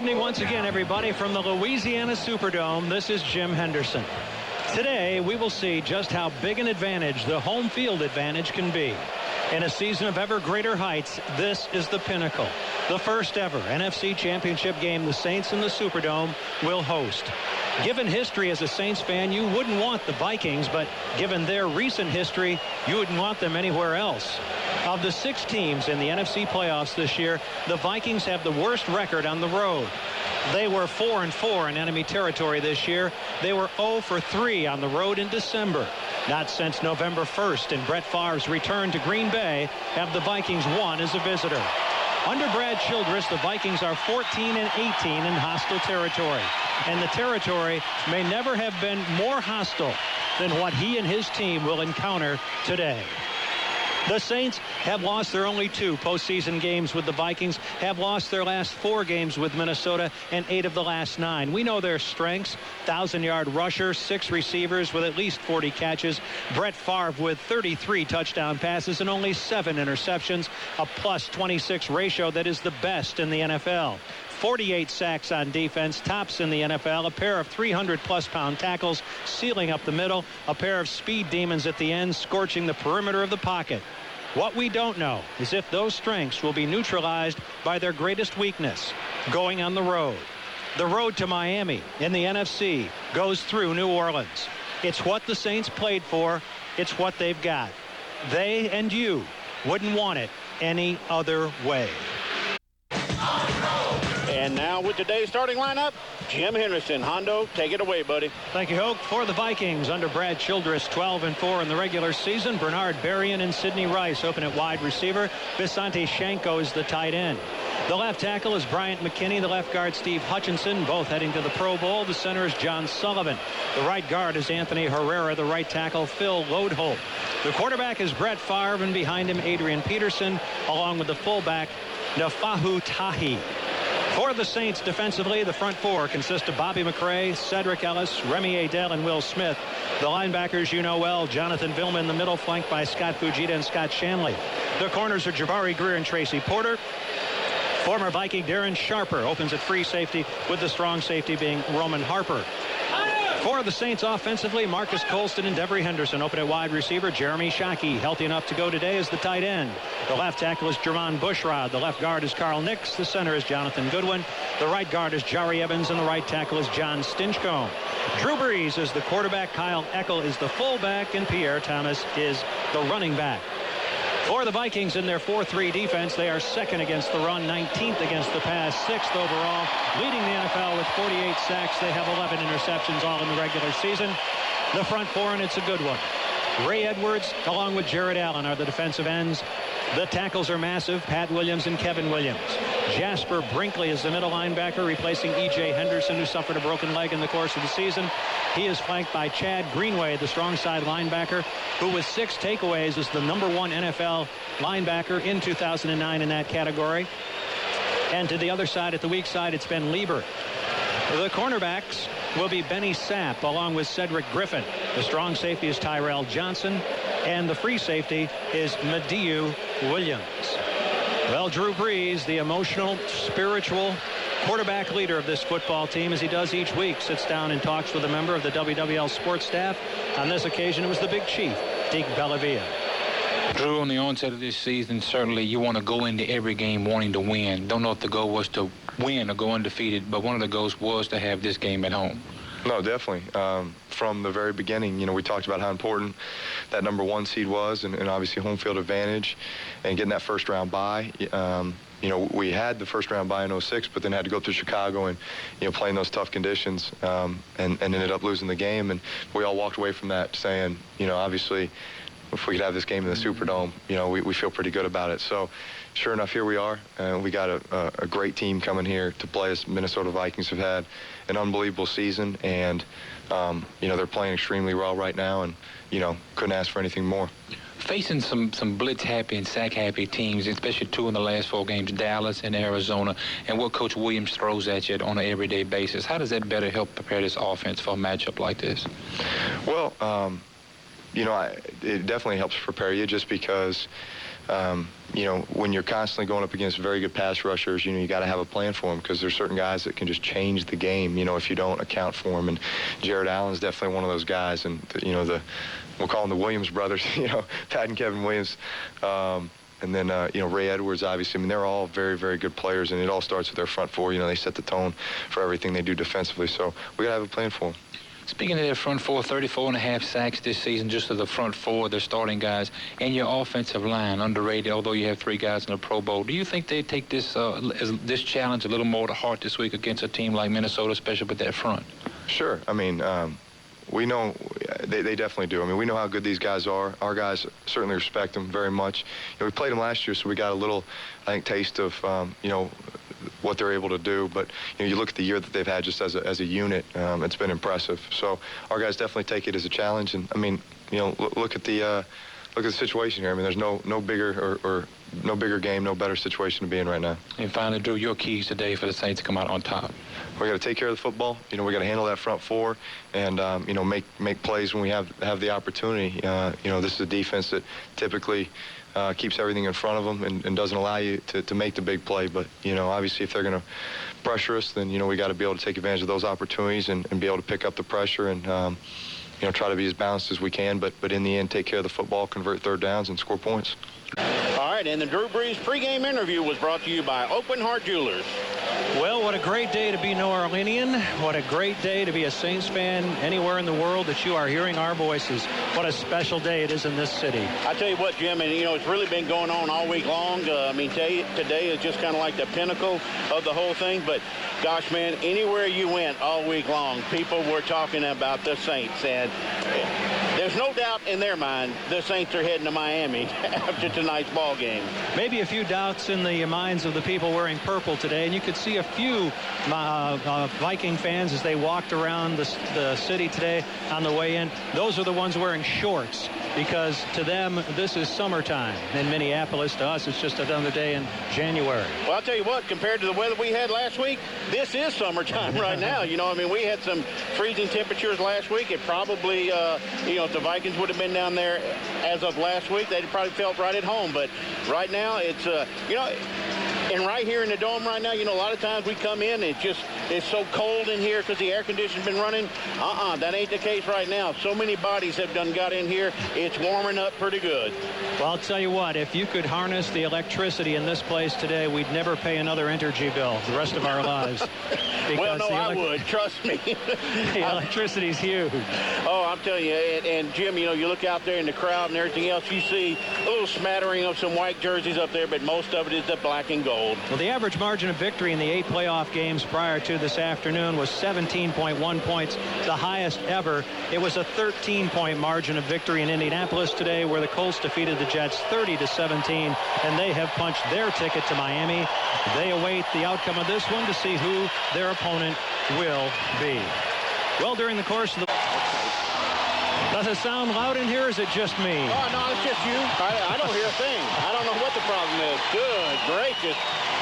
evening once again, everybody, from the Louisiana Superdome. This is Jim Henderson. Today, we will see just how big an advantage the home field advantage can be. In a season of ever greater heights, this is the pinnacle. The first ever NFC Championship game the Saints in the Superdome will host. Given history as a Saints fan, you wouldn't want the Vikings, but given their recent history, you wouldn't want them anywhere else. Of the 6 teams in the NFC playoffs this year, the Vikings have the worst record on the road. They were 4-4 in enemy territory this year. They were 0-3 on the road in December. Not since November 1st in Brett Favre's return to Green Bay have the Vikings won as a visitor. Under Brad Childress, the Vikings are 14-18 in hostile territory. And the territory may never have been more hostile than what he and his team will encounter today. The Saints have lost their only 2 postseason games with the Vikings, have lost their last 4 games with Minnesota, and 8 of the last 9. We know their strengths: 1,000-yard rusher, 6 receivers with at least 40 catches, Brett Favre with 33 touchdown passes and only 7 interceptions, a +26 ratio that is the best in the NFL. 48 sacks on defense, tops in the NFL, a pair of 300-plus-pound tackles sealing up the middle, a pair of speed demons at the end scorching the perimeter of the pocket. What we don't know is if those strengths will be neutralized by their greatest weakness, going on the road. The road to Miami in the NFC goes through New Orleans. It's what the Saints played for. It's what they've got. They and you wouldn't want it any other way. And now with today's starting lineup, Jim Henderson. Hondo, take it away, buddy. Thank you, Hoke. For the Vikings, under Brad Childress, 12-4 in the regular season. Bernard Berrien and Sidney Rice open at wide receiver. Visante Shanko is the tight end. The left tackle is Bryant McKinney. The left guard, Steve Hutchinson, both heading to the Pro Bowl. The center is John Sullivan. The right guard is Anthony Herrera. The right tackle, Phil Lodeholt. The quarterback is Brett Favre, and behind him, Adrian Peterson, along with the fullback, Nafahu Tahi. For the Saints defensively, the front 4 consist of Bobby McRae, Cedric Ellis, Remy Adele, and Will Smith. The linebackers you know well, Jonathan Vilma in the middle, flanked by Scott Fujita and Scott Shanley. The corners are Jabari Greer and Tracy Porter. Former Viking Darren Sharper opens at free safety, with the strong safety being Roman Harper. For the Saints offensively, Marcus Colston and Devery Henderson open at wide receiver. Jeremy Shockey, healthy enough to go today, is the tight end. The left tackle is Jermon Bushrod. The left guard is Carl Nix. The center is Jonathan Goodwin. The right guard is Jari Evans, and the right tackle is John Stinchcomb. Drew Brees is the quarterback. Kyle Eckel is the fullback, and Pierre Thomas is the running back. For the Vikings in their 4-3 defense, they are second against the run, 19th against the pass, 6th overall, leading the NFL with 48 sacks. They have 11 interceptions, all in the regular season. The front 4, and it's a good one. Ray Edwards, along with Jared Allen, are the defensive ends. The tackles are massive, Pat Williams and Kevin Williams. Jasper Brinkley is the middle linebacker, replacing E.J. Henderson, who suffered a broken leg in the course of the season. He is flanked by Chad Greenway, the strong side linebacker, who with 6 takeaways is the #1 NFL linebacker in 2009 in that category. And to the other side, at the weak side, it's Ben Lieber. The cornerbacks will be Benny Sapp along with Cedric Griffin. The strong safety is Tyrell Johnson, and the free safety is Mediu Williams. Well, Drew Brees, the emotional, spiritual quarterback leader of this football team, as he does each week, sits down and talks with a member of the WWL sports staff. On this occasion, it was the big chief, Deke Bellavia. Drew, on the onset of this season, certainly you want to go into every game wanting to win. Don't know if the goal was to win or go undefeated, but one of the goals was to have this game at home. No, definitely. From the very beginning, we talked about how important that #1 seed was, and obviously home field advantage and getting that first round bye. We had the first round bye in 06, but then had to go through Chicago and, play in those tough conditions, and ended up losing the game. And we all walked away from that saying, obviously, if we could have this game in the Superdome, we feel pretty good about it. So sure enough, here we are. We got a great team coming here to play us. Minnesota Vikings have had an unbelievable season, and, they're playing extremely well right now, and, couldn't ask for anything more. Facing some blitz-happy and sack-happy teams, especially 2 in the last 4 games, Dallas and Arizona, and what Coach Williams throws at you on an everyday basis, how does that better help prepare this offense for a matchup like this? Well, it definitely helps prepare you just because you know, when you're constantly going up against very good pass rushers, you know, you got to have a plan for them, because there's certain guys that can just change the game, you know, if you don't account for them. And Jared Allen's definitely one of those guys. And, you know, we'll call them the Williams brothers, you know, Pat and Kevin Williams. And then, you know, Ray Edwards, obviously. I mean, they're all very, very good players, and it all starts with their front four. You know, they set the tone for everything they do defensively. So we got to have a plan for them. Speaking of their front four, 34.5 sacks this season just to the front four, their starting guys, and your offensive line, underrated, although you have 3 guys in the Pro Bowl. Do you think they take this this challenge a little more to heart this week against a team like Minnesota, especially with that front? Sure. I mean, we know they definitely do. I mean, we know how good these guys are. Our guys certainly respect them very much. You know, we played them last year, so we got a little, I think, taste of, you know, what they're able to do. But you know, you look at the year that they've had just as a unit, it's been impressive. So our guys definitely take it as a challenge. And I mean, you know, look at the situation here. I mean, there's no bigger or no bigger game, no better situation to be in right now. And finally, Drew, your keys today for the Saints to come out on top. We got to take care of the football. You know, we got to handle that front four, and you know, make plays when we have the opportunity. You know, this is a defense that typically keeps everything in front of them and doesn't allow you to make the big play. But you know, obviously, if they're going to pressure us, then you know, we got to be able to take advantage of those opportunities and be able to pick up the pressure and you know, try to be as balanced as we can. But in the end, take care of the football, convert third downs, and score points. All right, and the Drew Brees pregame interview was brought to you by Open Heart Jewelers. Well, what a great day to be New Orleanian. What a great day to be a Saints fan anywhere in the world that you are hearing our voices. What a special day it is in this city. I tell you what, Jim, and you know, it's really been going on all week long. I mean, today is just kind of like the pinnacle of the whole thing. But gosh, man, anywhere you went all week long, people were talking about the Saints. And there's no doubt in their mind the Saints are heading to Miami after tonight's ball game. Maybe a few doubts in the minds of the people wearing purple today, and you could see a few Viking fans as they walked around the city today on the way in. Those are the ones wearing shorts, because to them this is summertime. In Minneapolis, to us, it's just another day in January. Well, I'll tell you what, compared to the weather we had last week, this is summertime right now. You know, I mean, we had some freezing temperatures last week. It probably, you know, if the Vikings would have been down there as of last week, they'd probably felt right at home. But right now, it's, you know, and right here in the dome right now, you know, a lot of times we come in, it's so cold in here because the air conditioning's been running. That ain't the case right now. So many bodies have got in here. It's warming up pretty good. Well, I'll tell you what, if you could harness the electricity in this place today, we'd never pay another energy bill the rest of our lives. Well, no, I would. Trust me. The electricity's huge. Oh, I'm telling you. And Jim, you know, you look out there in the crowd and everything else, you see a little smattering of some white jerseys up there, but most of it is the black and gold. Well, the average margin of victory in the 8 playoff games prior to this afternoon was 17.1 points, the highest ever. It was a 13-point margin of victory in Indianapolis today, where the Colts defeated the Jets 30-17, and they have punched their ticket to Miami. They await the outcome of this one to see who their opponent will be. Well, during the course of the... Does it sound loud in here, or is it just me? Oh, no, it's just you. I don't hear a thing. I don't know what the problem is. Good gracious.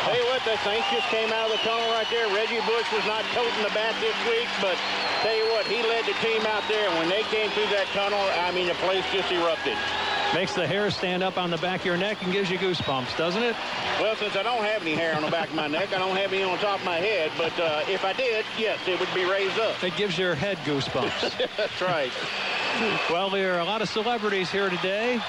Hey, what, the Saints just came out of the tunnel right there. Reggie Bush was not toting the bat this week, but tell you what, he led the team out there, and when they came through that tunnel, I mean, the place just erupted. Makes the hair stand up on the back of your neck and gives you goosebumps, doesn't it? Well, since I don't have any hair on the back of my neck, I don't have any on top of my head, but if I did, yes, it would be raised up. It gives your head goosebumps. That's right. Well, there are a lot of celebrities here today,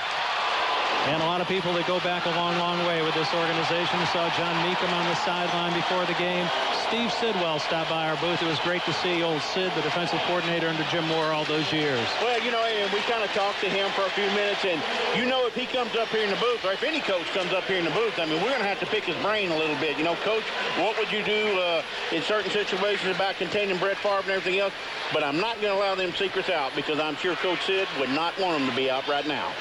and a lot of people that go back a long, long way with this organization. We saw John Meekum on the sideline before the game. Steve Sidwell stopped by our booth. It was great to see old Sid, the defensive coordinator under Jim Moore, all those years. Well, you know, and we kind of talked to him for a few minutes, and you know, if he comes up here in the booth, or if any coach comes up here in the booth, I mean, we're going to have to pick his brain a little bit. You know, Coach, what would you do in certain situations about containing Brett Favre and everything else? But I'm not going to allow them secrets out, because I'm sure Coach Sid would not want them to be out right now.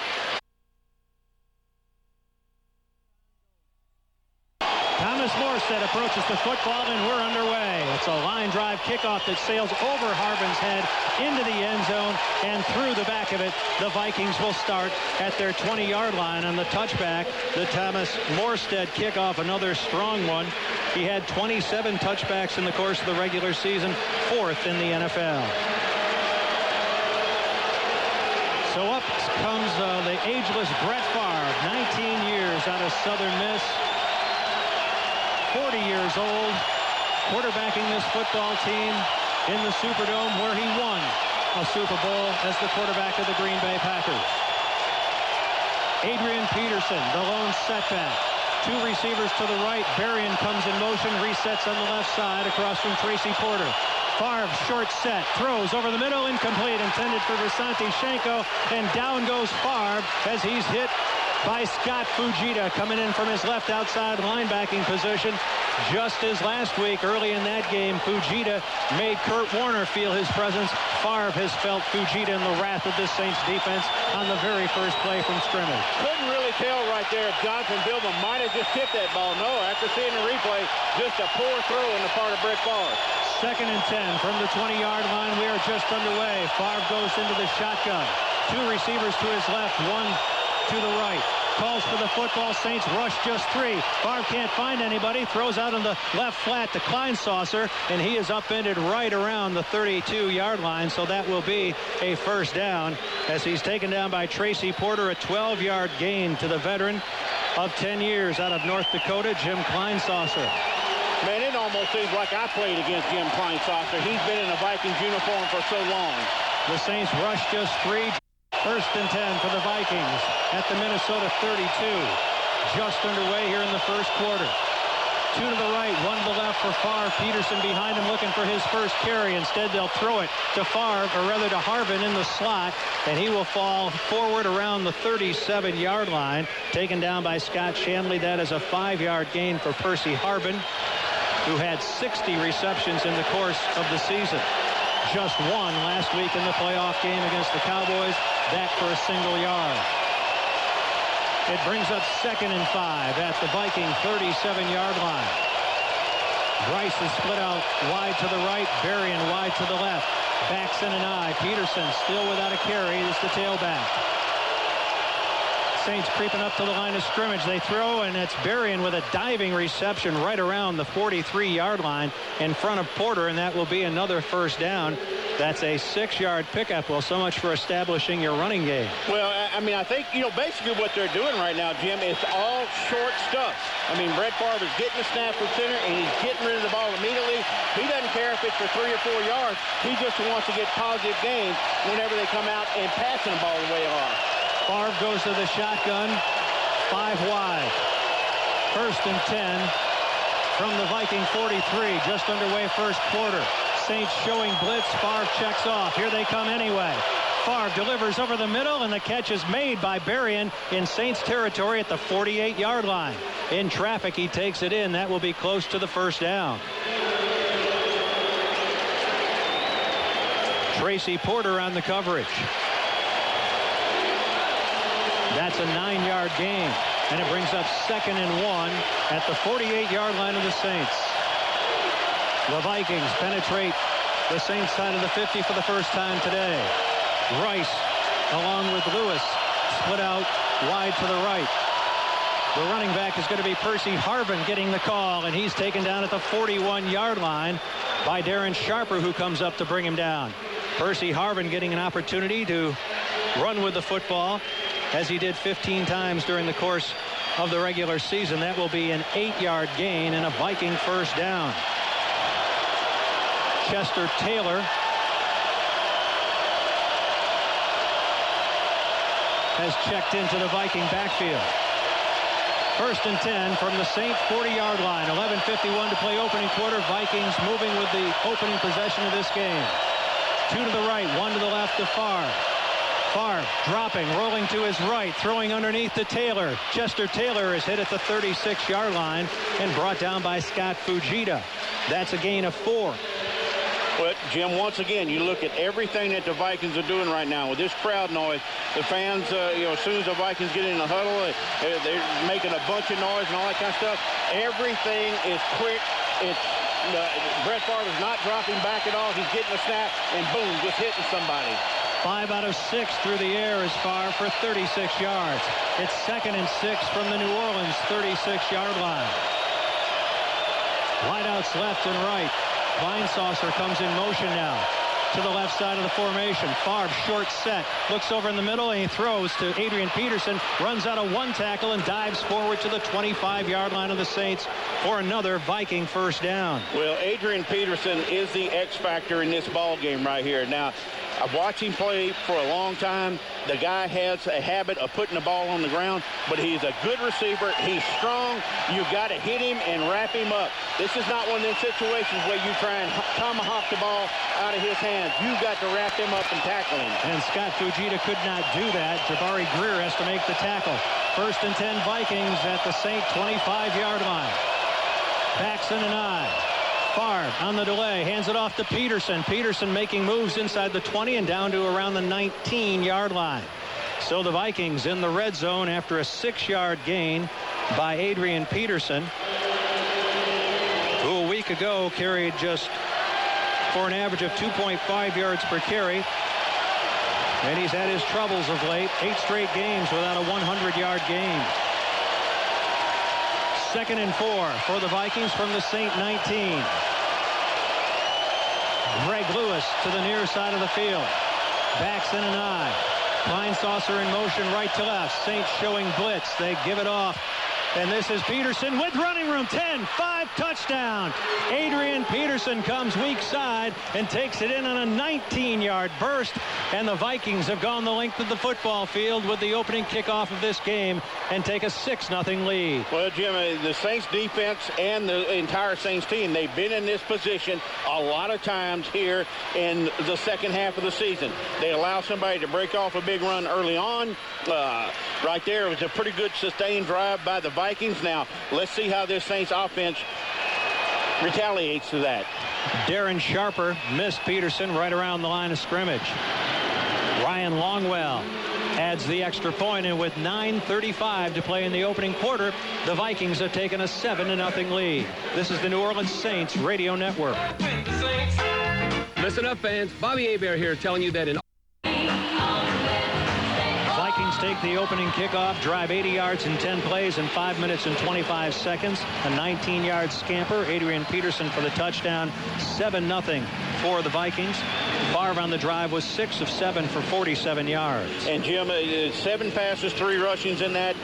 Thomas Morstead approaches the football, and we're underway. It's a line drive kickoff that sails over Harbin's head into the end zone and through the back of it. The Vikings will start at their 20-yard line on the touchback. The Thomas Morstead kickoff, another strong one. He had 27 touchbacks in the course of the regular season, 4th in the NFL. So up comes the ageless Brett Favre, 19 years out of Southern Miss, 40 years old, quarterbacking this football team in the Superdome, where he won a Super Bowl as the quarterback of the Green Bay Packers. Adrian Peterson, the lone setback. Two receivers to the right. Berrien comes in motion, resets on the left side across from Tracy Porter. Favre, short set, throws over the middle, incomplete, intended for Visanthe Shiancoe, and down goes Favre as he's hit by Scott Fujita, coming in from his left outside linebacking position. Just as last week, early in that game, Fujita made Kurt Warner feel his presence. Favre has felt Fujita in the wrath of this Saints defense on the very first play from scrimmage. Couldn't really tell right there if Jonathan Vilma might have just tipped that ball. No, after seeing the replay, just a poor throw on the part of Brett Favre. 2nd and 10 from the 20-yard line. We are just underway. Favre goes into the shotgun. Two receivers to his left, one to the right. Calls for the football. Saints rush just 3. Favre can't find anybody. Throws out on the left flat to Kleinsasser, and he is upended right around the 32-yard line. So that will be a first down as he's taken down by Tracy Porter. A 12-yard gain to the veteran of 10 years out of North Dakota, Jim Kleinsasser. Man, it almost seems like I played against Jim Kleinsasser. He's been in a Vikings uniform for so long. The Saints rush just 3. 1st and 10 for the Vikings at the Minnesota 32. Just underway here in the first quarter. 2 to the right, 1 to the left for Favre. Peterson behind him looking for his first carry. Instead, they'll throw it to Favre, or rather to Harvin in the slot, and he will fall forward around the 37-yard line. Taken down by Scott Shanley. That is a 5-yard gain for Percy Harvin, who had 60 receptions in the course of the season. Just 1 last week in the playoff game against the Cowboys. That for a single yard. It brings up 2nd and 5 at the Viking 37-yard line. Rice is split out wide to the right. Berrien wide to the left. Backs in an eye. Peterson still without a carry. Is the tailback. Saints creeping up to the line of scrimmage. They throw, and it's Berrien with a diving reception right around the 43-yard line in front of Porter, and that will be another first down. That's a 6-yard pickup. Well, so much for establishing your running game. Well, I mean, I think, basically what they're doing right now, Jim, is all short stuff. I mean, Brett Favre is getting the snap from center, and he's getting rid of the ball immediately. He doesn't care if it's for 3 or 4 yards. He just wants to get positive gains whenever they come out and passing the ball the way they are. Favre goes to the shotgun, 5 wide. 1st and 10 from the Viking 43, just underway first quarter. Saints showing blitz. Favre checks off. Here they come anyway. Favre delivers over the middle, and the catch is made by Berrien in Saints territory at the 48-yard line. In traffic, he takes it in. That will be close to the first down. Tracy Porter on the coverage. That's a 9-yard gain, and it brings up 2nd and 1 at the 48-yard line of the Saints. The Vikings penetrate the Saints side of the 50 for the first time today. Rice, along with Lewis, split out wide to the right. The running back is going to be Percy Harvin getting the call, and he's taken down at the 41-yard line by Darren Sharper, who comes up to bring him down. Percy Harvin getting an opportunity to run with the football, as he did 15 times during the course of the regular season. That will be an 8-yard gain and a Viking first down. Chester Taylor has checked into the Viking backfield. 1st and 10 from the Saints 40-yard line. 11:51 to play opening quarter. Vikings moving with the opening possession of this game. 2 to the right, 1 to the left to Favre. Favre dropping, rolling to his right, throwing underneath to Taylor. Chester Taylor is hit at the 36-yard line and brought down by Scott Fujita. That's a gain of 4. But, Jim, once again, you look at everything that the Vikings are doing right now with this crowd noise. The fans, as soon as the Vikings get in the huddle, they're making a bunch of noise and all that kind of stuff. Everything is quick. It's Brett Favre is not dropping back at all. He's getting a snap and, boom, just hitting somebody. 5 out of 6 through the air is Favre for 36 yards. It's 2nd and 6 from the New Orleans 36-yard line. Wideouts left and right. Kleinsasser comes in motion now. to the left side of the formation. Favre, short set, looks over in the middle, and he throws to Adrian Peterson, runs out of one tackle and dives forward to the 25-yard line of the Saints for another Viking first down. Well, Adrian Peterson is the X factor in this ball game right here. Now, I've watched him play for a long time. The guy has a habit of putting the ball on the ground, but he's a good receiver. He's strong. You've got to hit him and wrap him up. This is not one of those situations where you try and tomahawk the ball out of his hands. You've got to wrap him up and tackle him. And Scott Fujita could not do that. Jabari Greer has to make the tackle. 1st and 10 Vikings at the Saint 25-yard line. Paxson and Favre on the delay, hands it off to Peterson. Peterson making moves inside the 20 and down to around the 19-yard line. So the Vikings in the red zone after a 6-yard gain by Adrian Peterson, who a week ago carried just for an average of 2.5 yards per carry. And he's had his troubles of late. 8 straight games without a 100-yard game. 2nd and 4 for the Vikings from the Saint 19. Greg Lewis to the near side of the field. Backs in an Klein Saucer in motion right to left. Saints showing blitz. They give it off. And this is Peterson with running room. 10-5 touchdown. Adrian Peterson comes weak side and takes it in on a 19-yard burst. And the Vikings have gone the length of the football field with the opening kickoff of this game and take a 6-0 lead. Well, Jim, the Saints defense and the entire Saints team, they've been in this position a lot of times here in the second half of the season. They allow somebody to break off a big run early on. Right there, it was a pretty good sustained drive by the Vikings. Now, let's see how this Saints offense retaliates to that. Darren Sharper missed Peterson right around the line of scrimmage. Ryan Longwell adds the extra point, and with 9:35 to play in the opening quarter, the Vikings have taken a 7-0 lead. This is the New Orleans Saints Radio Network. Listen up, fans. Bobby Hebert here telling you that in Vikings take the opening kickoff, drive 80 yards in 10 plays in 5 minutes and 25 seconds. A 19-yard scamper. Adrian Peterson for the touchdown. 7-0 for the Vikings. Favre on the drive was 6 of 7 for 47 yards. And Jim, 7 passes, 3 rushings in that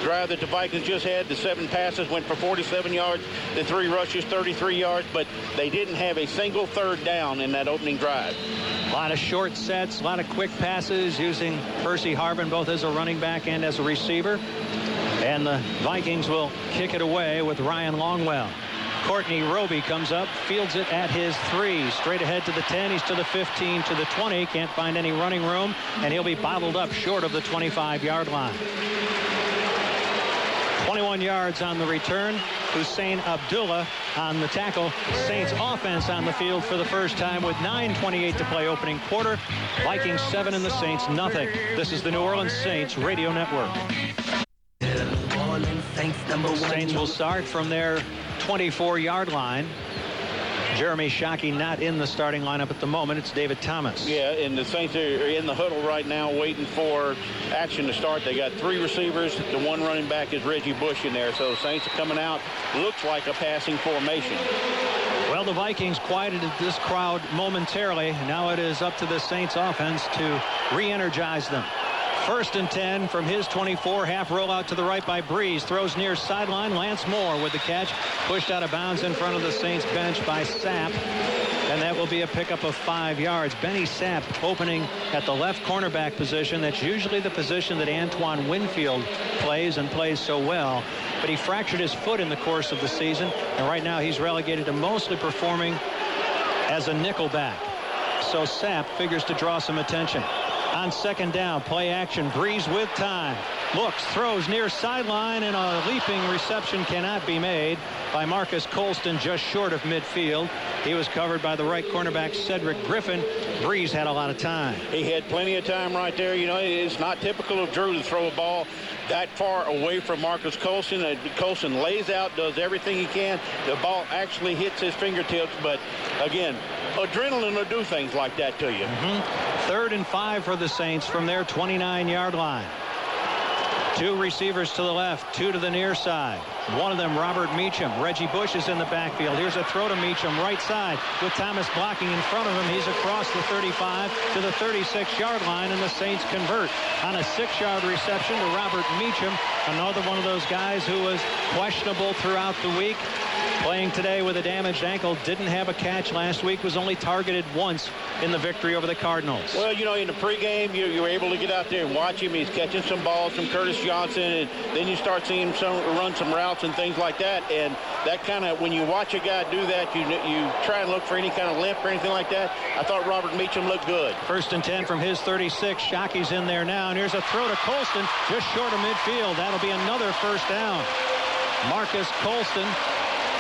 drive that the Vikings just had. The 7 passes went for 47 yards. The 3 rushes, 33 yards. But they didn't have a single third down in that opening drive. A lot of short sets, a lot of quick passes using Percy Harvin both as a running back and as a receiver. And the Vikings will kick it away with Ryan Longwell. Courtney Roby comes up, fields it at his 3. Straight ahead to the 10. He's to the 15, to the 20. Can't find any running room, and he'll be bottled up short of the 25-yard line. 21 yards on the return. Hussein Abdullah on the tackle. Saints offense on the field for the first time with 9:28 to play opening quarter. Vikings 7 and the Saints 0. This is the New Orleans Saints Radio Network. Saints will start from their 24-yard line. Jeremy Shockey not in the starting lineup at the moment. It's David Thomas. Yeah, and the Saints are in the huddle right now waiting for action to start. They got 3 receivers. The 1 running back is Reggie Bush in there. So the Saints are coming out. Looks like a passing formation. Well, the Vikings quieted this crowd momentarily. Now it is up to the Saints offense to re-energize them. 1st and 10 from his 24. Half rollout to the right by Breeze. Throws near sideline. Lance Moore with the catch. Pushed out of bounds in front of the Saints bench by Sapp. And that will be a pickup of 5 yards. Benny Sapp opening at the left cornerback position. That's usually the position that Antoine Winfield plays and plays so well. But he fractured his foot in the course of the season. And right now he's relegated to mostly performing as a nickelback. So Sapp figures to draw some attention. On 2nd down, play action. Breeze with time. Looks, throws near sideline, and a leaping reception cannot be made by Marcus Colston just short of midfield. He was covered by the right cornerback Cedric Griffin. Breeze had a lot of time. He had plenty of time right there. You know, it's not typical of Drew to throw a ball that far away from Marcus Colston. Colston lays out, does everything he can. The ball actually hits his fingertips, but again, adrenaline will do things like that to you. 3rd and 5 for the Saints from their 29-yard line. 2 receivers to the left, 2 to the near side. One of them, Robert Meacham. Reggie Bush is in the backfield. Here's a throw to Meacham, right side, with Thomas blocking in front of him. He's across the 35 to the 36-yard line, and the Saints convert on a 6-yard reception to Robert Meacham, another one of those guys who was questionable throughout the week. Playing today with a damaged ankle, didn't have a catch last week, was only targeted once in the victory over the Cardinals. Well, you know, in the pregame, you were able to get out there and watch him. He's catching some balls from Curtis Johnson, and then you start seeing him run some routes and things like that. And that kind of, when you watch a guy do that, you try and look for any kind of limp or anything like that. I thought Robert Meacham looked good. 1st and 10 from his 36. Shockey's in there now, and here's a throw to Colston, just short of midfield. That'll be another first down. Marcus Colston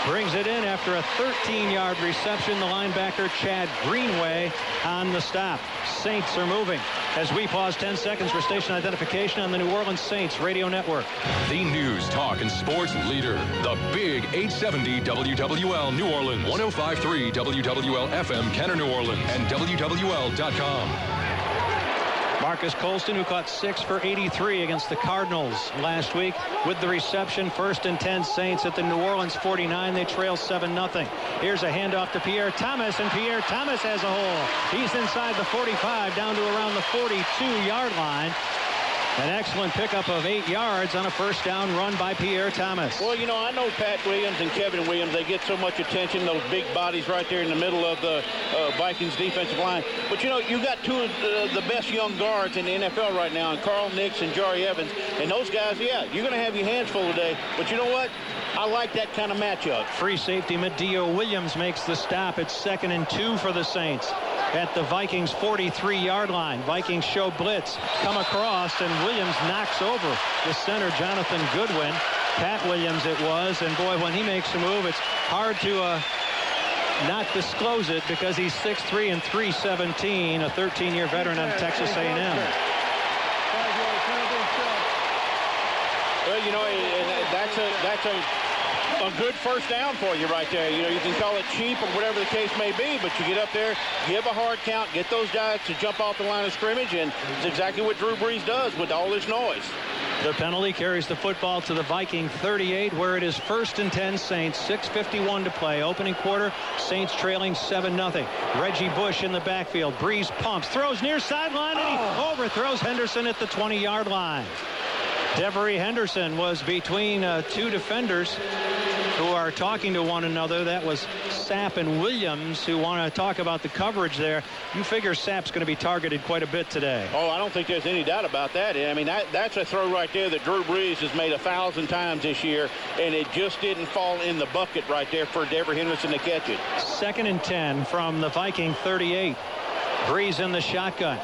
brings it in after a 13-yard reception. The linebacker Chad Greenway on the stop. Saints are moving as we pause 10 seconds for station identification on the New Orleans Saints radio network. The news, talk, and sports leader. The Big 870 WWL New Orleans, 105.3 WWL FM Kenner New Orleans, and WWL.com. Marcus Colston, who caught 6 for 83 against the Cardinals last week, with the reception. 1st and 10 Saints at the New Orleans 49. They trail 7-0. Here's a handoff to Pierre Thomas, and Pierre Thomas has a hole. He's inside the 45, down to around the 42-yard line. An excellent pickup of 8 yards on a first down run by Pierre Thomas. Well, you know, I know Pat Williams and Kevin Williams, they get so much attention, those big bodies right there in the middle of the Vikings defensive line. But, you know, you got two of the best young guards in the NFL right now, and Carl Nix and Jari Evans. And those guys, yeah, you're going to have your hands full today. But you know what? I like that kind of matchup. Free safety Medeo Williams makes the stop. It's 2nd and 2 for the Saints at the Vikings 43-yard line. Vikings show blitz, come across, and Williams knocks over the center, Jonathan Goodwin. Pat Williams it was, and boy, when he makes a move, it's hard to not disclose it, because he's 6'3" and 317, a 13-year veteran of Texas A&M. Well, you know, that's a good first down for you right there. You know, you can call it cheap or whatever the case may be, but you get up there, give a hard count, get those guys to jump off the line of scrimmage, and it's exactly what Drew Brees does with all this noise. The penalty carries the football to the Viking 38, where it is 1st and 10 Saints, 6:51 to play. Opening quarter, Saints trailing 7-0. Reggie Bush in the backfield. Brees pumps, throws near sideline, and he overthrows Henderson at the 20-yard line. Devery Henderson was between two defenders who are talking to one another. That was Sapp and Williams, who want to talk about the coverage there. You figure Sapp's going to be targeted quite a bit today. Oh, I don't think there's any doubt about that. I mean, that's a throw right there that Drew Brees has made 1,000 times this year, and it just didn't fall in the bucket right there for Devery Henderson to catch it. 2nd and 10 from the Viking 38. Brees in the shotgun.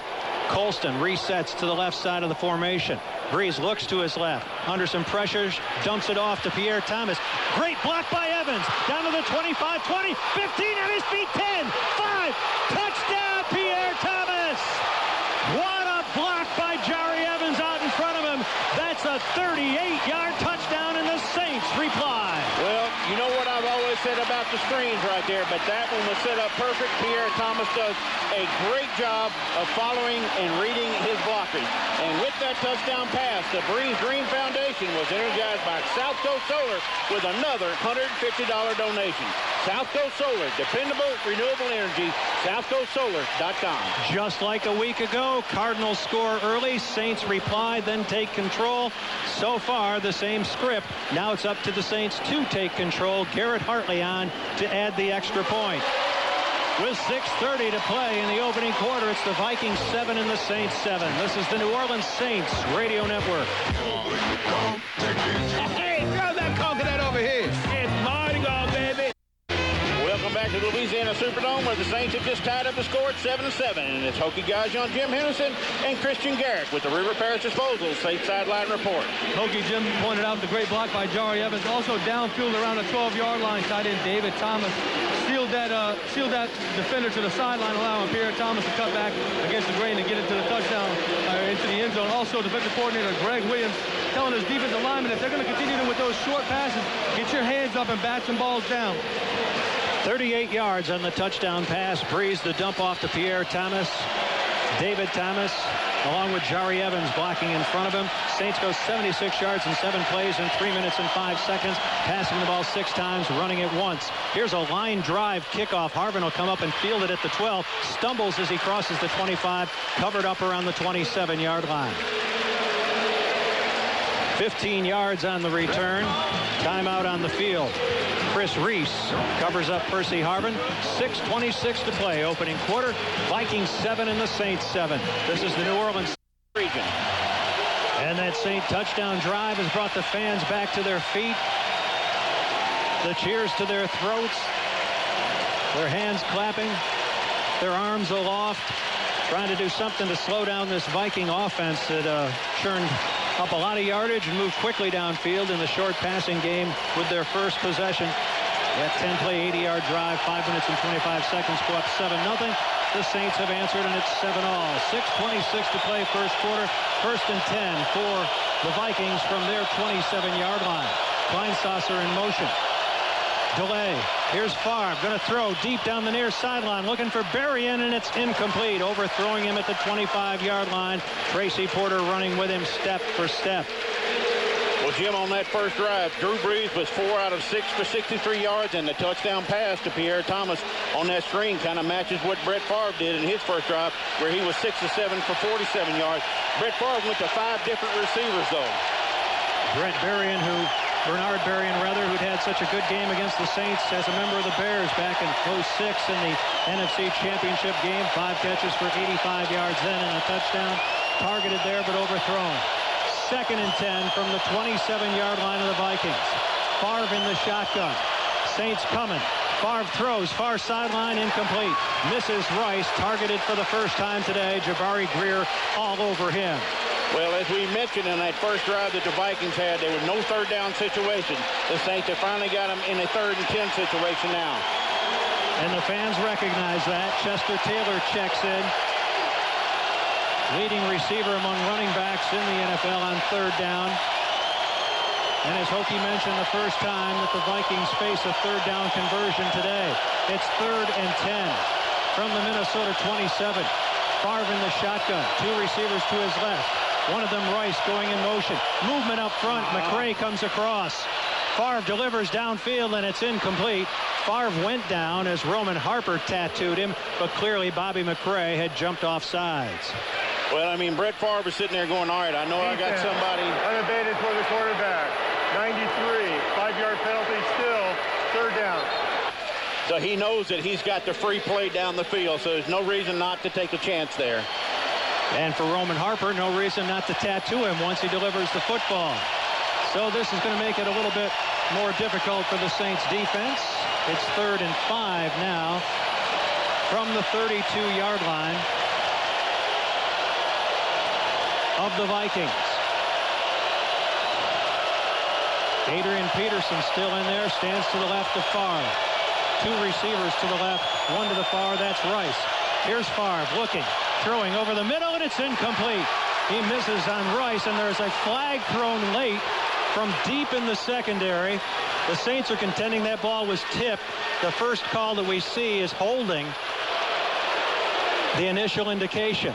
Colston resets to the left side of the formation. Brees looks to his left. Henderson pressures, dumps it off to Pierre Thomas. Great block by Evans. Down to the 25, 20, 15 on his feet, 10, 5. Touchdown, Pierre Thomas. What a block by Jari Evans out in front of him. That's a 38-yard touchdown, and the Saints reply. Well, you know what I've always said about the screens right there, but that one was set up perfect. Pierre Thomas does a great job of following and reading his blockers. And with that touchdown pass, the Breeze Green Foundation was energized by South Coast Solar with another $150 donation. South Coast Solar, dependable, renewable energy, southcoastsolar.com. Just like a week ago, Cardinals score early, Saints reply, then take control. So far, the same script. Now it's up to the Saints to take control. Garrett Hartley on to add the extra point. With 6:30 to play in the opening quarter, it's the Vikings 7 and the Saints 7. This is the New Orleans Saints Radio Network. Hey, throw that coconut over here. It's Mardi Gras, baby. Welcome back to the Louisiana Superdome, where the Saints have just tied up the score at 7-7. And it's Hokie Gajan, Jim Henderson, and Kristian Garic with the River Parish Disposal Saints Sideline Report. Hokie, Jim pointed out the great block by Jari Evans. Also downfield around the 12-yard line, tight end David Thomas sealed that defender to the sideline, allowing Pierre Thomas to cut back against the grain and get it to the touchdown, into the end zone. Also, defensive coordinator Greg Williams telling his defensive linemen, if they're going to continue with those short passes, get your hands up and bat some balls down. 38 yards on the touchdown pass. Breeze the dump off to Pierre Thomas. David Thomas along with Jari Evans blocking in front of him. Saints go 76 yards in 7 plays in 3 minutes and 5 seconds, passing the ball 6 times, running it once. Here's a line drive kickoff. Harvin will come up and field it at the 12, stumbles as he crosses the 25, covered up around the 27-yard line. 15 yards on the return. Timeout on the field. Chris Reese covers up Percy Harvin. 6:26 to play. Opening quarter. Vikings 7 and the Saints 7. This is the New Orleans region. And that Saint touchdown drive has brought the fans back to their feet. The cheers to their throats. Their hands clapping. Their arms aloft. Trying to do something to slow down this Viking offense that churned up a lot of yardage and moved quickly downfield in the short passing game with their first possession. That 10-play, 80-yard drive, 5 minutes and 25 seconds, go up 7-0. The Saints have answered, and it's 7-all. 6:26 to play first quarter. 1st and 10 for the Vikings from their 27-yard line. Kleinsasser in motion. Delay. Here's Favre, going to throw deep down the near sideline, looking for Berrien, and it's incomplete. Overthrowing him at the 25-yard line. Tracy Porter running with him step for step. Well, Jim, on that first drive, Drew Brees was 4 out of 6 for 63 yards, and the touchdown pass to Pierre Thomas on that screen kind of matches what Brett Favre did in his first drive, where he was 6 of 7 for 47 yards. Brett Favre went to 5 different receivers, though. Bernard Berrien, who'd had such a good game against the Saints as a member of the Bears back in 06 in the NFC Championship game. 5 catches for 85 yards then and a touchdown. Targeted there, but overthrown. 2nd and 10 from the 27-yard line of the Vikings. Favre in the shotgun. Saints coming. Favre throws, far sideline, incomplete. Misses Rice, targeted for the first time today. Jabari Greer all over him. Well, as we mentioned in that first drive that the Vikings had, there was no third down situation. The Saints have finally got them in a 3rd and 10 situation now. And the fans recognize that. Chester Taylor checks in. Leading receiver among running backs in the NFL on 3rd down. And as Hokie mentioned, the first time that the Vikings face a 3rd down conversion today. It's 3rd and 10 from the Minnesota 27. Favre in the shotgun. 2 receivers to his left. One of them, Rice, going in motion. Movement up front. McRae comes across. Favre delivers downfield, and it's incomplete. Favre went down as Roman Harper tattooed him, but clearly Bobby McRae had jumped off sides. Well, I mean, Brett Favre was sitting there going, all right, I know I got somebody. Unabated for the quarterback. 93. 5-yard penalty still. 3rd down. So he knows that he's got the free play down the field, so there's no reason not to take a chance there. And for Roman Harper, no reason not to tattoo him once he delivers the football. So this is going to make it a little bit more difficult for the Saints defense. It's 3rd and 5 now from the 32-yard line of the Vikings. Adrian Peterson still in there, stands to the left of Favre. 2 receivers to the left, 1 to the far, that's Rice. Here's Favre looking, throwing over the middle, and it's incomplete. He misses on Rice, and there's a flag thrown late from deep in the secondary. The Saints are contending that ball was tipped. The first call that we see is holding, the initial indication.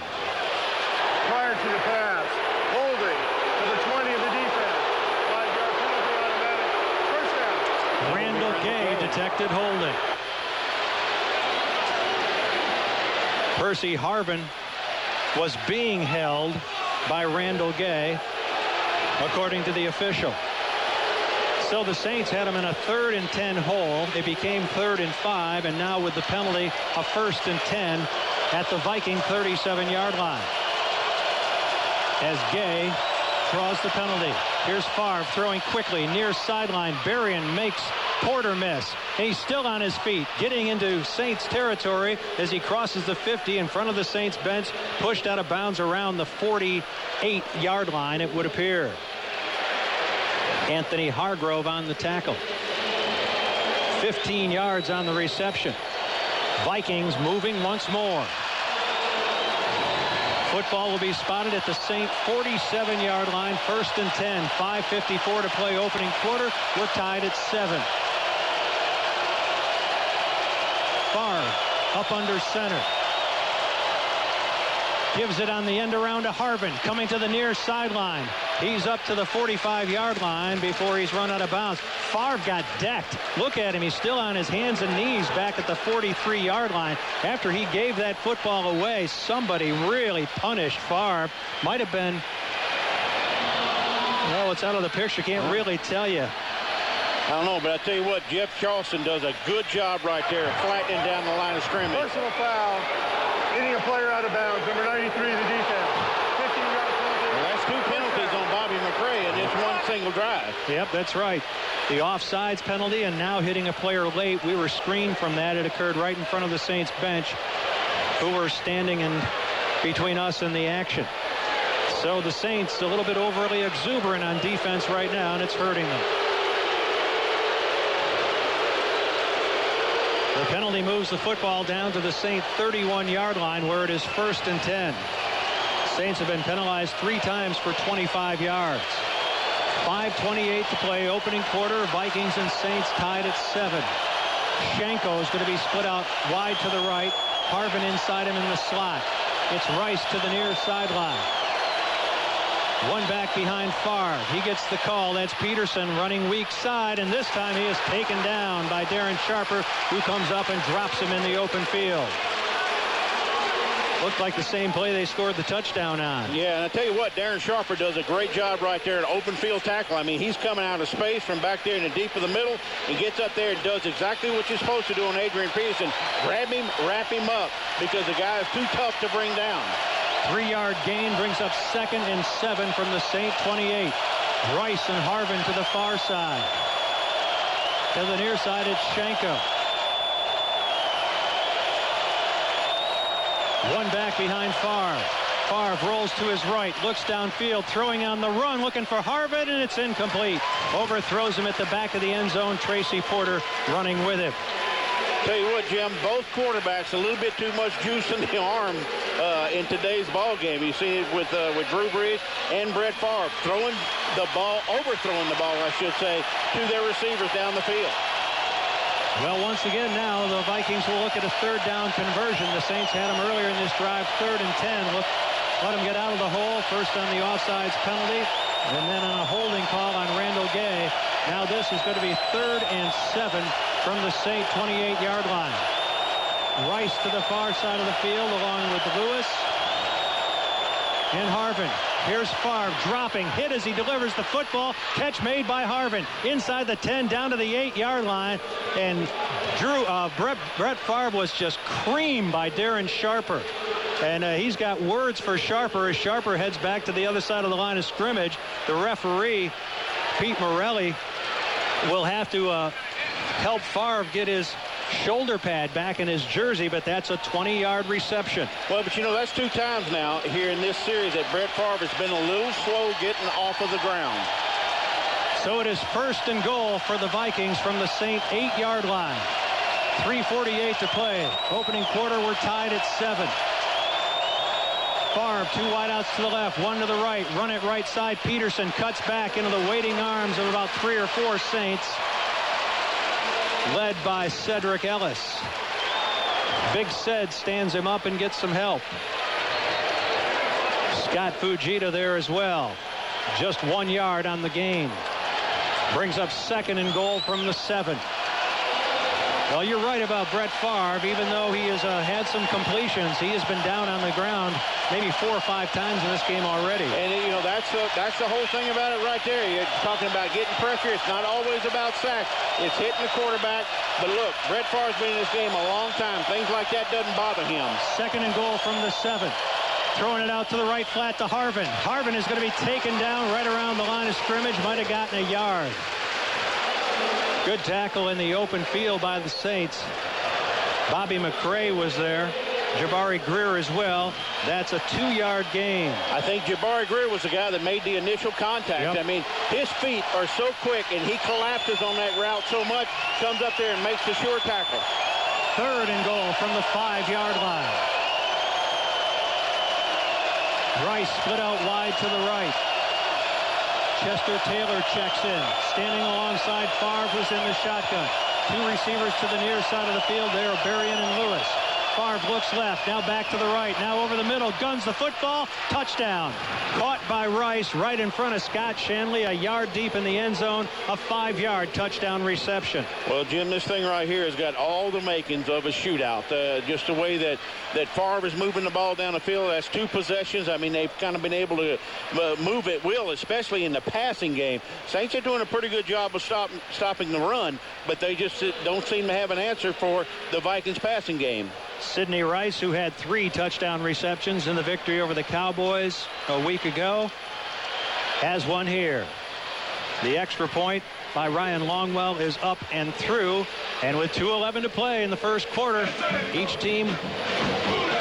Prior to the pass, holding to the 20 of the defense. 5-yard penalty automatic. First down. Randall Gay detected holding. Percy Harvin was being held by Randall Gay, according to the official. So the Saints had him in a 3rd and 10 hole. It became 3rd and 5, and now with the penalty, a 1st and 10 at the Viking 37-yard line. As Gay draws the penalty. Here's Favre throwing quickly near sideline. Berrien makes Porter miss. And he's still on his feet, getting into Saints territory as he crosses the 50 in front of the Saints bench, pushed out of bounds around the 48-yard line, it would appear. Anthony Hargrove on the tackle. 15 yards on the reception. Vikings moving once more. Football will be spotted at the Saint 47-yard line. 1st and 10. 5:54 to play opening quarter. We're tied at 7. Favre up under center. Gives it on the end around to Harvin, coming to the near sideline. He's up to the 45-yard line before he's run out of bounds. Favre got decked. Look at him. He's still on his hands and knees back at the 43-yard line. After he gave that football away, somebody really punished Favre. Might have been, well, it's out of the picture. Can't really tell you. I don't know, but I tell you what, Jeff Charleston does a good job right there, flattening down the line of scrimmage. Personal foul, hitting a player out of bounds. Number 93, the defense. 15-yard penalty. Well, that's 2 penalties on Bobby McRae in this one single drive. Yep, that's right. The offsides penalty and now hitting a player late. We were screened from that. It occurred right in front of the Saints bench, who were standing in between us and the action. So the Saints a little bit overly exuberant on defense right now, and it's hurting them. The penalty moves the football down to the Saint 31-yard line where it is 1st and 10. Saints have been penalized 3 times for 25 yards. 5:28 to play. Opening quarter. Vikings and Saints tied at 7. Shanko is going to be split out wide to the right. Harvin inside him in the slot. It's Rice to the near sideline. One back behind Favre. He gets the call. That's Peterson running weak side, and this time he is taken down by Darren Sharper, who comes up and drops him in the open field. Looked like the same play they scored the touchdown on. Yeah, and I tell you what, Darren Sharper does a great job right there, an open field tackle. I mean, he's coming out of space from back there in the deep of the middle and gets up there and does exactly what you're supposed to do on Adrian Peterson. Grab him, wrap him up, because the guy is too tough to bring down. 3-yard gain brings up 2nd and 7 from the Saint 28. Rice and Harvin to the far side. To the near side, it's Shanko. One back behind Favre. Favre rolls to his right, looks downfield, throwing on the run, looking for Harvin, and it's incomplete. Overthrows him at the back of the end zone. Tracy Porter running with him. Tell you what, Jim, both quarterbacks a little bit too much juice in the arm in today's ball game. You see it with Drew Brees and Brett Favre throwing the ball, overthrowing the ball, I should say, to their receivers down the field. Well, once again now, the Vikings will look at a 3rd down conversion. The Saints had them earlier in this drive, 3rd and 10. Let them get out of the hole, first on the offsides penalty, and then on a holding call on Randall Gay. Now this is going to be 3rd and 7 from the Saint 28-yard line. Rice to the far side of the field along with Lewis and Harvin. Here's Favre dropping, hit as he delivers the football. Catch made by Harvin inside the 10 down to the 8-yard line. And Brett Favre was just creamed by Darren Sharper. And he's got words for Sharper as Sharper heads back to the other side of the line of scrimmage. The referee, Pete Morelli, will have to help Favre get his shoulder pad back in his jersey, but that's a 20-yard reception. Well, but you know, that's 2 times now here in this series that Brett Favre has been a little slow getting off of the ground. So it is 1st and goal for the Vikings from the Saint 8-yard line. 3:48 to play. Opening quarter, we're tied at 7. Favre, 2 wideouts to the left, 1 to the right. Run it right side. Peterson cuts back into the waiting arms of about 3 or 4 Saints, led by Cedric Ellis. Big Ced stands him up and gets some help. Scott Fujita there as well. Just 1 yard on the gain. Brings up 2nd and goal from the 7. Well, you're right about Brett Favre. Even though he has had some completions, he has been down on the ground maybe 4 or 5 times in this game already. And, you know, that's the whole thing about it right there. You're talking about getting pressure. It's not always about sacks. It's hitting the quarterback. But look, Brett Favre's been in this game a long time. Things like that doesn't bother him. 2nd and goal from the 7. Throwing it out to the right flat to Harvin. Harvin is going to be taken down right around the line of scrimmage. Might have gotten a yard. Good tackle in the open field by the Saints. Bobby McRae was there. Jabari Greer as well. That's a 2-yard gain. I think Jabari Greer was the guy that made the initial contact. Yep. I mean, his feet are so quick, and he collapses on that route so much, comes up there and makes the sure tackle. 3rd and goal from the 5-yard line. Rice split out wide to the right. Chester Taylor checks in. Standing alongside Favre, who's in the shotgun. 2 receivers to the near side of the field there, Berrien and Lewis. Favre looks left, now back to the right, now over the middle, guns the football, touchdown. Caught by Rice right in front of Scott Shanley, a yard deep in the end zone, a 5-yard touchdown reception. Well, Jim, this thing right here has got all the makings of a shootout. Just the way that Favre is moving the ball down the field. That's 2 possessions. I mean, they've kind of been able to move at will, especially in the passing game. Saints are doing a pretty good job of stopping the run, but they just don't seem to have an answer for the Vikings passing game. Sidney Rice, who had 3 touchdown receptions in the victory over the Cowboys a week ago, has one here. The extra point by Ryan Longwell is up and through, and with 2:11 to play in the first quarter, each team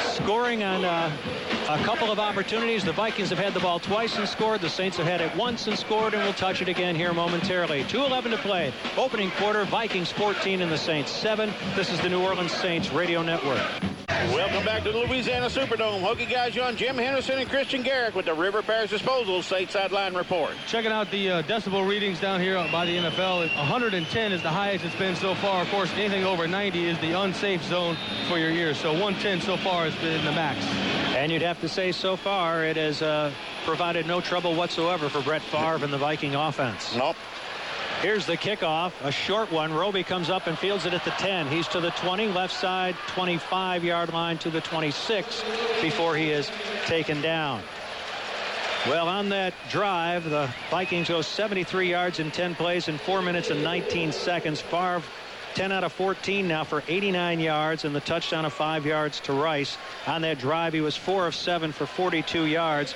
scoring on a couple of opportunities. The Vikings have had the ball twice and scored. The Saints have had it once and scored, and we'll touch it again here momentarily. 2:11 to play. Opening quarter, Vikings 14 and the Saints 7. This is the New Orleans Saints Radio Network. Welcome back to the Louisiana Superdome. Hokie Gajan, Jim Henderson, and Kristian Garic with the River Parish Disposal State Sideline Report. Checking out the decibel readings down here by the NFL. 110 is the highest it's been so far. Of course, anything over 90 is the unsafe zone for your ears. So 110 so far has been the max. And you'd have to say so far it has provided no trouble whatsoever for Brett Favre and the Viking offense. Nope. Here's the kickoff, a short one. Roby comes up and fields it at the 10. He's to the 20, left side, 25-yard line to the 26 before he is taken down. Well, on that drive, the Vikings go 73 yards in 10 plays in 4 minutes and 19 seconds. Favre 10 out of 14 now for 89 yards and the touchdown of 5 yards to Rice. On that drive, he was 4 of 7 for 42 yards.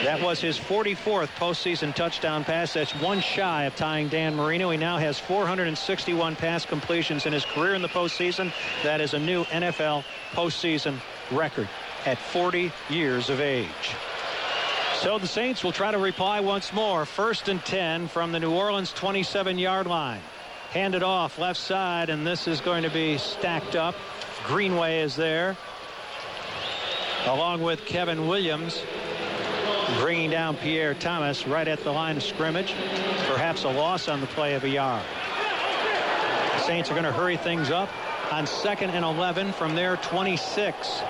That was his 44th postseason touchdown pass. That's one shy of tying Dan Marino. He now has 461 pass completions in his career in the postseason. That is a new NFL postseason record at 40 years of age. So the Saints will try to reply once more. 1st and 10 from the New Orleans 27-yard line. Handed off left side, and this is going to be stacked up. Greenway is there, along with Kevin Williams, bringing down Pierre Thomas right at the line of scrimmage. Perhaps a loss on the play of a yard. The Saints are going to hurry things up on 2nd and 11 from their 26.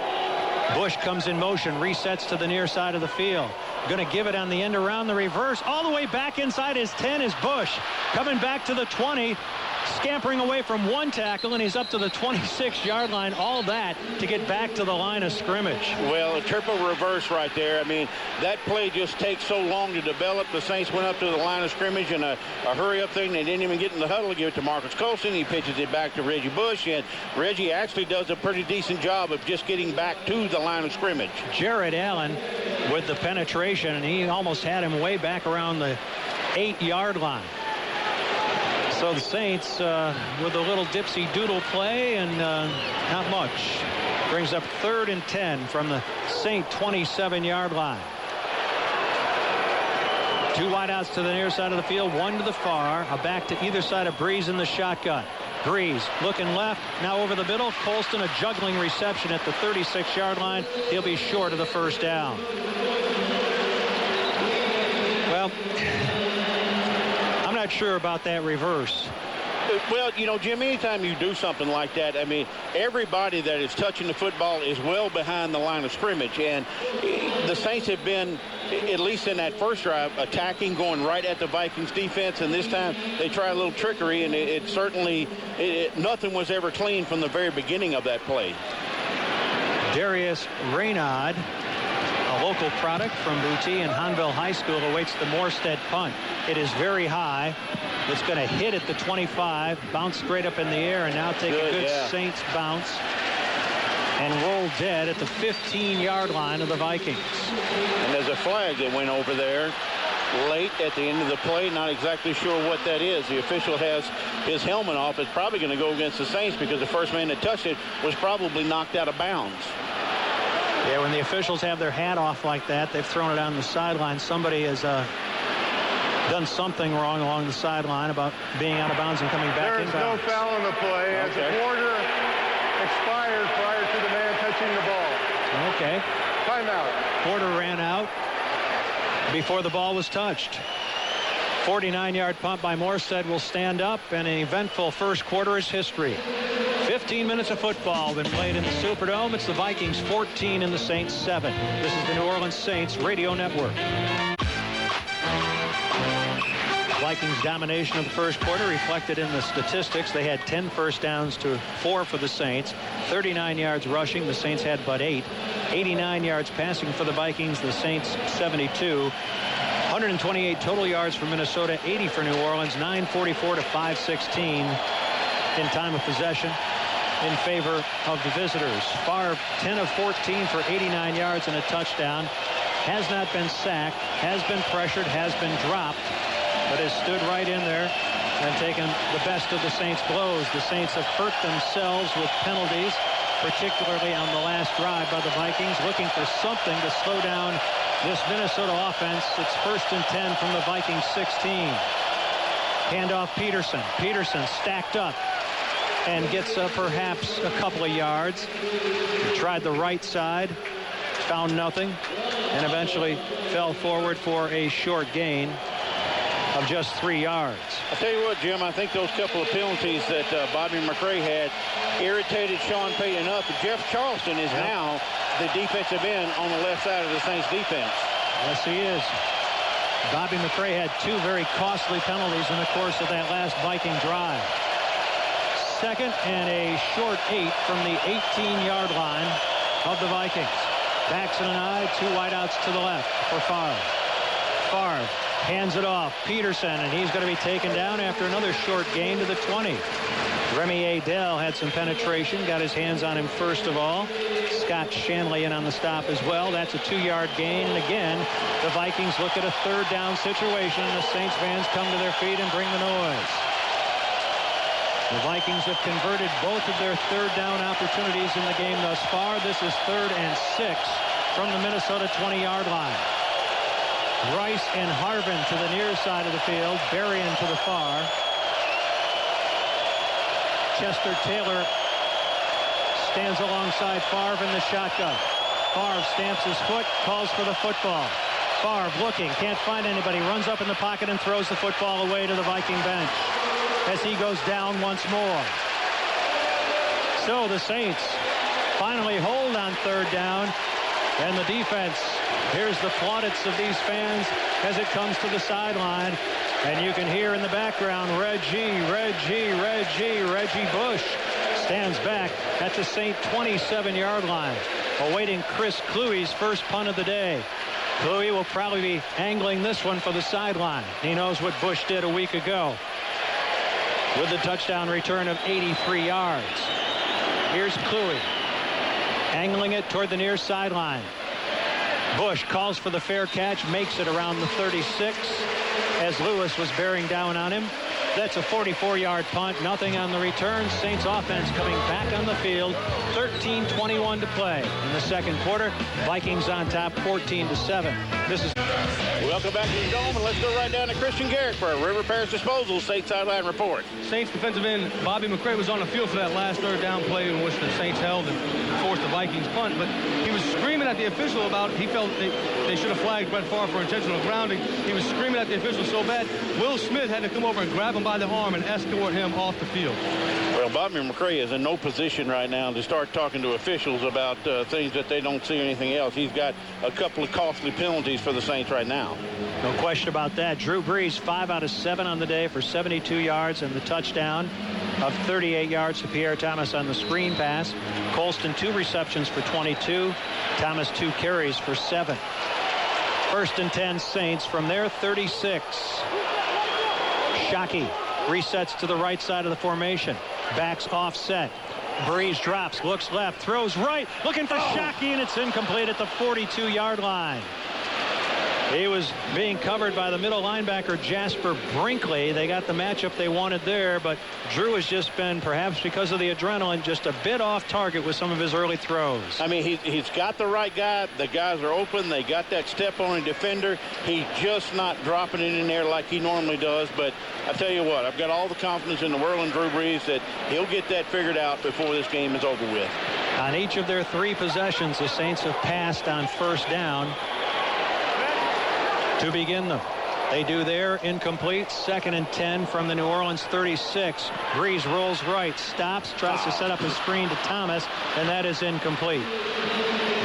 Bush comes in motion, resets to the near side of the field. Going to give it on the end around the reverse. All the way back inside his 10 is Bush. Coming back to the 20. Scampering away from one tackle, and he's up to the 26-yard line. All that to get back to the line of scrimmage. Well, a triple reverse right there. I mean, that play just takes so long to develop. The Saints went up to the line of scrimmage in a hurry-up thing. They didn't even get in the huddle to give it to Marcus Colson. He pitches it back to Reggie Bush, and Reggie actually does a pretty decent job of just getting back to the line of scrimmage. Jared Allen with the penetration, and he almost had him way back around the 8-yard line. So the Saints with a little dipsy doodle play and not much. Brings up 3rd and 10 from the Saint 27-yard line. 2 wideouts to the near side of the field, 1 to the far. A back to either side of Breeze in the shotgun. Breeze looking left, now over the middle. Colston a juggling reception at the 36-yard line. He'll be short of the first down. Well, I'm not sure about that reverse. Well, you know, Jim, anytime you do something like that, I mean, everybody that is touching the football is well behind the line of scrimmage. And the Saints have been, at least in that first drive, attacking, going right at the Vikings defense. And this time they try a little trickery, and it certainly, nothing was ever clean from the very beginning of that play. Darius Raynaud, a local product from Booty and Hanville High School, awaits the Morstead punt. It is very high. It's going to hit at the 25, bounce straight up in the air, and now take a good Saints bounce and roll dead at the 15-yard line of the Vikings. And there's a flag that went over there late at the end of the play. Not exactly sure what that is. The official has his helmet off. It's probably going to go against the Saints because the first man that touched it was probably knocked out of bounds. Yeah, when the officials have their hat off like that, they've thrown it on the sideline. Somebody has done something wrong along the sideline about being out of bounds and coming back in bounds. There is no foul on the play as the quarter expired prior to the man touching the ball. Okay. Timeout. Quarter ran out before the ball was touched. 49-yard punt by Morstead will stand up, and an eventful first quarter is history. 15 minutes of football been played in the Superdome. It's the Vikings 14 and the Saints 7. This is the New Orleans Saints Radio Network. Vikings domination of the first quarter reflected in the statistics. They had 10 first downs to 4 for the Saints. 39 yards rushing. The Saints had but 8. 89 yards passing for the Vikings. The Saints 72. 128 total yards for Minnesota. 80 for New Orleans. 9:44 to 5:16 in time of possession in favor of the visitors. Favre 10 of 14 for 89 yards and a touchdown. Has not been sacked. Has been pressured. Has been dropped. But has stood right in there and taken the best of the Saints' blows. The Saints have hurt themselves with penalties, particularly on the last drive by the Vikings, looking for something to slow down this Minnesota offense. It's 1st and 10 from the Vikings 16. Handoff Peterson. Peterson stacked up and gets perhaps a couple of yards. He tried the right side, found nothing, and eventually fell forward for a short gain of just 3 yards. I'll tell you what, Jim, I think those couple of penalties that Bobby McCray had irritated Sean Payton enough. Jeff Charleston is now the defensive end on the left side of the Saints defense. Yes, he is. Bobby McCray had 2 very costly penalties in the course of that last Viking drive. 2nd and a short 8 from the 18-yard line of the Vikings. Backs and an eye, 2 wideouts to the left for Favre. Favre hands it off. Peterson, and he's going to be taken down after another short gain to the 20. Remy Adele had some penetration, got his hands on him first of all. Scott Shanley in on the stop as well. That's a 2-yard gain, and again, the Vikings look at a 3rd down situation, and the Saints fans come to their feet and bring the noise. The Vikings have converted both of their 3rd down opportunities in the game thus far. This is 3rd and 6 from the Minnesota 20-yard line. Rice and Harvin to the near side of the field. Berrien to the far. Chester Taylor stands alongside Favre in the shotgun. Favre stamps his foot, calls for the football. Favre looking, can't find anybody, runs up in the pocket and throws the football away to the Viking bench as he goes down once more. So the Saints finally hold on 3rd down, and the defense, here's the plaudits of these fans as it comes to the sideline. And you can hear in the background, Reggie Bush stands back at the Saint 27-yard line, awaiting Chris Kluwe's first punt of the day. Kluwe will probably be angling this one for the sideline. He knows what Bush did a week ago with the touchdown return of 83 yards. Here's Kluwe, angling it toward the near sideline. Bush calls for the fair catch, makes it around the 36 as Lewis was bearing down on him. That's a 44-yard punt, nothing on the return. Saints offense coming back on the field. 13:21 to play in the second quarter. Vikings on top 14-7. This is Welcome back to the Dome, and let's go right down to Kristian Garic for a River Parish Disposal Saints Sideline Report. Saints defensive end Bobby McCray was on the field for that last 3rd down play in which the Saints held and forced the Vikings punt, but he was screaming at the official about he felt they should have flagged Brett Favre for intentional grounding. He was screaming at the official so bad, Will Smith had to come over and grab him by the arm and escort him off the field. Well, Bobby McCray is in no position right now to start talking to officials about things that they don't see or anything else. He's got a couple of costly penalties for the Saints right now. no question about that. Drew Brees 5 out of 7 on the day for 72 yards and the touchdown of 38 yards to Pierre Thomas on the screen pass. Colston 2 receptions for 22. Thomas 2 carries for 7. 1st and 10 Saints from their 36. Shockey resets to the right side of the formation. Backs offset. Brees drops, looks left, throws right, looking for Shockey, and it's incomplete at the 42-yard line. He was being covered by the middle linebacker Jasper Brinkley. They got the matchup they wanted there, but Drew has just been, perhaps because of the adrenaline, just a bit off target with some of his early throws. I mean, he's got the right guy. The guys are open. They got that step on a defender. He's just not dropping it in there like he normally does. But I tell you what, I've got all the confidence in the world in Drew Brees that he'll get that figured out before this game is over with. On each of their 3 possessions, the Saints have passed on 1st down to begin them. They do there, incomplete. 2nd and 10 from the New Orleans 36. Breeze rolls right, stops, tries to set up a screen to Thomas, and that is incomplete.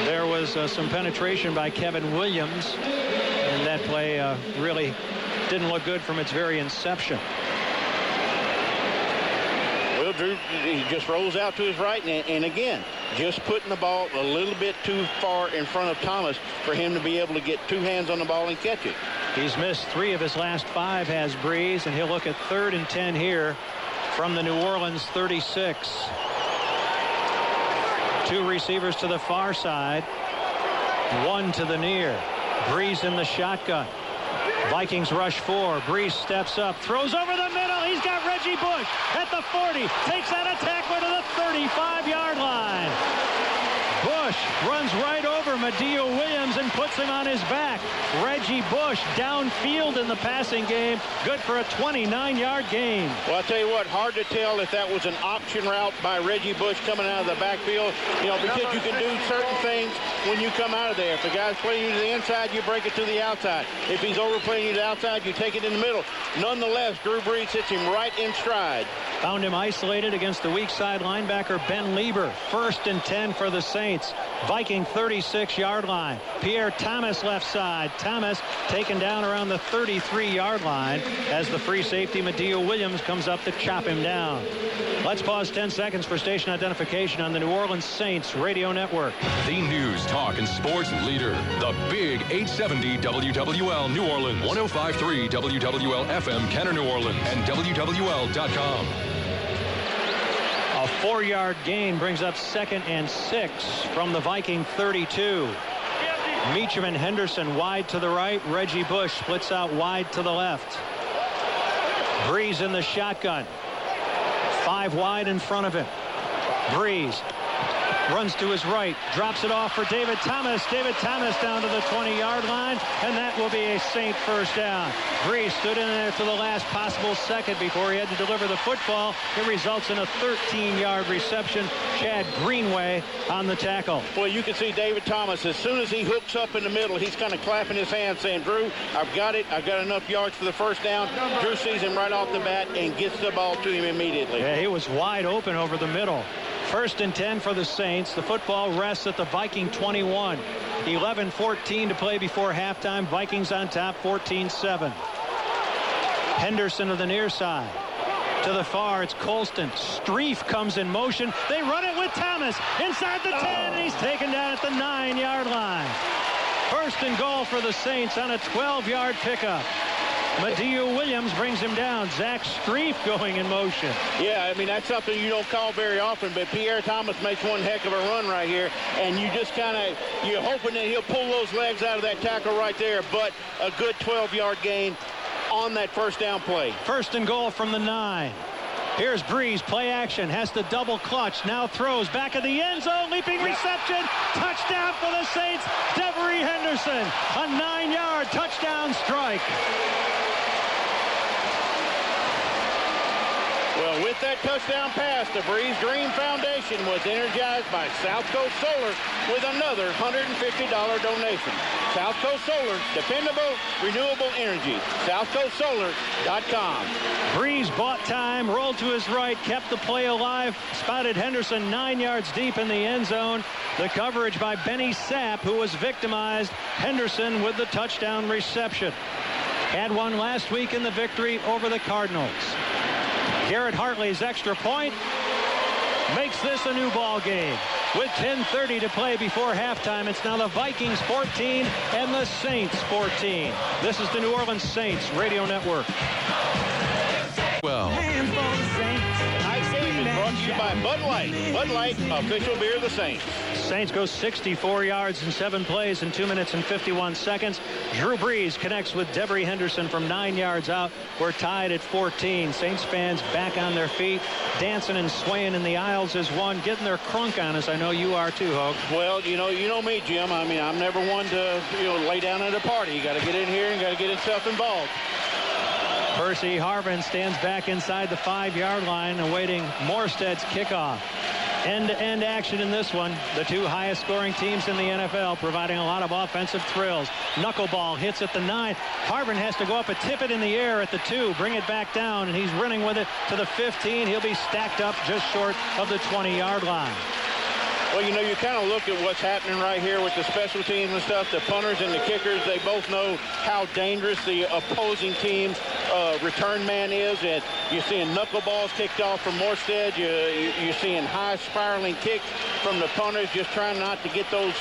There was some penetration by Kevin Williams, and that play really didn't look good from its very inception. Well, Drew, he just rolls out to his right, and again, just putting the ball a little bit too far in front of Thomas for him to be able to get 2 hands on the ball and catch it. He's missed 3 of his last 5, has Breeze, and he'll look at 3rd and 10 here from the New Orleans 36. 2 receivers to the far side, 1 to the near. Breeze in the shotgun. Vikings rush 4. Breeze steps up, throws over the middle. He's got Reggie Bush at the 40. Takes that tackler to the 35-yard line. Bush runs right over Madieu Williams and puts him on his back. Reggie Bush downfield in the passing game. Good for a 29-yard gain. Well, I'll tell you what, hard to tell if that was an option route by Reggie Bush coming out of the backfield, because you can do certain things when you come out of there. If the guy's playing you to the inside, you break it to the outside. If he's overplaying you to the outside, you take it in the middle. Nonetheless, Drew Brees hits him right in stride. Found him isolated against the weak side linebacker Ben Lieber. 1st and 10 for the Saints. Viking 36-yard line. Pierre Thomas left side. Thomas taken down around the 33-yard line as the free safety Madieu Williams comes up to chop him down. Let's pause 10 seconds for station identification on the New Orleans Saints radio network. The news, talk, and sports leader. The Big 870 WWL New Orleans. 105.3 WWL FM Kenner New Orleans and WWL.com. A 4-yard gain brings up 2nd and 6 from the Viking 32. Meacham and Henderson wide to the right. Reggie Bush splits out wide to the left. Breeze in the shotgun. 5 wide in front of him. Breeze runs to his right, drops it off for David Thomas. David Thomas down to the 20-yard line, and that will be a Saint first down. Breeze stood in there to the last possible second before he had to deliver the football. It results in a 13-yard reception. Chad Greenway on the tackle. Well, you can see David Thomas, as soon as he hooks up in the middle, he's kind of clapping his hands saying, Drew, I've got it. I've got enough yards for the first down. Drew sees him right off the bat and gets the ball to him immediately. Yeah, he was wide open over the middle. 1st and 10 for the Saints. The football rests at the Viking 21. 11-14 to play before halftime. Vikings on top, 14-7. Henderson to the near side. To the far, it's Colston. Streif comes in motion. They run it with Thomas inside the 10, and he's taken down at the 9-yard line. 1st and goal for the Saints on a 12-yard pickup. Madieu Williams brings him down. Zach Streif going in motion. Yeah, I mean, that's something you don't call very often, but Pierre Thomas makes one heck of a run right here, and you just you're hoping that he'll pull those legs out of that tackle right there, but a good 12-yard gain on that first down play. 1st and goal from the 9. Here's Breeze, play action, has to double clutch, now throws back of the end zone, leaping reception, touchdown for the Saints, Devery Henderson, a 9-yard touchdown strike. Well, with that touchdown pass, the Breeze Dream Foundation was energized by South Coast Solar with another $150 donation. South Coast Solar, dependable, renewable energy. SouthCoastSolar.com. Breeze bought time, rolled to his right, kept the play alive, spotted Henderson 9 yards deep in the end zone. The coverage by Benny Sapp, who was victimized. Henderson with the touchdown reception. Had one last week in the victory over the Cardinals. Garrett Hartley's extra point makes this a new ball game. With 10:30 to play before halftime, it's now the Vikings 14 and the Saints 14. This is the New Orleans Saints Radio Network. Well, Tonight's game is brought to you by Bud Light. Bud Light, official beer of the Saints. Saints go 64 yards in 7 plays in 2 minutes and 51 seconds. Drew Brees connects with Devery Henderson from 9 yards out. We're tied at 14. Saints fans back on their feet, dancing and swaying in the aisles as one, getting their crunk on us. I know you are too, Hoke. Well, you know me, Jim. I mean, I'm never one to lay down at a party. You got to get in here and got to get yourself involved. Percy Harvin stands back inside the 5-yard line awaiting Morstead's kickoff. End-to-end action in this one. The two highest scoring teams in the NFL providing a lot of offensive thrills. Knuckleball hits at the 9. Harvin has to go up and tip it in the air at the 2, bring it back down, and he's running with it to the 15. He'll be stacked up just short of the 20-yard line. Well, you know, you kind of look at what's happening right here with the special teams and stuff. The punters and the kickers, they both know how dangerous the opposing team's return man is. And you're seeing knuckleballs kicked off from Morstead. You're seeing high spiraling kicks from the punters, just trying not to get those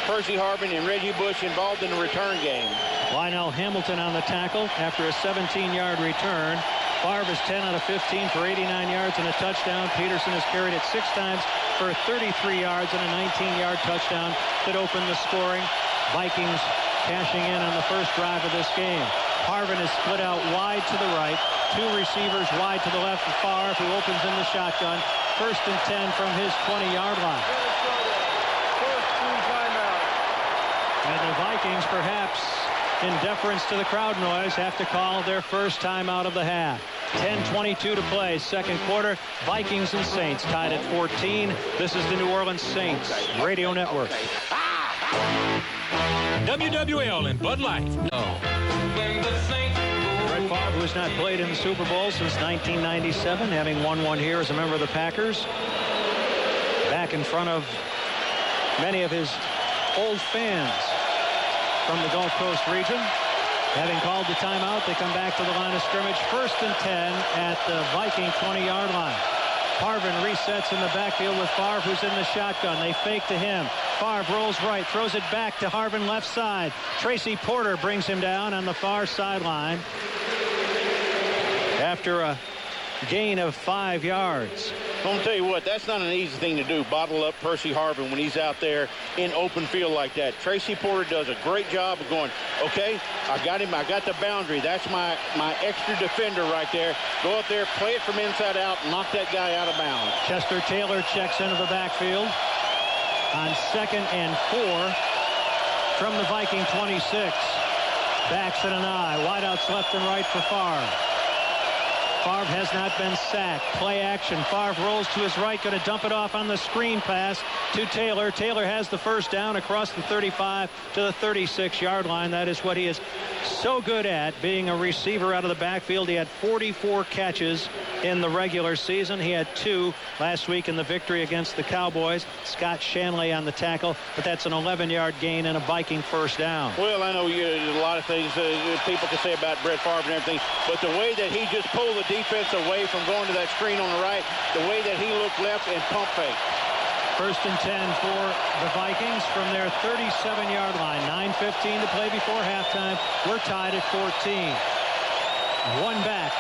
Percy Harvin and Reggie Bush involved in the return game. Lionel Hamilton on the tackle after a 17-yard return. Favre is 10 out of 15 for 89 yards and a touchdown. Peterson has carried it 6 times for 33 yards and a 19-yard touchdown that opened the scoring. Vikings cashing in on the first drive of this game. Harvin is split out wide to the right. 2 receivers wide to the left of Favre, who opens in the shotgun. 1st and 10 from his 20-yard line. And the Vikings, perhaps in deference to the crowd noise, have to call their first timeout of the half. 10:22 to play, second quarter. Vikings and Saints tied at 14. This is the New Orleans Saints Radio Network. WWL and Bud Light. Brett Favre, who has not played in the Super Bowl since 1997, having won one here as a member of the Packers. Back in front of many of his old fans from the Gulf Coast region. Having called the timeout, they come back to the line of scrimmage. 1st and 10 at the Viking 20-yard line. Harvin resets in the backfield with Favre, who's in the shotgun. They fake to him. Favre rolls right, throws it back to Harvin left side. Tracy Porter brings him down on the far sideline after a gain of 5 yards. I'm going to tell you what, that's not an easy thing to do, bottle up Percy Harvin when he's out there in open field like that. Tracy Porter does a great job of going, okay, I got him, I got the boundary. That's my extra defender right there. Go up there, play it from inside out, knock that guy out of bounds. Chester Taylor checks into the backfield on 2nd and 4 from the Viking 26. Backs and an eye, wideouts left and right for Favre. Favre has not been sacked. Play action. Favre rolls to his right, going to dump it off on the screen pass to Taylor. Taylor has the first down across the 35 to the 36-yard line. That is what he is so good at, being a receiver out of the backfield. He had 44 catches in the regular season. He had 2 last week in the victory against the Cowboys. Scott Shanley on the tackle, but that's an 11-yard gain and a Viking first down. Well, I know a lot of things people can say about Brett Favre and everything, but the way that he just pulled the defense away from going to that screen on the right, the way that he looked left and pump fake. 1st and 10 for the Vikings from their 37-yard line. 9:15 to play before halftime. We're tied at 14. One back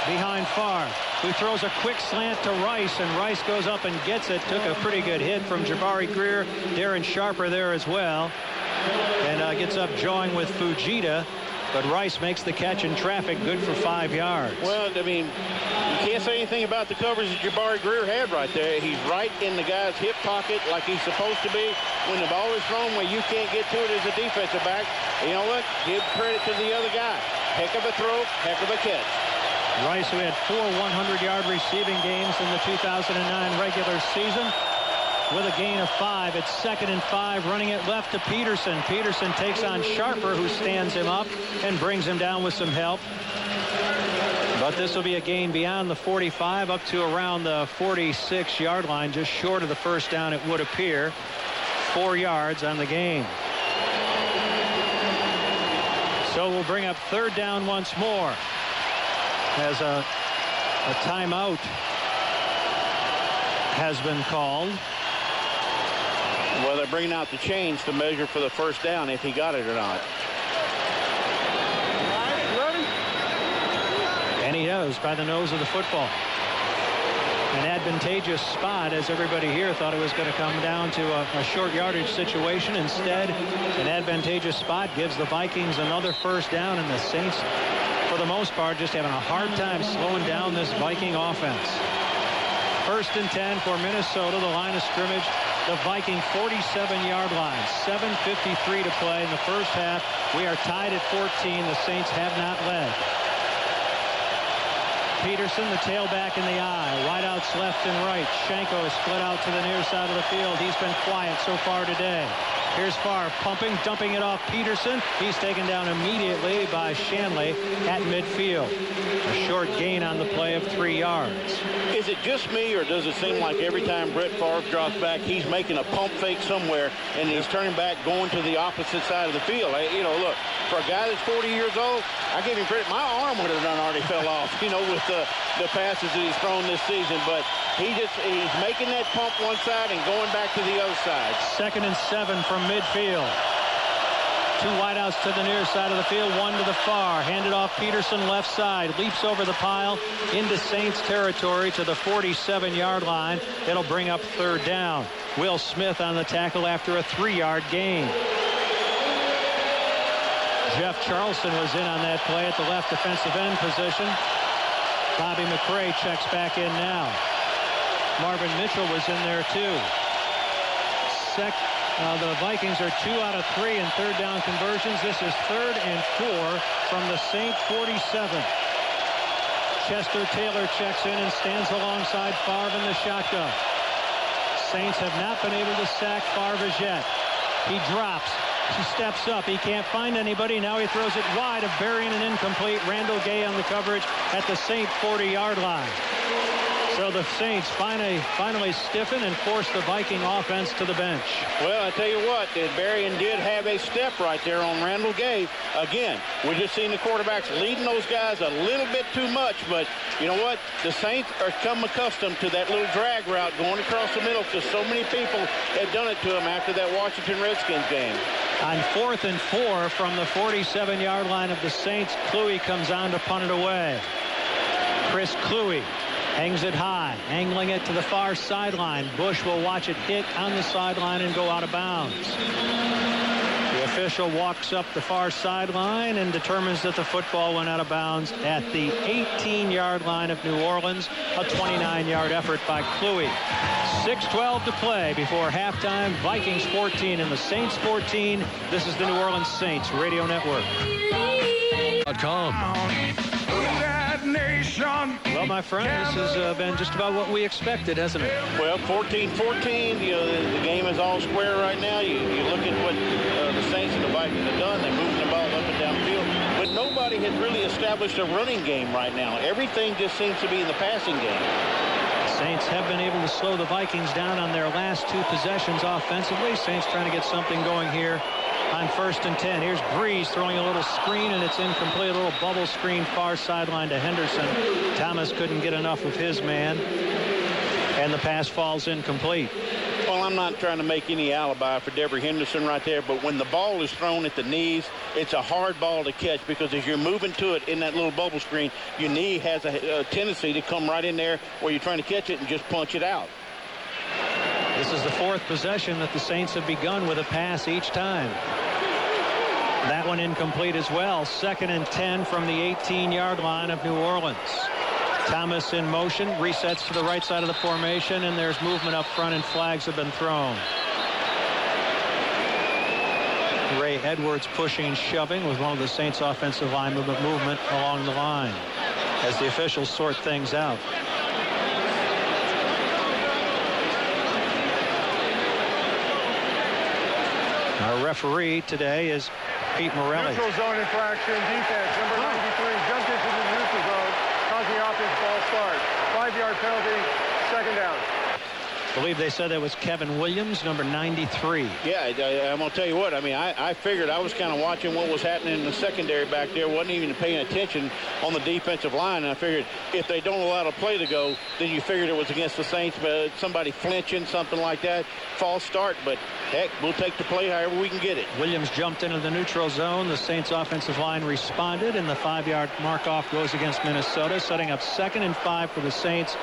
behind Favre, who throws a quick slant to Rice, and Rice goes up and gets it. Took a pretty good hit from Jabari Greer. Darren Sharper there as well. And gets up jawing with Fujita. But Rice makes the catch in traffic, good for 5 yards. Well, I mean, you can't say anything about the coverage that Jabari Greer had right there. He's right in the guy's hip pocket like he's supposed to be. When the ball is thrown where you can't get to it as a defensive back, you know what? Give credit to the other guy. Heck of a throw, heck of a catch. Rice, who had 4 100-yard receiving games in the 2009 regular season, with a gain of 5. It's 2nd and 5, running it left to Peterson. Peterson takes on Sharper, who stands him up and brings him down with some help. But this will be a gain beyond the 45 up to around the 46-yard line, just short of the first down, it would appear. 4 yards on the game. So we'll bring up 3rd down once more as a timeout has been called. Well, they're bringing out the chains to measure for the first down, if he got it or not. And he does, by the nose of the football. An advantageous spot, as everybody here thought it was going to come down to a short yardage situation. Instead, an advantageous spot gives the Vikings another first down, and the Saints, for the most part, just having a hard time slowing down this Viking offense. 1st and 10 for Minnesota, the line of scrimmage, the Viking 47-yard line. 7:53 to play in the first half. We are tied at 14. The Saints have not led. Peterson, the tailback in the eye. Wideouts left and right. Shanko is split out to the near side of the field. He's been quiet so far today. Here's Favre pumping, dumping it off Peterson. He's taken down immediately by Shanley at midfield. A short gain on the play of 3 yards. Is it just me, or does it seem like every time Brett Favre drops back, he's making a pump fake somewhere, and he's turning back, going to the opposite side of the field? You know, look, for a guy that's 40 years old, I give him credit. My arm would have already fell off, you know, with the passes that he's thrown this season. But he's making that pump one side and going back to the other side. 2nd and 7 from midfield. 2 wideouts to the near side of the field, 1 to the far. Handed off Peterson left side. Leaps over the pile into Saints territory to the 47-yard line. It'll bring up 3rd down. Will Smith on the tackle after a 3-yard gain. Jeff Charleston was in on that play at the left defensive end position. Bobby McRae checks back in now. Marvin Mitchell was in there too. The Vikings are 2 out of 3 in 3rd down conversions. This is 3rd and 4 from the Saint 47. Chester Taylor checks in and stands alongside Favre in the shotgun. Saints have not been able to sack Favre as yet. He drops. He steps up. He can't find anybody. Now he throws it wide of Berrien and incomplete. Randall Gay on the coverage at the Saint 40-yard line. So the Saints finally stiffen and force the Viking offense to the bench. Well, I tell you what, Berrien did have a step right there on Randall Gay. Again, we're just seeing the quarterbacks leading those guys a little bit too much, but you know what? The Saints are come accustomed to that little drag route going across the middle because so many people have done it to them after that Washington Redskins game. On 4th and 4 from the 47-yard line of the Saints, Kluwe comes on to punt it away. Chris Kluwe hangs it high, angling it to the far sideline. Bush will watch it hit on the sideline and go out of bounds. The official walks up the far sideline and determines that the football went out of bounds at the 18-yard line of New Orleans. A 29-yard effort by Kluwe. 6:12 to play before halftime. Vikings 14 and the Saints 14. This is the New Orleans Saints Radio Network. Well, my friend, this has been just about what we expected, hasn't it? Well, 14-14, you know, the game is all square right now. You look at what the Saints and the Vikings have done. They're moving the ball up and down the field. But nobody has really established a running game right now. Everything just seems to be in the passing game. Saints have been able to slow the Vikings down on their last 2 possessions offensively. Saints trying to get something going here on 1st and 10. Here's Breeze throwing a little screen, and it's incomplete. A little bubble screen far sideline to Henderson. Thomas couldn't get enough of his man, and the pass falls incomplete. Well, I'm not trying to make any alibi for Devery Henderson right there, but when the ball is thrown at the knees, it's a hard ball to catch because as you're moving to it in that little bubble screen, your knee has a tendency to come right in there where you're trying to catch it and just punch it out. This is the 4th possession that the Saints have begun with a pass each time. That one incomplete as well. 2nd and 10 from the 18-yard line of New Orleans. Thomas in motion, resets to the right side of the formation, and there's movement up front, and flags have been thrown. Ray Edwards pushing and shoving with one of the Saints offensive line movement along the line as the officials sort things out. Our referee today is Pete Morelli. Neutral zone infraction. Defense, number 93, jumped into the neutral zone, causing the offense ball start. 5-yard penalty, 2nd down. I believe they said that was Kevin Williams, number 93. Yeah, I'm going to tell you what. I mean, I figured I was kind of watching what was happening in the secondary back there. Wasn't even paying attention on the defensive line. And I figured if they don't allow the play to go, then you figured it was against the Saints. But somebody flinching, something like that. False start. But, heck, we'll take the play however we can get it. Williams jumped into the neutral zone. The Saints offensive line responded, and the 5-yard mark-off goes against Minnesota, setting up 2nd and 5 for the Saints.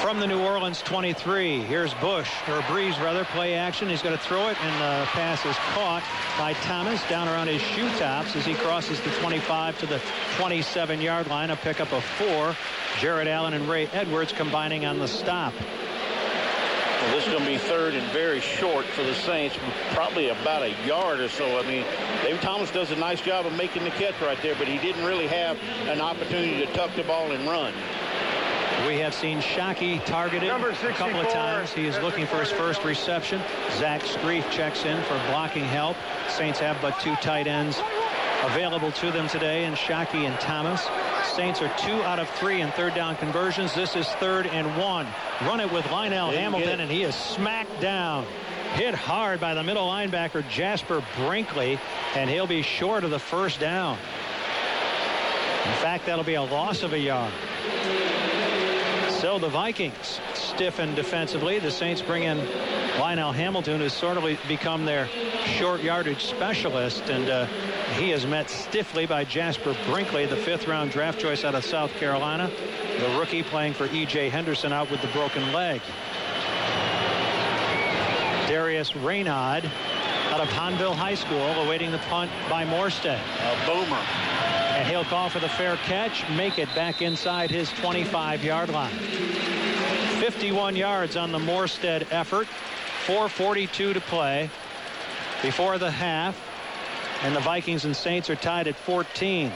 From the New Orleans 23, here's Breeze, play action. He's going to throw it, and the pass is caught by Thomas down around his shoe tops as he crosses the 25 to the 27-yard line. A pickup of 4. Jared Allen and Ray Edwards combining on the stop. Well, this is going to be third and very short for the Saints, probably about a yard or so. I mean, David Thomas does a nice job of making the catch right there, but he didn't really have an opportunity to tuck the ball and run. We have seen Shockey targeted a couple of times. He is looking for his first reception. Zach Strief checks in for blocking help. Saints have but 2 tight ends available to them today in Shockey and Thomas. Saints are 2 out of 3 in third down conversions. This is 3rd and 1. Run it with Lionel Hamilton, and he is smacked down. Hit hard by the middle linebacker Jasper Brinkley, and he'll be short of the first down. In fact, that'll be a loss of a yard. So the Vikings stiffen defensively. The Saints bring in Lionel Hamilton, who's sort of become their short yardage specialist, and he is met stiffly by Jasper Brinkley, the 5th-round draft choice out of South Carolina, the rookie playing for E.J. Henderson out with the broken leg. Darius Raynaud out of Hanville High School awaiting the punt by Morstead. A boomer. And he'll call for the fair catch, make it back inside his 25-yard line. 51 yards on the Morstead effort. 4:42 to play before the half. And the Vikings and Saints are tied at 14.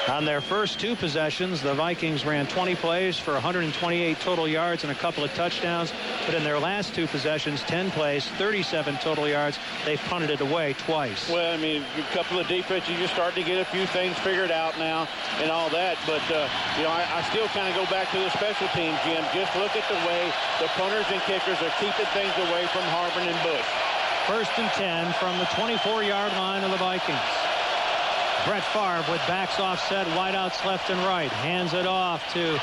On their first 2 possessions, the Vikings ran 20 plays for 128 total yards and a couple of touchdowns. But in their last 2 possessions, 10 plays, 37 total yards. They've punted it away twice. Well, I mean, a couple of defenses, you're starting to get a few things figured out now and all that. But, you know, I still kind of go back to the special teams, Jim. Just look at the way the punters and kickers are keeping things away from Harbin and Bush. 1st and 10 from the 24-yard line of the Vikings. Brett Favre with backs offset, wideouts left and right. Hands it off to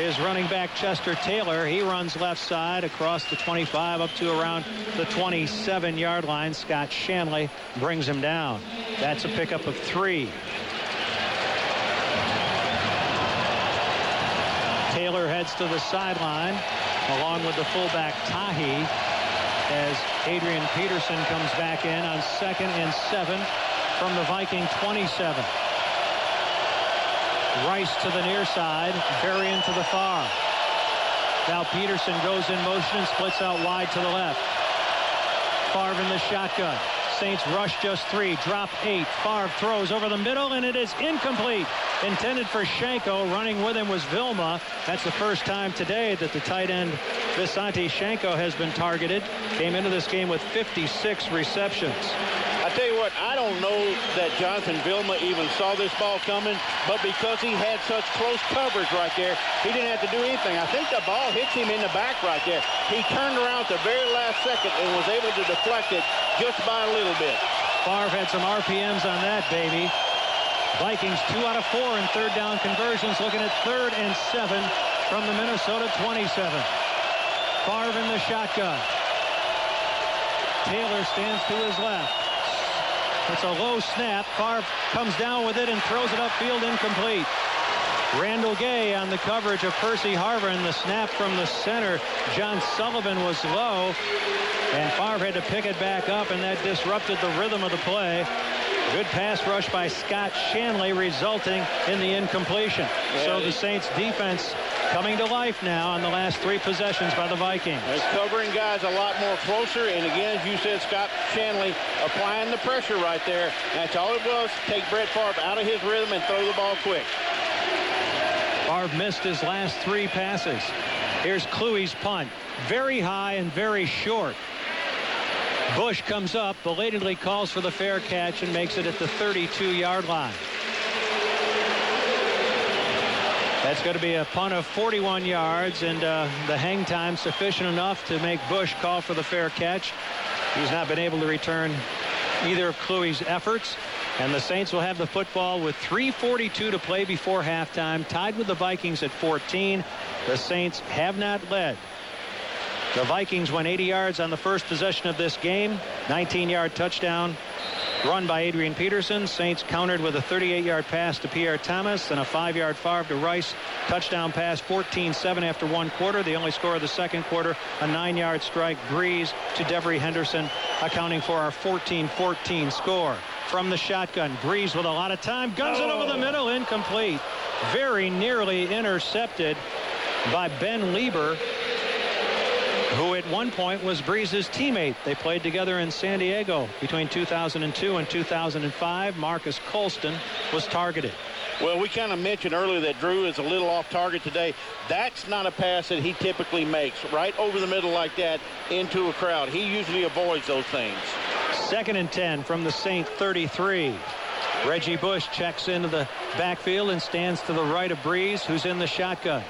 his running back Chester Taylor. He runs left side across the 25 up to around the 27-yard line. Scott Shanley brings him down. That's a pickup of 3. Taylor heads to the sideline along with the fullback Tahi as Adrian Peterson comes back in on 2nd and 7 from the Viking 27. Rice to the near side, Berrien to the far. Now Peterson goes in motion and splits out wide to the left. Favre in the shotgun. Saints rush just 3, drop 8. Favre throws over the middle, and it is incomplete. Intended for Shanko. Running with him was Vilma. That's the first time today that the tight end Visante Shanko has been targeted. Came into this game with 56 receptions. I tell you what, I don't know that Jonathan Vilma even saw this ball coming, but because he had such close coverage right there, he didn't have to do anything. I think the ball hits him in the back right there. He turned around at the very last second and was able to deflect it just by a little bit. Favre had some RPMs on that baby. Vikings 2 out of 4 in third down conversions, looking at 3rd and 7 from the Minnesota 27. Favre in the shotgun. Taylor stands to his left. It's a low snap. Favre comes down with it and throws it upfield, incomplete. Randall Gay on the coverage of Percy Harvin. The snap from the center. John Sullivan was low, and Favre had to pick it back up, and that disrupted the rhythm of the play. Good pass rush by Scott Shanley, resulting in the incompletion. So the Saints defense coming to life now on the last 3 possessions by the Vikings. They're covering guys a lot more closer, and again, as you said, Scott Shanley applying the pressure right there. That's all it was. Take Brett Favre out of his rhythm and throw the ball quick. Favre missed his last 3 passes. Here's Kluwe's punt. Very high and very short. Bush comes up, belatedly calls for the fair catch, and makes it at the 32-yard line. That's going to be a punt of 41 yards, and the hang time sufficient enough to make Bush call for the fair catch. He's not been able to return either of Kluwe's efforts, and the Saints will have the football with 3:42 to play before halftime, tied with the Vikings at 14. The Saints have not led. The Vikings went 80 yards on the first possession of this game. 19-yard touchdown run by Adrian Peterson. Saints countered with a 38-yard pass to Pierre Thomas and a 5-yard Favre to Rice. Touchdown pass, 14-7 after 1 quarter. The only score of the second quarter, a 9-yard strike breeze to Devery Henderson, accounting for our 14-14 score. From the shotgun, Breeze with a lot of time, guns it over the middle, incomplete. Very nearly intercepted by Ben Lieber. who at one point was Breeze's teammate. They played together in San Diego between 2002 and 2005. Marcus Colston was targeted. Well, we kind of mentioned earlier that Drew is a little off target today. That's not a pass that he typically makes, right over the middle like that into a crowd. He usually avoids those things. 2nd and 10 from the Saint 33. Reggie Bush checks into the backfield and stands to the right of Breeze, who's in the shotgun.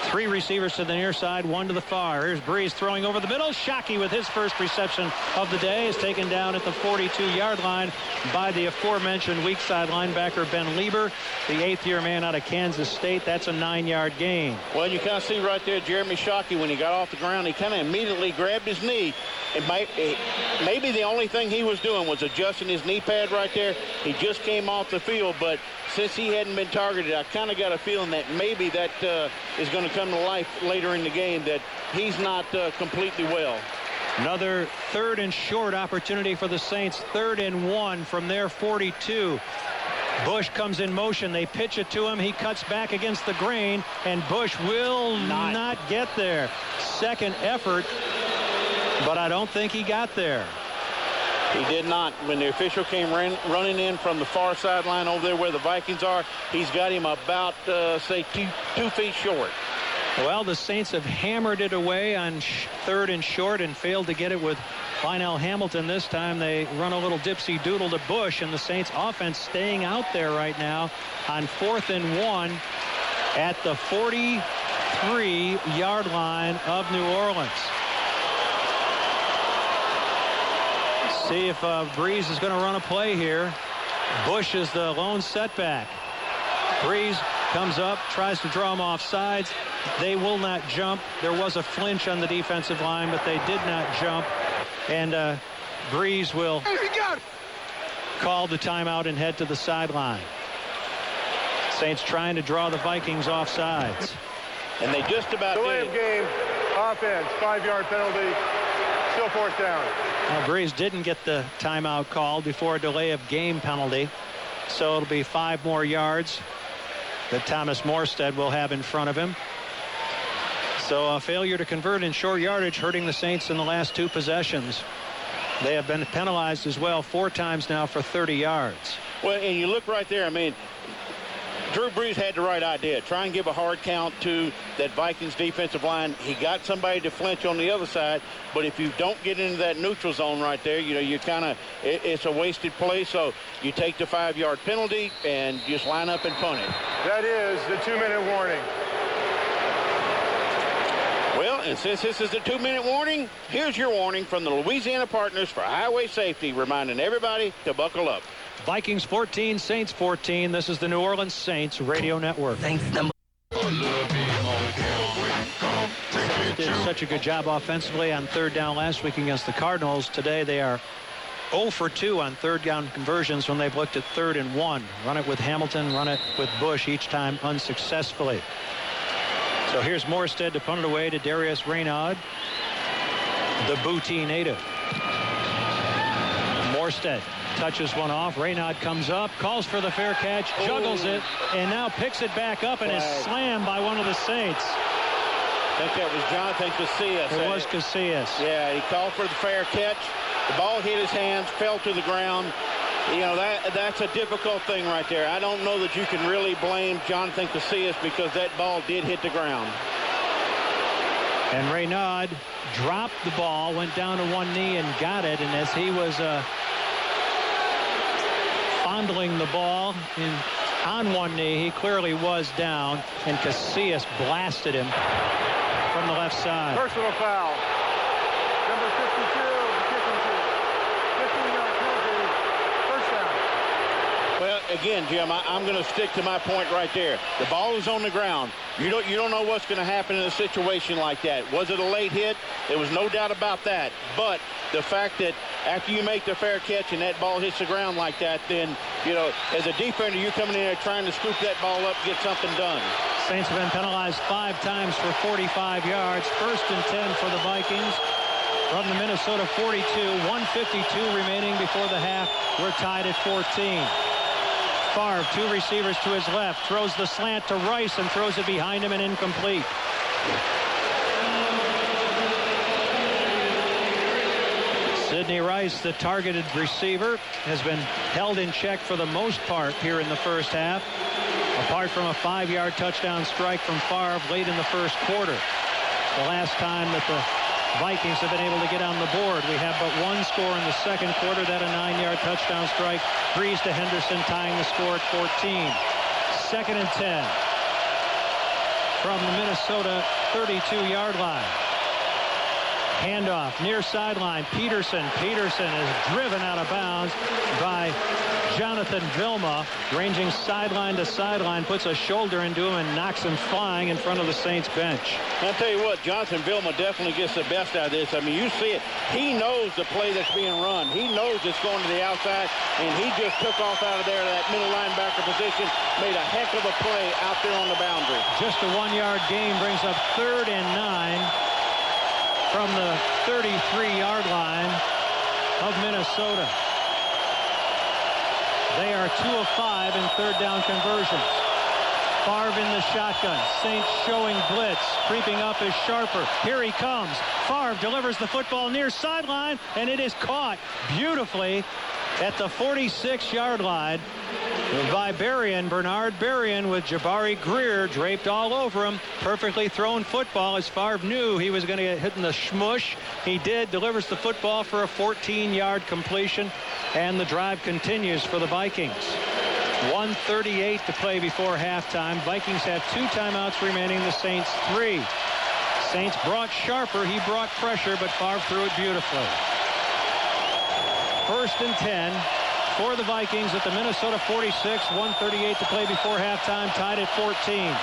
3 receivers to the near side, 1 to the far. Here's Breeze throwing over the middle. Shockey with his first reception of the day is taken down at the 42-yard line by the aforementioned weak side linebacker Ben Lieber, the 8th-year man out of Kansas State. That's a 9-yard gain. Well, you kind of see right there Jeremy Shockey, when he got off the ground, he kind of immediately grabbed his knee. Maybe the only thing he was doing was adjusting his knee pad right there. He just came off the field, but since he hadn't been targeted, I kind of got a feeling that maybe that is going to come to life later in the game, that he's not completely well. Another 3rd and short opportunity for the Saints. 3rd and 1 from their 42. Bush comes in motion. They pitch it to him. He cuts back against the grain, and Bush will not get there. Second effort, but I don't think he got there. He did not. When the official came running in from the far sideline over there where the Vikings are, he's got him about, say, 2 feet short. Well, the Saints have hammered it away on 3rd and short and failed to get it with Lionel Hamilton. This time they run a little dipsy-doodle to Bush, and the Saints offense staying out there right now on 4th and 1 at the 43-yard line of New Orleans. See if Breeze is going to run a play here. Bush is the lone setback. Breeze comes up, tries to draw him off sides. They will not jump. There was a flinch on the defensive line, but they did not jump. And Breeze will call the timeout and head to the sideline. Saints trying to draw the Vikings off sides. And they just about delay did. Of game, offense, 5-yard penalty, still 4th down. Now, Breeze didn't get the timeout called before a delay of game penalty. So it'll be 5 more yards that Thomas Morstead will have in front of him. So a failure to convert in short yardage hurting the Saints in the last 2 possessions. They have been penalized as well 4 times now for 30 yards. Well, and you look right there. I mean, Drew Brees had the right idea. Try and give a hard count to that Vikings defensive line. He got somebody to flinch on the other side, but if you don't get into that neutral zone right there, you know, you kind of, it's a wasted play. So you take the 5-yard penalty and just line up and punt it. That is the 2-minute warning. Well, and since this is a 2-minute warning, here's your warning from the Louisiana Partners for Highway Safety, reminding everybody to buckle up. Vikings 14, Saints 14. This is the New Orleans Saints Radio Network. Thanks, number. Did such a good job offensively on 3rd down last week against the Cardinals. Today they are 0 for 2 on 3rd down conversions when they've looked at 3rd and 1. Run it with Hamilton, run it with Bush, each time unsuccessfully. So here's Morstead to punt it away to Darius Raynaud, the Booty native. Morstead touches one off. Raynaud comes up, calls for the fair catch, juggles it, and now picks it back up and is slammed by one of the Saints. I think that was Jonathan Casillas. It was Casillas. Yeah, he called for the fair catch. The ball hit his hands, fell to the ground. You know, that's a difficult thing right there. I don't know that you can really blame Jonathan Casillas because that ball did hit the ground. And Raynaud dropped the ball, went down to one knee and got it. And as he was fondling the ball on one knee, he clearly was down, and Casillas blasted him from the left side. Personal foul. Number 52, the kicking team. 15-yard penalty, first down. Well, again, Jim, I'm going to stick to my point right there. The ball is on the ground. You don't know what's going to happen in a situation like that. Was it a late hit? There was no doubt about that. But the fact that after you make the fair catch and that ball hits the ground like that, then, you know, as a defender, you're coming in there trying to scoop that ball up, get something done. Saints have been penalized 5 times for 45 yards. 1st and 10 for the Vikings from the Minnesota 42. 1:52 remaining before the half. We're tied at 14. Favre, 2 receivers to his left, throws the slant to Rice and throws it behind him and incomplete. Sidney Rice, the targeted receiver, has been held in check for the most part here in the first half, apart from a 5-yard touchdown strike from Favre late in the first quarter. The last time that the Vikings have been able to get on the board. We have but one score in the second quarter, that a 9-yard touchdown strike. Breeze to Henderson, tying the score at 14. 2nd and 10 from the Minnesota 32-yard line. Handoff near sideline. Peterson is driven out of bounds by Jonathan Vilma, ranging sideline to sideline, puts a shoulder into him and knocks him flying in front of the Saints bench. I'll tell you what, Jonathan Vilma definitely gets the best out of this. I mean, you see it. He knows the play that's being run. He knows it's going to the outside, and he just took off out of there to that middle linebacker position, made a heck of a play out there on the boundary. Just a 1-yard gain brings up 3rd and 9 from the 33-yard line of Minnesota. They are 2 of 5 in 3rd down conversions. Favre in the shotgun. Saints showing blitz. Creeping up is Sharper. Here he comes. Favre delivers the football near sideline, and it is caught beautifully at the 46-yard line by Bernard Berrien, with Jabari Greer draped all over him. Perfectly thrown football, as Favre knew he was going to get hit in the schmush. He did. Delivers the football for a 14-yard completion, and the drive continues for the Vikings. 1:38 to play before halftime. Vikings have 2 timeouts remaining. The Saints 3. Saints brought Sharper. He brought pressure, but Favre threw it beautifully. 1st and 10 for the Vikings at the Minnesota 46. 1:38 to play before halftime. Tied at 14.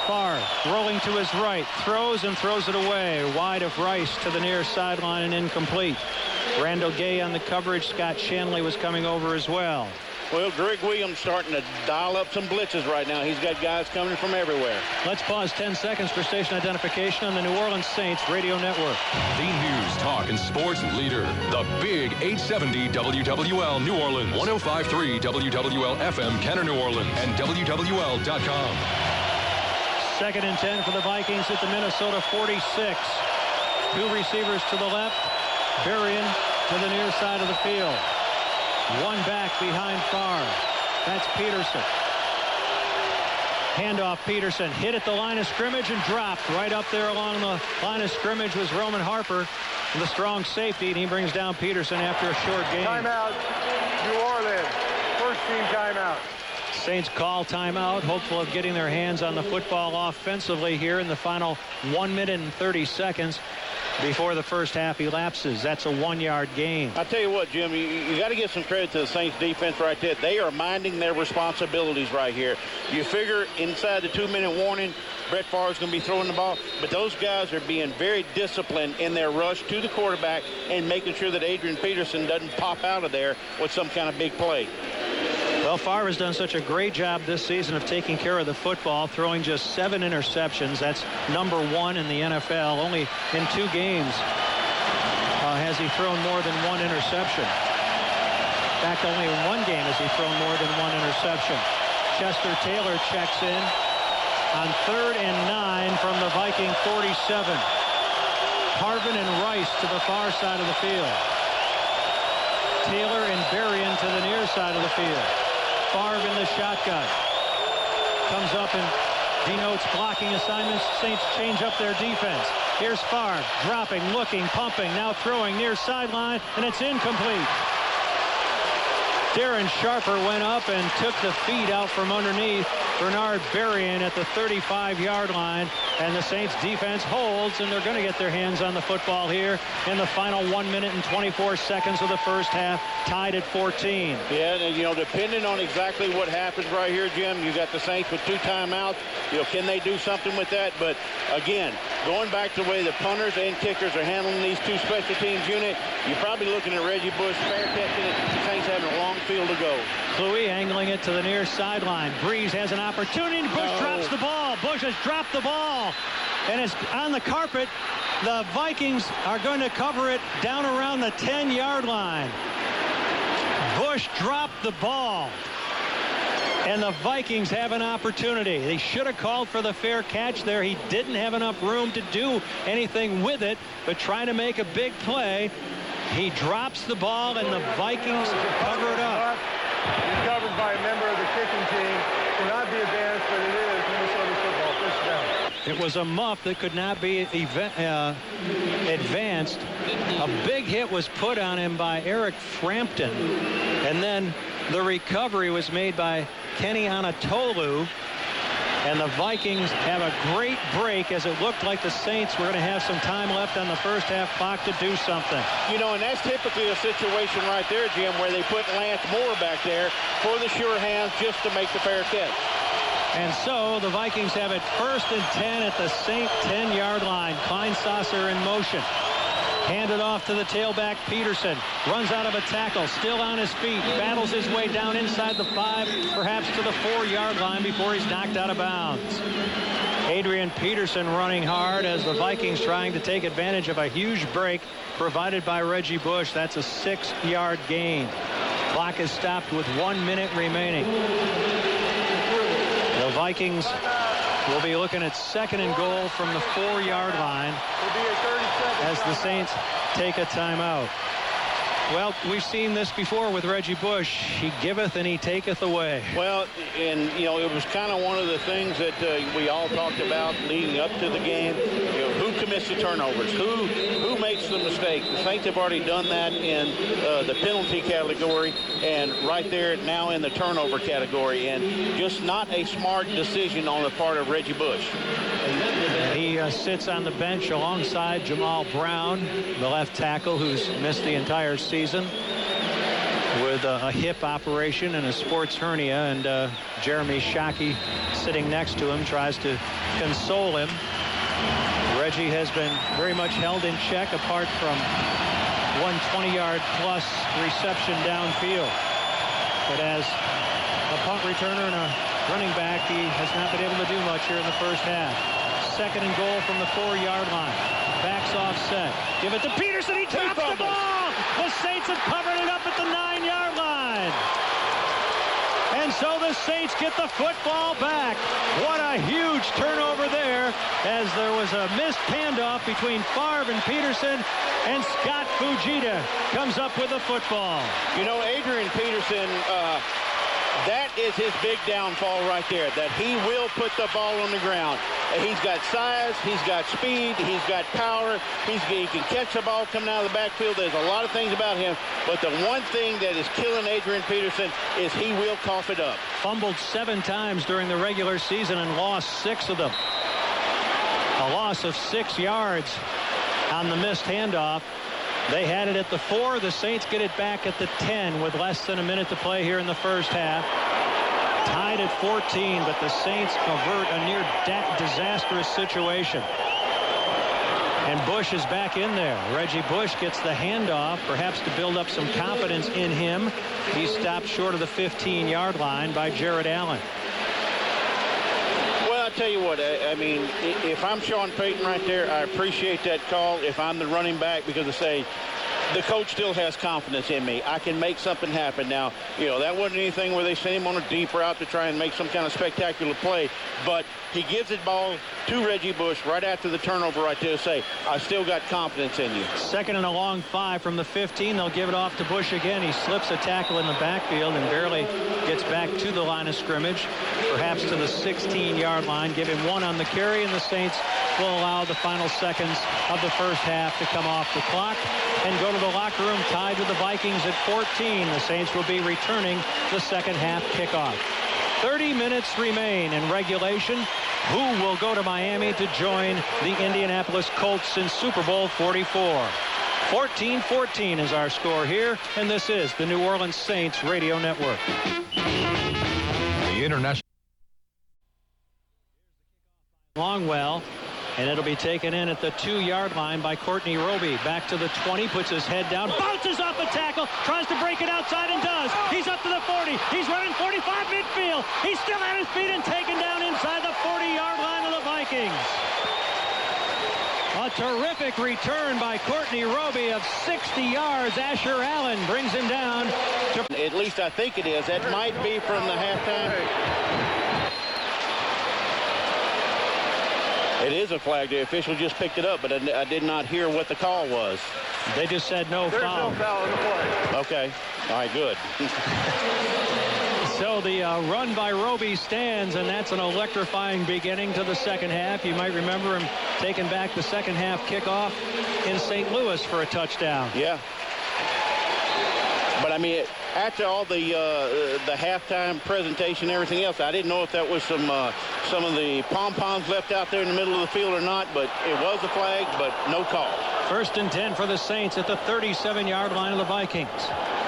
Favre rolling to his right. Throws it away. Wide of Rice to the near sideline and incomplete. Randall Gay on the coverage. Scott Shanley was coming over as well. Well, Greg Williams starting to dial up some blitzes right now. He's got guys coming from everywhere. Let's pause 10 seconds for station identification on the New Orleans Saints radio network. The news, talk, and sports leader. The Big 870 WWL New Orleans. 105.3 WWL FM Kenner New Orleans and WWL.com. 2nd and 10 for the Vikings at the Minnesota 46. 2 receivers to the left. Berrien to the near side of the field. 1 back behind Favre. That's Peterson. Handoff Peterson. Hit at the line of scrimmage and dropped. Right up there along the line of scrimmage was Roman Harper, the strong safety, and he brings down Peterson after a short gain. Timeout, New Orleans. First team timeout. Saints call timeout, hopeful of getting their hands on the football offensively here in the final 1 minute and 30 seconds before the first half elapses. That's a 1-yard gain. I tell you what, Jim, you got to give some credit to the Saints defense right there. They are minding their responsibilities right here. You figure inside the 2-minute warning, Brett Favre's going to be throwing the ball, but those guys are being very disciplined in their rush to the quarterback and making sure that Adrian Peterson doesn't pop out of there with some kind of big play. Well, Favre has done such a great job this season of taking care of the football, throwing just 7 interceptions. That's number 1 in the NFL. Only in 2 games has he thrown more than 1 interception. In fact, only in 1 game has he thrown more than 1 interception. Chester Taylor checks in on 3rd and 9 from the Viking 47. Harvin and Rice to the far side of the field. Taylor and Berrien to the near side of the field. Favre in the shotgun. Comes up and denotes blocking assignments. Saints change up their defense. Here's Favre, dropping, looking, pumping, now throwing near sideline, and it's incomplete. Darren Sharper went up and took the feed out from underneath Bernard Berrien at the 35-yard line, and the Saints defense holds, and they're going to get their hands on the football here in the final 1 minute and 24 seconds of the first half, tied at 14. Yeah, and you know, depending on exactly what happens right here, Jim, you got the Saints with 2 timeouts. You know, can they do something with that? But again, going back to the way the punters and kickers are handling these 2 special teams unit, you're probably looking at Reggie Bush fair catching it. The Saints having a long field to go. Kluwe angling it to the near sideline. Breeze has an opportunity. Bush drops the ball. Bush has dropped the ball, and it's on the carpet. The Vikings are going to cover it down around the 10-yard line. Bush dropped the ball, and the Vikings have an opportunity. They should have called for the fair catch there. He didn't have enough room to do anything with it, but trying to make a big play. He drops the ball, and the Vikings cover it up. It's covered by a member of the kicking team. Cannot be advanced, but it is Minnesota football. First down. It was a muff that could not be advanced. A big hit was put on him by Eric Frampton, and then the recovery was made by Kenny Anatolu. And the Vikings have a great break, as it looked like the Saints were going to have some time left on the first half clock to do something. You know, and that's typically a situation right there, Jim, where they put Lance Moore back there for the sure hands just to make the fair catch. And so the Vikings have it 1st and 10 at the Saint 10-yard line. Kleinsasser in motion. Handed off to the tailback, Peterson. Runs out of a tackle, still on his feet. Battles his way down inside the 5, perhaps to the 4-yard line before he's knocked out of bounds. Adrian Peterson running hard as the Vikings trying to take advantage of a huge break provided by Reggie Bush. That's a 6-yard gain. Clock is stopped with 1 minute remaining. The Vikings will be looking at 2nd and goal from the 4-yard line as the Saints take a timeout. Well, we've seen this before with Reggie Bush. He giveth and he taketh away. Well, and, you know, it was kind of one of the things that we all talked about leading up to the game. You know, who commits the turnovers? Who makes the mistake? The Saints have already done that in the penalty category and right there now in the turnover category. And just not a smart decision on the part of Reggie Bush. He sits on the bench alongside Jamal Brown, the left tackle who's missed the entire season with a hip operation and a sports hernia, and Jeremy Shockey sitting next to him tries to console him. Reggie has been very much held in check apart from one 20-yard plus reception downfield. But as a punt returner and a running back, he has not been able to do much here in the first half. 2nd and goal from the 4-yard line. Backs offset. Give it to Peterson. He drops the ball. The Saints have covered it up at the 9-yard line. And so the Saints get the football back. What a huge turnover there, as there was a missed handoff between Favre and Peterson, and Scott Fujita comes up with the football. You know, Adrian Peterson, that is his big downfall right there, that he will put the ball on the ground. He's got size, he's got speed, he's got power, he can catch the ball coming out of the backfield. There's a lot of things about him, but the one thing that is killing Adrian Peterson is he will cough it up. Fumbled 7 times during the regular season and lost 6 of them. A loss of 6 yards on the missed handoff. They had it at the 4. The Saints get it back at the 10 with less than a minute to play here in the first half. Tied at 14, but the Saints avert a near disastrous situation. And Bush is back in there. Reggie Bush gets the handoff, perhaps to build up some confidence in him. He's stopped short of the 15-yard line by Jared Allen. Well, I'll tell you what, I mean, if I'm Sean Payton right there, I appreciate that call if I'm the running back, because I say, the coach still has confidence in me. I can make something happen. Now, you know, that wasn't anything where they sent him on a deep route to try and make some kind of spectacular play, but he gives the ball to Reggie Bush right after the turnover right there to say, I still got confidence in you. 2nd and a long 5 from the 15. They'll give it off to Bush again. He slips a tackle in the backfield and barely gets back to the line of scrimmage, perhaps to the 16-yard line. Give him 1 on the carry, and the Saints will allow the final seconds of the first half to come off the clock and go to the locker room tied with the Vikings at 14. The Saints will be returning the second half kickoff. 30 minutes remain in regulation. Who will go to Miami to join the Indianapolis Colts in Super Bowl 44? 14-14 is our score here, and this is the New Orleans Saints Radio Network. The international Longwell, and it'll be taken in at the 2-yard line by Courtney Roby. Back to the 20, puts his head down, bounces off a tackle, tries to break it outside and does. He's up to the 40. He's running 45 midfield. He's still at his feet and taken down inside the 40-yard line of the Vikings. A terrific return by Courtney Roby of 60 yards. Asher Allen brings him down. At least I think it is. That might be from the halftime. It is a flag. The official just picked it up, but I did not hear what the call was. They just said no There's foul. no foul in the play. Okay. All right, good. So the run by Roby stands, and that's an electrifying beginning to the second half. You might remember him taking back the second half kickoff in St. Louis for a touchdown. Yeah. But, I mean, after all the halftime presentation and everything else, I didn't know if that was some of the pom-poms left out there in the middle of the field or not, but it was a flag, but no call. 1st and 10 for the Saints at the 37-yard line of the Vikings.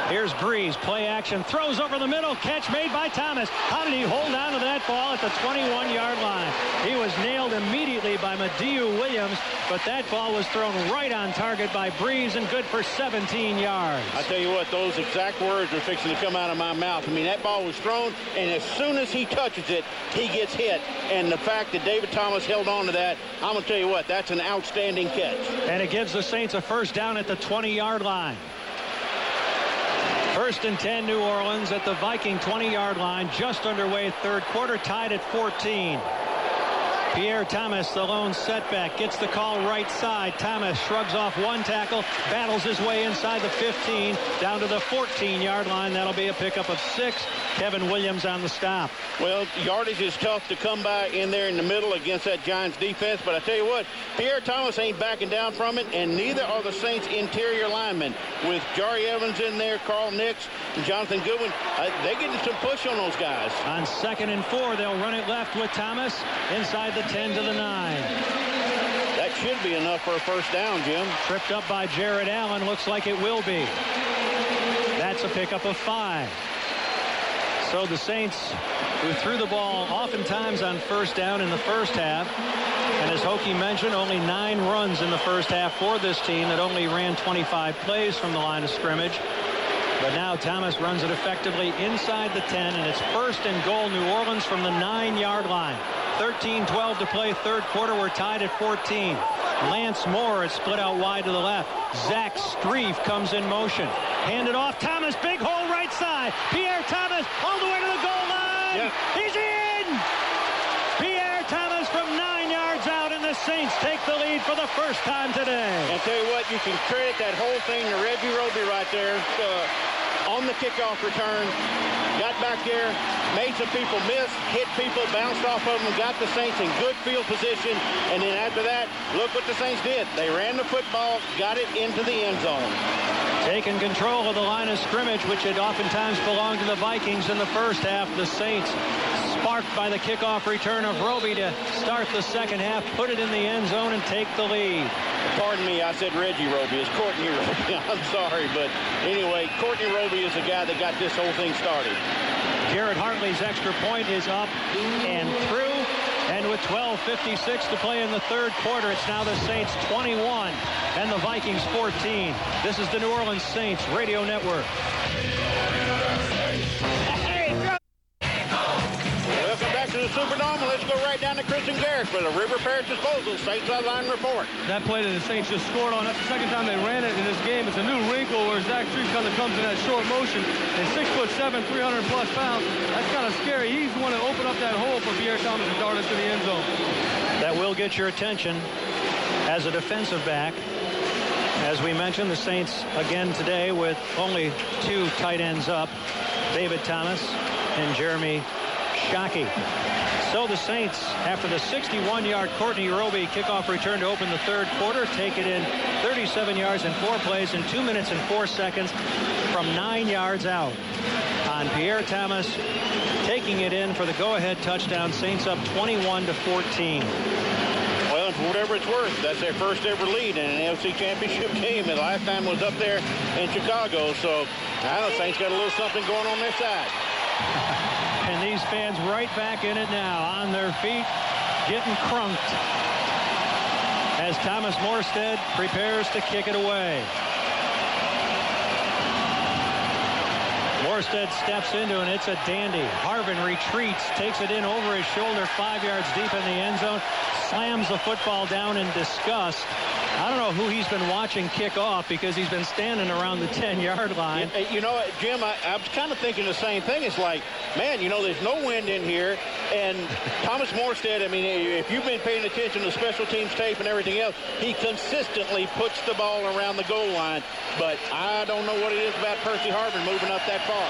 Here's Breeze, play action, throws over the middle, catch made by Thomas. How did he hold on to that ball at the 21-yard line? He was nailed immediately by Mediu Williams, but that ball was thrown right on target by Breeze and good for 17 yards. I tell you what, those exact words are fixing to come out of my mouth. I mean, that ball was thrown, and as soon as he touches it, he gets hit. And the fact that David Thomas held on to that, I'm going to tell you what, that's an outstanding catch. And it gives the Saints a first down at the 20-yard line. 1st and 10 New Orleans at the Viking 20-yard line, just underway, third quarter, tied at 14. Pierre Thomas, the lone setback, gets the call right side. Thomas shrugs off one tackle, battles his way inside the 15, down to the 14-yard line. That'll be a pickup of 6. Kevin Williams on the stop. Well, yardage is tough to come by in there in the middle against that Giants defense, but I tell you what, Pierre Thomas ain't backing down from it, and neither are the Saints interior linemen. With Jari Evans in there, Carl Nix, and Jonathan Goodwin, they're getting some push on those guys. On 2nd and 4, they'll run it left with Thomas inside the 10 to the 9. That should be enough for a first down, Jim. Tripped up by Jared Allen. Looks like it will be. That's a pickup of 5. So the Saints, who threw the ball oftentimes on first down in the first half, and as Hokie mentioned, only 9 runs in the first half for this team that only ran 25 plays from the line of scrimmage. But now Thomas runs it effectively inside the 10, and it's 1st and goal New Orleans from the 9-yard line. 13-12 to play, third quarter. We're tied at 14. Lance Moore is split out wide to the left. Zach Strief comes in motion. Handed off. Thomas, big hole right side. Pierre Thomas all the way to the goal line. Yeah. He's in! Pierre Thomas from 9 yards out, and the Saints take the lead for the first time today. And tell you what, you can credit that whole thing to Reggie Roby right there on the kickoff return. Got back there, made some people miss, hit people, bounced off of them, got the Saints in good field position, and then after that, look what the Saints did. They ran the football, got it into the end zone. Taking control of the line of scrimmage, which had oftentimes belonged to the Vikings in the first half. The Saints, sparked by the kickoff return of Roby to start the second half, put it in the end zone and take the lead. Pardon me, I said Reggie Roby. It's Courtney Roby. I'm sorry, but anyway, Courtney Roby is the guy that got this whole thing started. Garrett Hartley's extra point is up and through. And with 12:56 to play in the third quarter, it's now the Saints 21 and the Vikings 14. This is the New Orleans Saints Radio Network. Welcome back to the Superdome. Let's go right down to Kristian Garic for the River Parish Disposal Saints Sideline Report. That play that the Saints just scored on, that's the second time they ran it in this game. It's a new wrinkle where Zach Strief kind of comes in that short motion. And 6'7", 300-plus pounds, that's kind of scary. He's the one that opened up that hole for Pierre Thomas to dart into the end zone. That will get your attention as a defensive back. As we mentioned, the Saints again today with only 2 tight ends up, David Thomas and Jeremy Shockey. So the Saints, after the 61-yard Courtney Roby kickoff return to open the third quarter, take it in 37 yards in 4 plays in 2 minutes and 4 seconds from 9 yards out. On Pierre Thomas taking it in for the go-ahead touchdown. Saints up 21-14. Well, for whatever it's worth, that's their first ever lead in an AFC Championship game. And last time was up there in Chicago. So I don't know, Saints got a little something going on their side. And these fans right back in it now, on their feet, getting crunked as Thomas Morstead prepares to kick it away. Morstead steps into it, and it's a dandy. Harvin retreats, takes it in over his shoulder, 5 yards deep in the end zone. slams the football down in disgust. I don't know who he's been watching kick off because he's been standing around the 10-yard line. You know, Jim, I was kind of thinking the same thing. It's like, man, you know, there's no wind in here. And Thomas Morstead, I mean, if you've been paying attention to special teams tape and everything else, he consistently puts the ball around the goal line. But I don't know what it is about Percy Harvin moving up that far.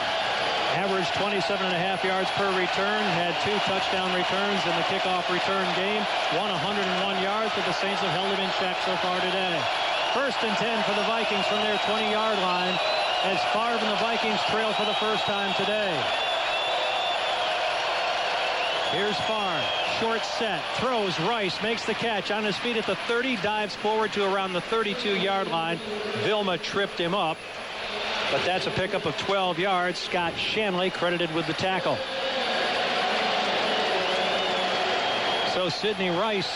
Averaged 27.5 yards per return, had 2 touchdown returns in the kickoff return game, won 101 yards, but the Saints have held him in check so far today. 1st and 10 for the Vikings from their 20-yard line as Favre and the Vikings trail for the first time today. Here's Favre, short set, throws, Rice makes the catch on his feet at the 30, dives forward to around the 32-yard line. Vilma tripped him up. But that's a pickup of 12 yards. Scott Shanley credited with the tackle. So Sidney Rice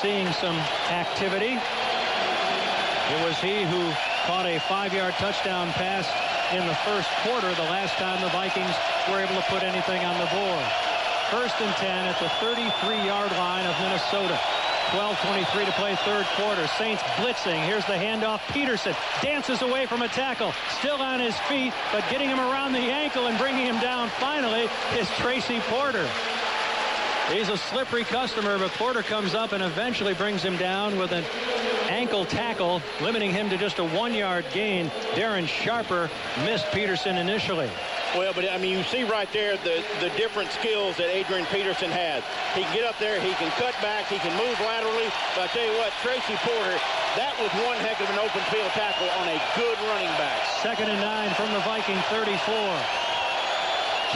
seeing some activity. It was he who caught a 5-yard touchdown pass in the first quarter, the last time the Vikings were able to put anything on the board. 1st and 10 at the 33-yard line of Minnesota. 12:23 to play, third quarter. Saints blitzing. Here's the handoff. Peterson dances away from a tackle. Still on his feet, but getting him around the ankle and bringing him down finally is Tracy Porter. He's a slippery customer, but Porter comes up and eventually brings him down with an ankle tackle, limiting him to just a 1-yard gain. Darren Sharper missed Peterson initially. Well, but I mean, you see right there the different skills that Adrian Peterson has. He can get up there, he can cut back, he can move laterally. But I tell you what, Tracy Porter, that was one heck of an open field tackle on a good running back. 2nd and 9 from the Viking 34.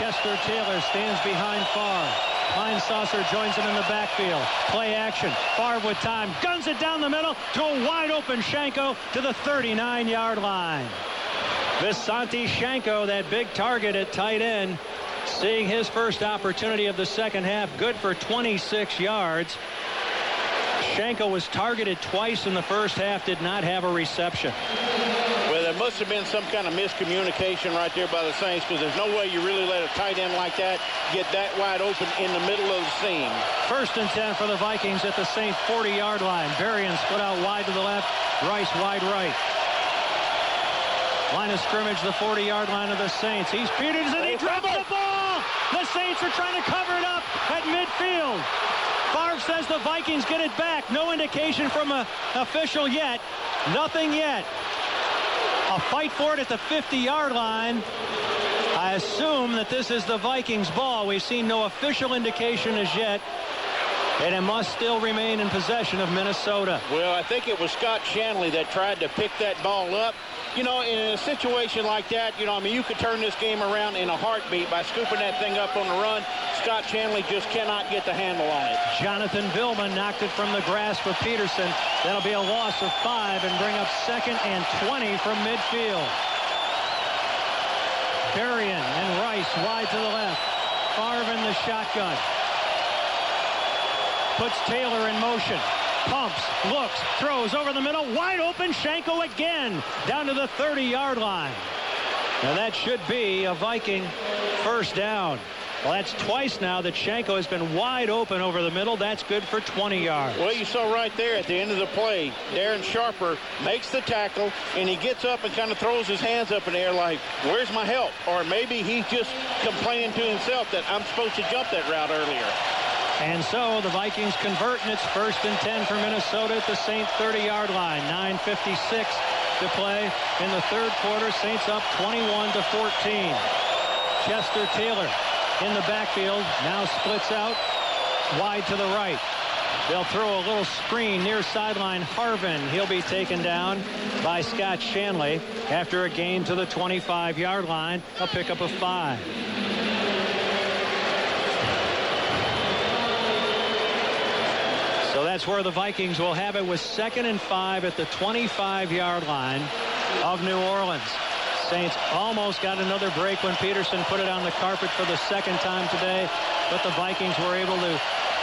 Chester Taylor stands behind Favre. Pine Saucer joins him in the backfield. Play action. Favre with time. Guns it down the middle to a wide open Shanko to the 39-yard line. Visanthe Shanko, that big target at tight end, seeing his first opportunity of the second half, good for 26 yards. Shanko was targeted twice in the first half, did not have a reception. Well, there must have been some kind of miscommunication right there by the Saints, because there's no way you really let a tight end like that get that wide open in the middle of the seam. 1st and 10 for the Vikings at the Saints 40-yard line. Berrien split out wide to the left, Rice wide right. Line of scrimmage, the 40-yard line of the Saints. He's Peterson, he drops the ball! The Saints are trying to cover it up at midfield. Favre says the Vikings get it back. No indication from an official yet. Nothing yet. A fight for it at the 50-yard line. I assume that this is the Vikings' ball. We've seen no official indication as yet. And it must still remain in possession of Minnesota. Well, I think it was Scott Shanley that tried to pick that ball up. You know, in a situation like that, you know, I mean, you could turn this game around in a heartbeat by scooping that thing up on the run. Scott Shanley just cannot get the handle on it. Jonathan Vilma knocked it from the grasp of Peterson. That'll be a loss of 5 and bring up 2nd and 20 from midfield. Berrien and Rice wide to the left. Favre in the shotgun. Puts Taylor in motion. Pumps, looks, throws over the middle. Wide open, Shanko again. Down to the 30-yard line. Now that should be a Viking first down. Well, that's twice now that Shanko has been wide open over the middle. That's good for 20 yards. Well, you saw right there at the end of the play, Darren Sharper makes the tackle, and he gets up and kind of throws his hands up in the air like, where's my help? Or maybe he's just complaining to himself that I'm supposed to jump that route earlier. And so the Vikings convert, and it's 1st and 10 for Minnesota at the Saints 30-yard line. 9:56 to play in the third quarter. Saints up 21-14. Chester Taylor in the backfield, now splits out wide to the right. They'll throw a little screen near sideline Harvin. He'll be taken down by Scott Shanley after a gain to the 25-yard line, a pickup of 5. So that's where the Vikings will have it with 2nd and 5 at the 25-yard line of New Orleans. Saints almost got another break when Peterson put it on the carpet for the second time today, but the Vikings were able to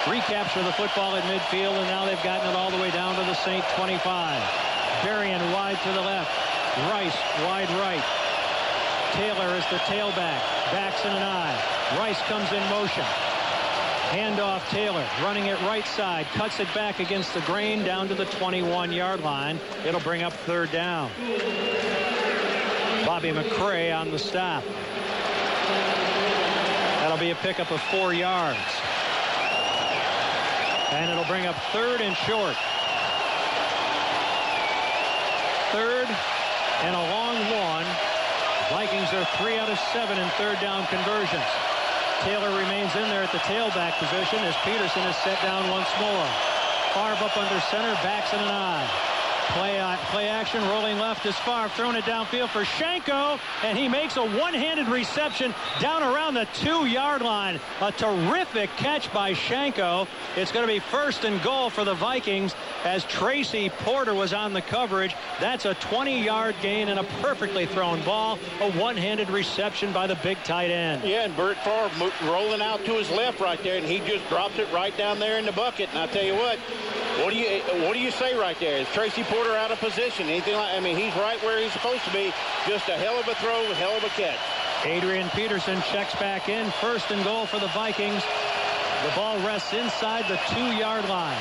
recapture the football at midfield, and now they've gotten it all the way down to the Saint 25. Berrien wide to the left. Rice wide right. Taylor is the tailback. Backs in an eye. Rice comes in motion. Handoff Taylor, running it right side, cuts it back against the grain down to the 21-yard line. It'll bring up third down. Bobby McCray on the stop. That'll be a pickup of 4 yards. And it'll bring up third and short. Third and a long one. Vikings are 3 out of 7 in third down conversions. Taylor remains in there at the tailback position as Peterson is set down once more. Favre up under center, backs in an eye. Play action, rolling left is Favre, throwing it downfield for Shanko, and he makes a one-handed reception down around the 2-yard line. A terrific catch by Shanko. It's going to be first and goal for the Vikings as Tracy Porter was on the coverage. That's a 20-yard gain and a perfectly thrown ball. A one-handed reception by the big tight end. Yeah, and Bert Favre rolling out to his left right there, and he just drops it right down there in the bucket. And I'll tell you what do you say right there? Is Tracy Porter out of position? Anything like? I mean, he's right where he's supposed to be. Just a hell of a throw, a hell of a catch. Adrian Peterson checks back in. First and goal for the Vikings. The ball rests inside the 2-yard line.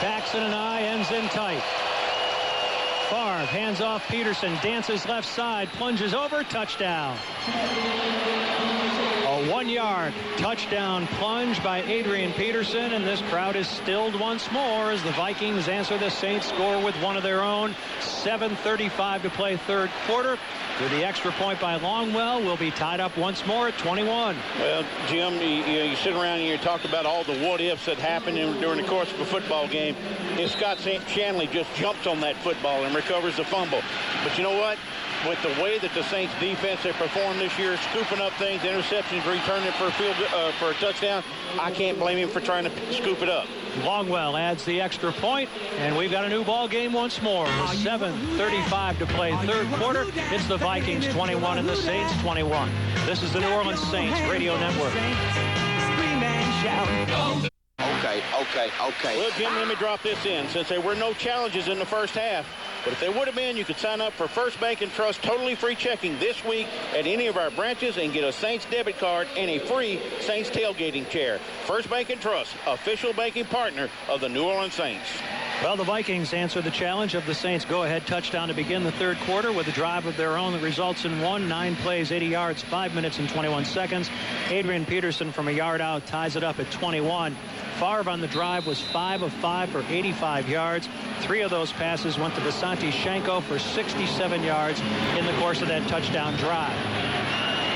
Backs in an eye, ends in tight. Favre hands off Peterson, dances left side, plunges over, touchdown. A 1-yard touchdown plunge by Adrian Peterson, and this crowd is stilled once more as the Vikings answer the Saints score with one of their own. 7:35 to play third quarter. With the extra point by Longwell, we'll be tied up once more at 21. Well, Jim, you sit around and you talk about all the what-ifs that happen during the course of a football game. And Scott Shanley just jumps on that football and recovers the fumble. But you know what? With the way that the Saints defense have performed this year, scooping up things, interceptions, returning it for a touchdown, I can't blame him for trying to scoop it up. Longwell adds the extra point, and we've got a new ball game once more. With 7:35 to play third quarter. It's the Vikings 21 and the Saints 21. This is the New Orleans Saints Radio Network. Okay. Well, Jim, let me drop this in. Since there were no challenges in the first half, but if there would have been, you could sign up for First Bank and Trust totally free checking this week at any of our branches and get a Saints debit card and a free Saints tailgating chair. First Bank and Trust, official banking partner of the New Orleans Saints. Well, the Vikings answer the challenge of the Saints' go-ahead touchdown to begin the third quarter with a drive of their own that results in 9 plays, 80 yards, 5 minutes and 21 seconds. Adrian Peterson from a yard out ties it up at 21. Favre on the drive was 5 of 5 for 85 yards. 3 of those passes went to Visanthe Shanko for 67 yards in the course of that touchdown drive.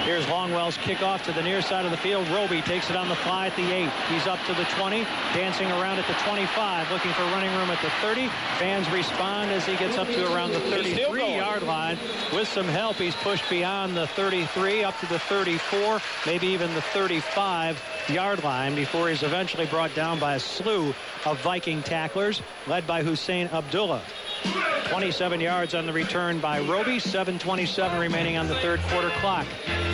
Here's Longwell's kickoff to the near side of the field. Roby takes it on the fly at the 8. He's up to the 20, dancing around at the 25, looking for running room at the 30. Fans respond as he gets up to around the 33-yard line. With some help, he's pushed beyond the 33, up to the 34, maybe even the 35-yard line before he's eventually brought down by a slew of Viking tacklers, led by Hussein Abdullah. 27 yards on the return by Roby. 7:27 remaining on the third quarter clock.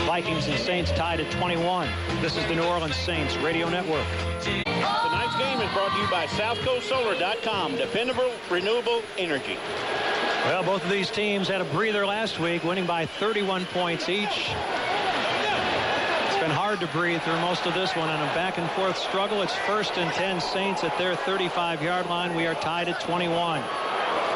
Vikings and Saints tied at 21. This is the New Orleans Saints Radio Network. Tonight's game is brought to you by SouthCoastSolar.com. Dependable, renewable energy. Well, both of these teams had a breather last week, winning by 31 points each. It's been hard to breathe through most of this one in a back-and-forth struggle. It's 1st and 10 Saints at their 35-yard line. We are tied at 21.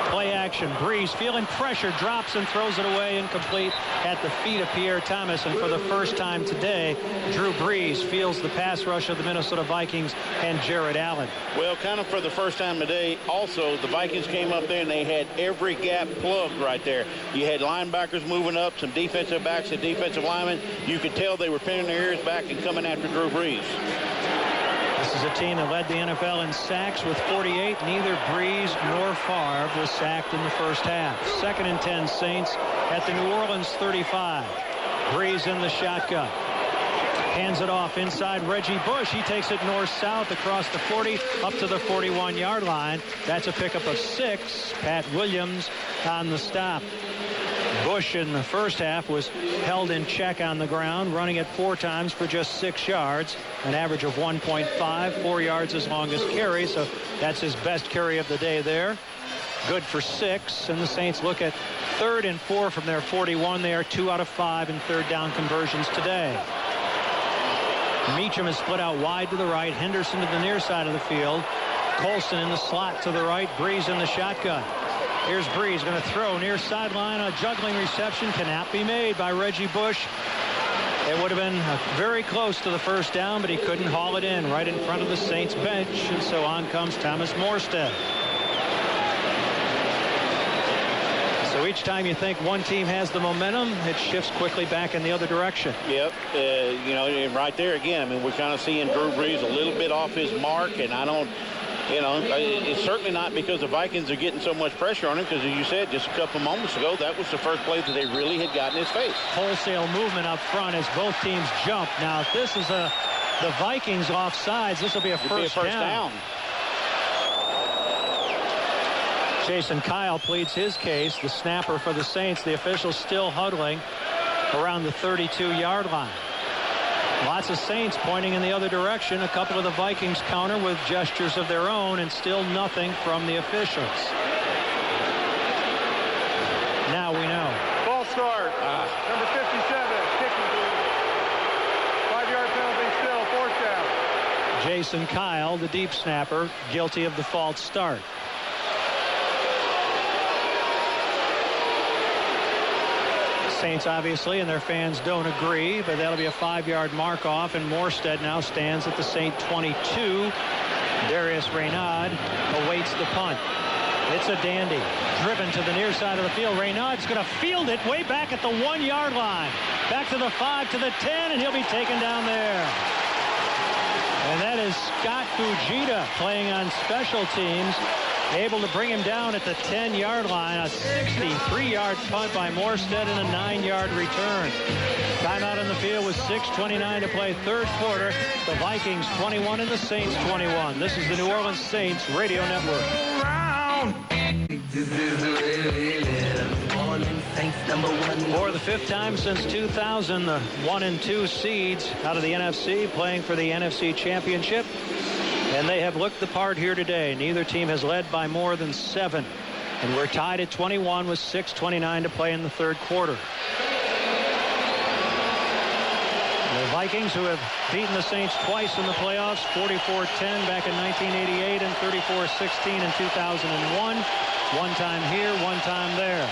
Play action. Breeze feeling pressure, drops and throws it away, incomplete at the feet of Pierre Thomas. And for the first time today, Drew Brees feels the pass rush of the Minnesota Vikings and Jared Allen. Well, kind of for the first time today, also, the Vikings came up there and they had every gap plugged right there. You had linebackers moving up, some defensive backs and defensive linemen. You could tell they were pinning their ears back and coming after Drew Brees. This is a team that led the NFL in sacks with 48. Neither Brees nor Favre was sacked in the first half. 2nd and 10 Saints at the New Orleans 35. Brees in the shotgun. Hands it off inside Reggie Bush. He takes it north-south across the 40 up to the 41-yard line. That's a pickup of 6. Pat Williams on the stop. Bush in the first half was held in check on the ground, running it 4 times for just 6 yards, an average of 1.5, 4 yards his longest carry, so that's his best carry of the day there. Good for 6, and the Saints look at 3rd and 4 from their 41. They are 2 out of 5 in third down conversions today. Meacham is split out wide to the right. Henderson to the near side of the field. Colson in the slot to the right. Breeze in the shotgun. Here's Breeze going to throw near sideline. A juggling reception cannot be made by Reggie Bush. It would have been very close to the first down, but he couldn't haul it in right in front of the Saints bench. And so on comes Thomas Morstead. So each time you think one team has the momentum, it shifts quickly back in the other direction. Yep. You know, and right there again, I mean, we're kind of seeing Drew Brees a little bit off his mark, and I don't, you know, it's certainly not because the Vikings are getting so much pressure on him, because as you said just a couple moments ago, that was the first play that they really had gotten his face. Wholesale movement up front as both teams jump. Now, if this is the Vikings offsides, this will be a first down. Jason Kyle pleads his case, the snapper for the Saints. The officials still huddling around the 32-yard line. Lots of Saints pointing in the other direction. A couple of the Vikings counter with gestures of their own, and still nothing from the officials. Now we know. Ball start. Number 57, kicking team. 5-yard penalty still, fourth down. Jason Kyle, the deep snapper, guilty of the false start. Saints obviously and their fans don't agree, but that'll be a 5-yard mark off, and Morstead now stands at the Saint 22. Darius Reynaud awaits the punt. It's a dandy. Driven to the near side of the field. Reynaud's going to field it way back at the 1-yard line. Back to the 5, to the 10, and he'll be taken down there. And that is Scott Fujita playing on special teams, able to bring him down at the 10-yard line. A 63-yard punt by Morstead and a 9-yard return. Timeout on the field with 6:29 to play, third quarter. The Vikings 21 and the Saints 21. This is the New Orleans Saints Radio Network. For the 5th time since 2000, the 1 and 2 seeds out of the NFC playing for the NFC Championship. And they have looked the part here today. Neither team has led by more than 7. And we're tied at 21 with 6:29 to play in the third quarter. The Vikings, who have beaten the Saints twice in the playoffs, 44-10 back in 1988 and 34-16 in 2001. One time here, one time there.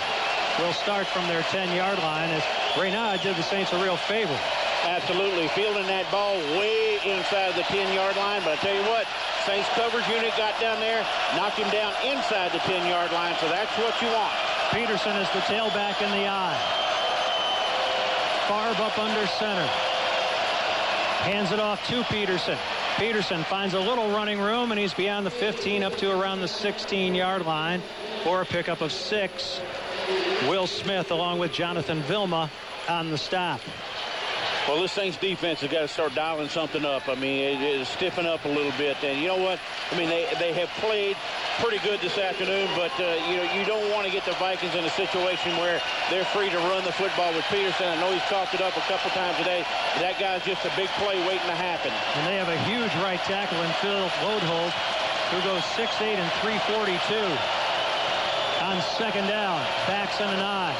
Will start from their 10-yard line as Reynaud did the Saints a real favor. Absolutely. Fielding that ball way inside the 10-yard line. But I tell you what, Saints coverage unit got down there, knocked him down inside the 10-yard line. So that's what you want. Peterson is the tailback in the eye. Favre up under center. Hands it off to Peterson. Peterson finds a little running room, and he's beyond the 15 up to around the 16-yard line for a pickup of 6. Will Smith along with Jonathan Vilma on the stop. Well, this Saints defense has got to start dialing something up. I mean, it stiffen up a little bit. And you know what? I mean, they have played pretty good this afternoon, but, you know, you don't want to get the Vikings in a situation where they're free to run the football with Peterson. I know he's coughed it up a couple times today. That guy's just a big play waiting to happen. And they have a huge right tackle in Phil Lodeholt, who goes 6'8" and 342. On second down, backs in an eye.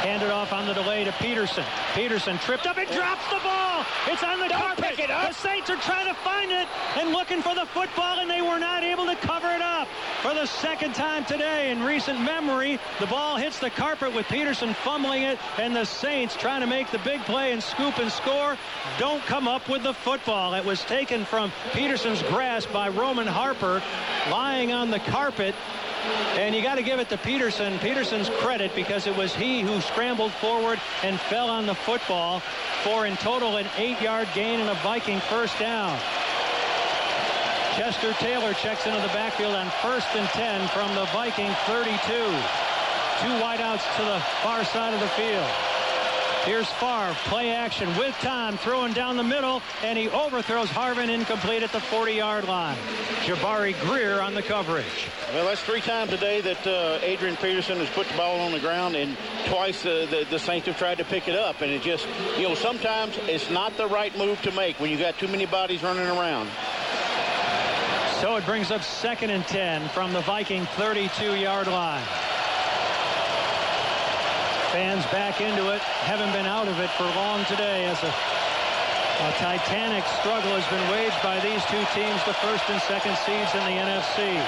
Handed off on the delay to Peterson. Peterson tripped up and drops the ball. It's on the carpet. Pick it up. The Saints are trying to find it and looking for the football, and they were not able to cover it up. For the second time today in recent memory, the ball hits the carpet with Peterson fumbling it, and the Saints trying to make the big play and scoop and score. Don't come up with the football. It was taken from Peterson's grasp by Roman Harper, lying on the carpet. And you got to give it to Peterson's credit, because it was he who scrambled forward and fell on the football for in total an 8-yard gain and a Viking first down. Chester Taylor checks into the backfield on 1st and 10 from the Viking 32. 2 wideouts to the far side of the field. Here's Favre, play action with time, throwing down the middle, and he overthrows Harvin, incomplete at the 40-yard line. Jabari Greer on the coverage. Well, that's 3 times today that Adrian Peterson has put the ball on the ground, and twice the Saints have tried to pick it up. And it just, you know, sometimes it's not the right move to make when you got too many bodies running around. So it brings up 2nd and 10 from the Viking 32-yard line. Fans back into it, haven't been out of it for long today as a A titanic struggle has been waged by these two teams, the first and second seeds in the NFC.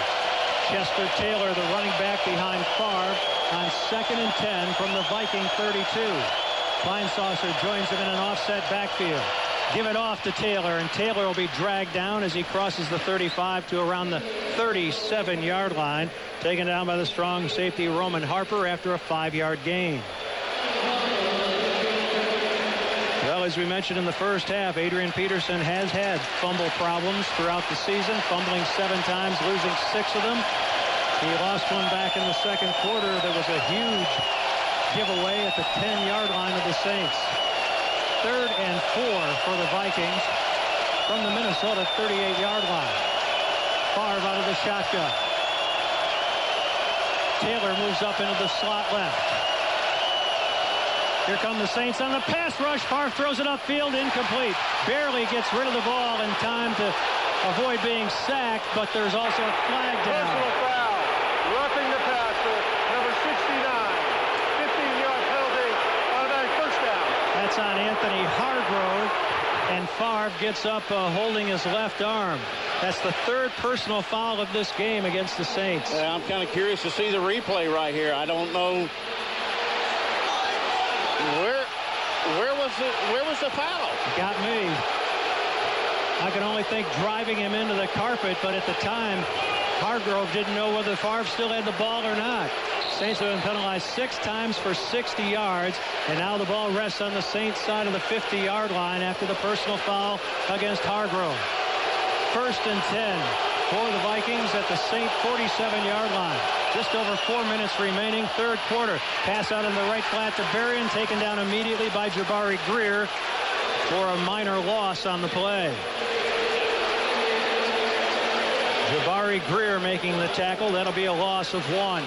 Chester Taylor, the running back behind Favre, on 2nd and 10 from the Viking 32. Kleinsasser joins him in an offset backfield. Give it off to Taylor, and Taylor will be dragged down as he crosses the 35 to around the 37-yard line, taken down by the strong safety Roman Harper after a 5-yard gain. Well, as we mentioned in the first half, Adrian Peterson has had fumble problems throughout the season, fumbling 7 times, losing 6 of them. He lost one back in the second quarter. There was a huge giveaway at the 10-yard line of the Saints. 3rd and 4 for the Vikings from the Minnesota 38-yard line. Favre out of the shotgun. Taylor moves up into the slot left. Here come the Saints on the pass rush. Favre throws it upfield, incomplete. Barely gets rid of the ball in time to avoid being sacked, but there's also a flag down. Personal foul. Roughing the passer. Number 69. 15-yard penalty. Automatic first down. That's on Anthony Hargrove, and Favre gets up holding his left arm. That's the 3rd personal foul of this game against the Saints. I'm kind of curious to see the replay right here. I don't know. Where was the foul? Got me. I can only think driving him into the carpet, but at the time, Hargrove didn't know whether Favre still had the ball or not. Saints have been penalized 6 times for 60 yards, and now the ball rests on the Saints side of the 50-yard line after the personal foul against Hargrove. 1st and 10 for the Vikings at the Saint 47-yard line. Just over 4 minutes remaining, 3rd quarter. Pass out in the right flat to Berrien, taken down immediately by Jabari Greer for a minor loss on the play. Jabari Greer making the tackle. That'll be a loss of 1.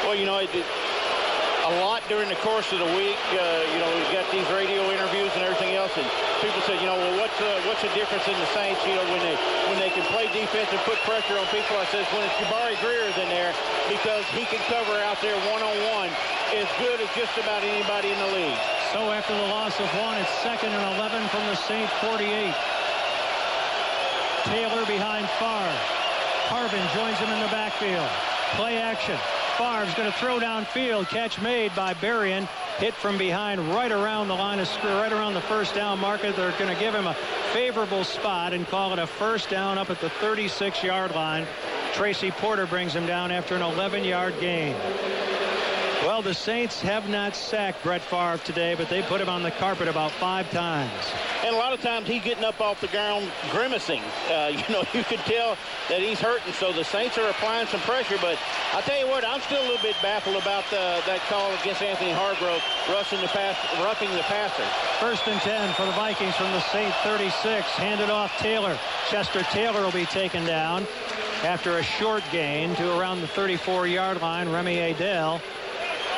Well, you know, a lot during the course of the week, you know, we've got these radio interviews and everything else, and people said, you know, well, what's the difference in the Saints, you know, when they can play defense and put pressure on people? I said, when it's Jabari Greer is in there, because he can cover out there one-on-one as good as just about anybody in the league. So after the loss of 1, it's 2nd and 11 from the Saint 48. Taylor behind Favre. Harvin joins him in the backfield. Play action. Favre's going to throw downfield. Catch made by Berrien. Hit from behind right around the line of scrimmage, right around the first down marker. They're going to give him a favorable spot and call it a first down up at the 36-yard line. Tracy Porter brings him down after an 11-yard gain. Well, the Saints have not sacked Brett Favre today, but they put him on the carpet about 5 times. And a lot of times he's getting up off the ground grimacing. You know, you could tell that he's hurting. So the Saints are applying some pressure. But I'll tell you what, I'm still a little bit baffled about that call against Anthony Hargrove, roughing the passer. 1st and 10 for the Vikings from the Saint 36. Handed off Taylor. Chester Taylor will be taken down after a short gain to around the 34-yard line. Remy Adele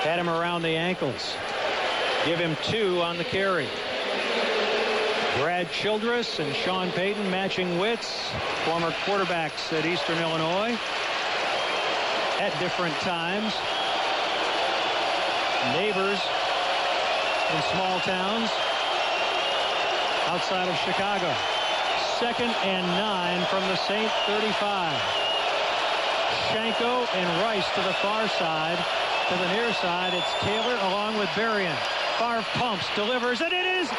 had him around the ankles. Give him 2 on the carry. Brad Childress and Sean Payton matching wits, former quarterbacks at Eastern Illinois at different times. Neighbors in small towns outside of Chicago. 2nd and 9 from the Saint 35. Shanko and Rice to the far side. To the near side, it's Taylor along with Berrien. Favre pumps, delivers, and it is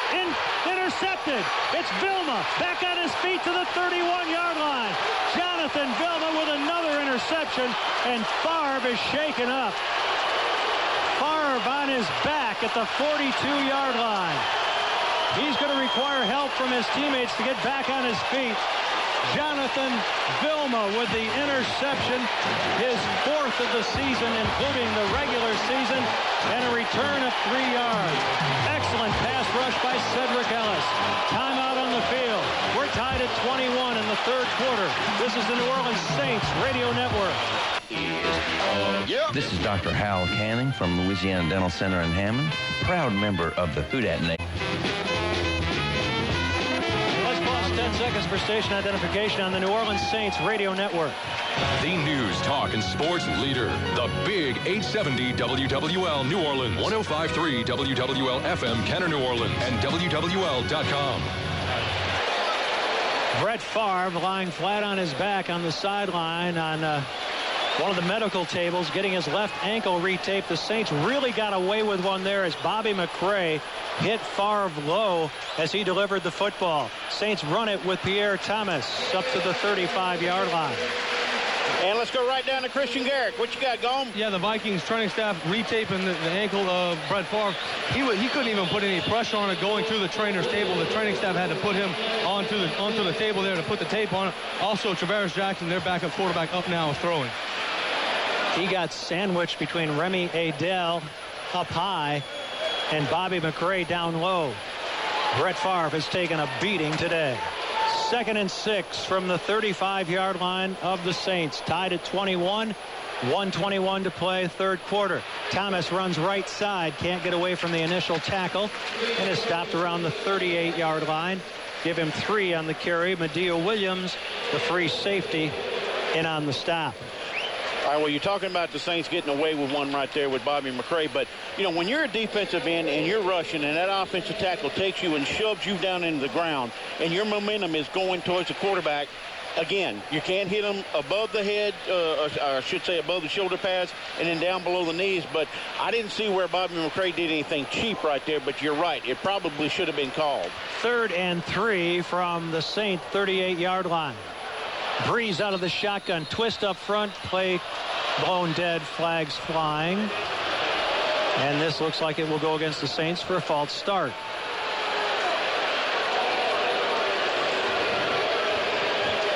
intercepted. It's Vilma back on his feet to the 31-yard line. Jonathan Vilma with another interception, and Favre is shaken up. Favre on his back at the 42-yard line. He's going to require help from his teammates to get back on his feet. Jonathan Vilma with the interception, his 4th of the season, including the regular season, and a return of 3 yards. Excellent pass rush by Cedric Ellis. Timeout on the field. We're tied at 21 in the 3rd quarter. This is the New Orleans Saints Radio Network. This is Dr. Hal Canning from Louisiana Dental Center in Hammond, proud member of the Houdat Nation. Let's pause 10 seconds for for station identification on the New Orleans Saints Radio Network. The news, talk, and sports leader. The Big 870 WWL New Orleans. 105.3 WWL FM Kenner, New Orleans. And WWL.com. Brett Favre lying flat on his back on the sideline on one of the medical tables, getting his left ankle retaped. The Saints really got away with one there as Bobby McCray hit Favre low as he delivered the football. Saints run it with Pierre Thomas up to the 35-yard line. And let's go right down to Kristian Garic. What you got, Gome? Yeah, the Vikings training staff retaping the ankle of Brett Favre. He couldn't even put any pressure on it going through the trainer's table. The training staff had to put him onto the table there to put the tape on it. Also, Travaris Jackson, their backup quarterback, up now is throwing. He got sandwiched between Remy Adele up high and Bobby McCray down low. Brett Favre has taken a beating today. 2nd and 6 from the 35-yard line of the Saints. Tied at 21. 1:21 to play, third quarter. Thomas runs right side. Can't get away from the initial tackle and is stopped around the 38-yard line. Give him 3 on the carry. Medea Williams, the free safety, in on the stop. All right, well, you're talking about the Saints getting away with one right there with Bobby McCray. But, you know, when you're a defensive end and you're rushing and that offensive tackle takes you and shoves you down into the ground and your momentum is going towards the quarterback, again, you can't hit him above the head, or I should say above the shoulder pads and then down below the knees. But I didn't see where Bobby McCray did anything cheap right there. But you're right. It probably should have been called. 3rd and 3 from the Saint 38-yard line. Breeze out of the shotgun, twist up front, play blown dead, flags flying. And this looks like it will go against the Saints for a false start.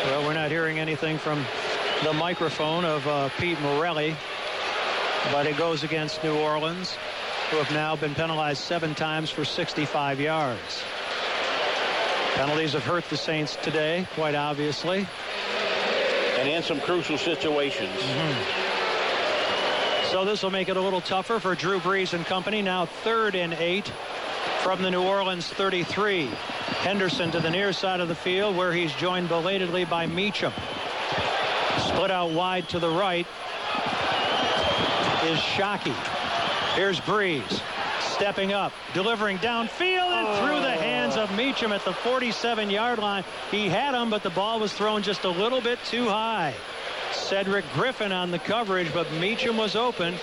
Well, we're not hearing anything from the microphone of Pete Morelli, but it goes against New Orleans, who have now been penalized 7 times for 65 yards. Penalties have hurt the Saints today, quite obviously. And in some crucial situations. So this will make it a little tougher for Drew Brees and company. Now 3rd and 8 from the New Orleans 33. Henderson to the near side of the field where he's joined belatedly by Meacham. Split out wide to the right is Shockey. Here's Brees. Stepping up, delivering downfield and through the hands of Meacham at the 47-yard line. He had him, but the ball was thrown just a little bit too high. Cedric Griffin on the coverage, but Meacham was open.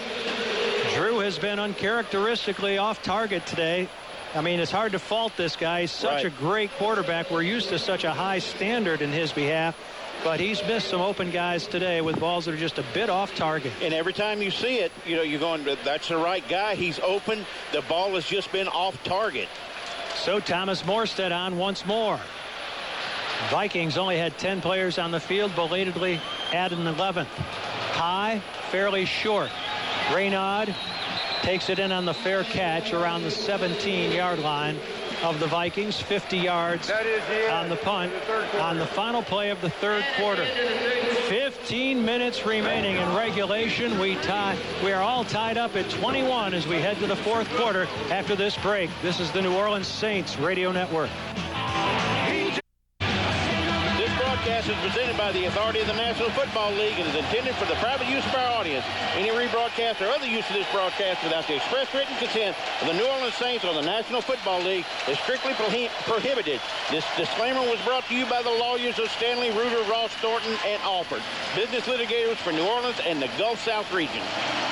Drew has been uncharacteristically off target today. I mean, it's hard to fault this guy. He's such a great quarterback. We're used to such a high standard in his behalf. But he's missed some open guys today with balls that are just a bit off target. And every time you see it, you know, you're going, that's the right guy. He's open. The ball has just been off target. So Thomas Morstead on once more. Vikings only had 10 players on the field, belatedly added an 11th. High, fairly short. Raynaud takes it in on the fair catch around the 17-yard line of the Vikings. 50 yards on the punt on the final play of the third quarter. 15 minutes remaining in regulation. We are all tied up at 21 as we head to the fourth quarter after this break. This is the New Orleans Saints Radio Network. This broadcast is presented by the authority of the National Football League and is intended for the private use of our audience. Any rebroadcast or other use of this broadcast without the express written consent of the New Orleans Saints or the National Football League is strictly prohibited. This disclaimer was brought to you by the lawyers of Stanley, Reuter, Ross, Thornton, and Alford, business litigators for New Orleans and the Gulf South region.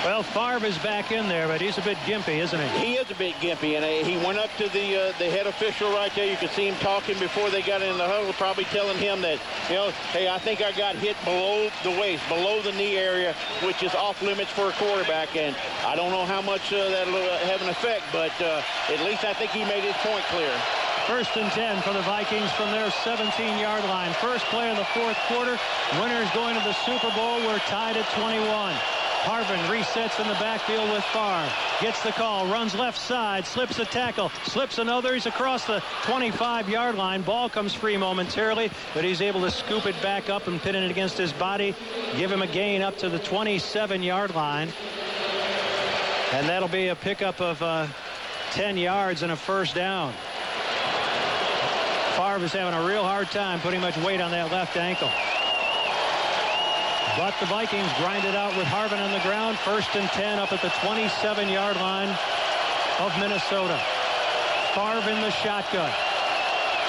Well, Favre is back in there, but he's a bit gimpy, isn't he? He is a bit gimpy, and he went up to the head official right there. You could see him talking before they got in the huddle, probably telling him that, you know, hey, I think I got hit below the waist, below the knee area, which is off limits for a quarterback, and I don't know how much that'll have an effect, but at least I think he made his point clear. 1st and 10 for the Vikings from their 17-yard line. First play of the fourth quarter. Winners going to the Super Bowl. We're tied at 21. Harvin resets in the backfield with Favre. Gets the call, runs left side, slips a tackle, slips another. He's across the 25-yard line. Ball comes free momentarily, but he's able to scoop it back up and pin it against his body. Give him a gain up to the 27-yard line. And that'll be a pickup of 10 yards and a first down. Favre is having a real hard time putting much weight on that left ankle. But the Vikings grind it out with Harvin on the ground. 1st and 10 up at the 27-yard line of Minnesota. Favre in the shotgun.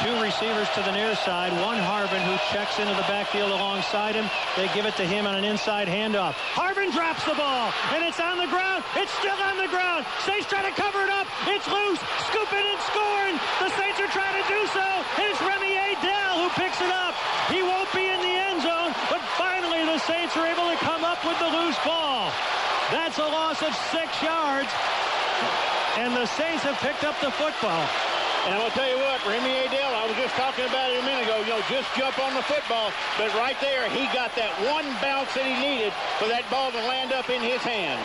2 receivers to the near side. One Harvin who checks into the backfield alongside him. They give it to him on an inside handoff. Harvin drops the ball, and it's on the ground. It's still on the ground. Saints trying to cover it up. It's loose. Scooping and scoring. The Saints are trying to do so. And it's Remy Adell who picks it up. He won't be in the end zone, but finally the Saints are able to come up with the loose ball. That's a loss of 6 yards, and the Saints have picked up the football. And I'm going to tell you what, Remy Adell, I was just talking about it a minute ago, just jump on the football. But right there, he got that one bounce that he needed for that ball to land up in his hands.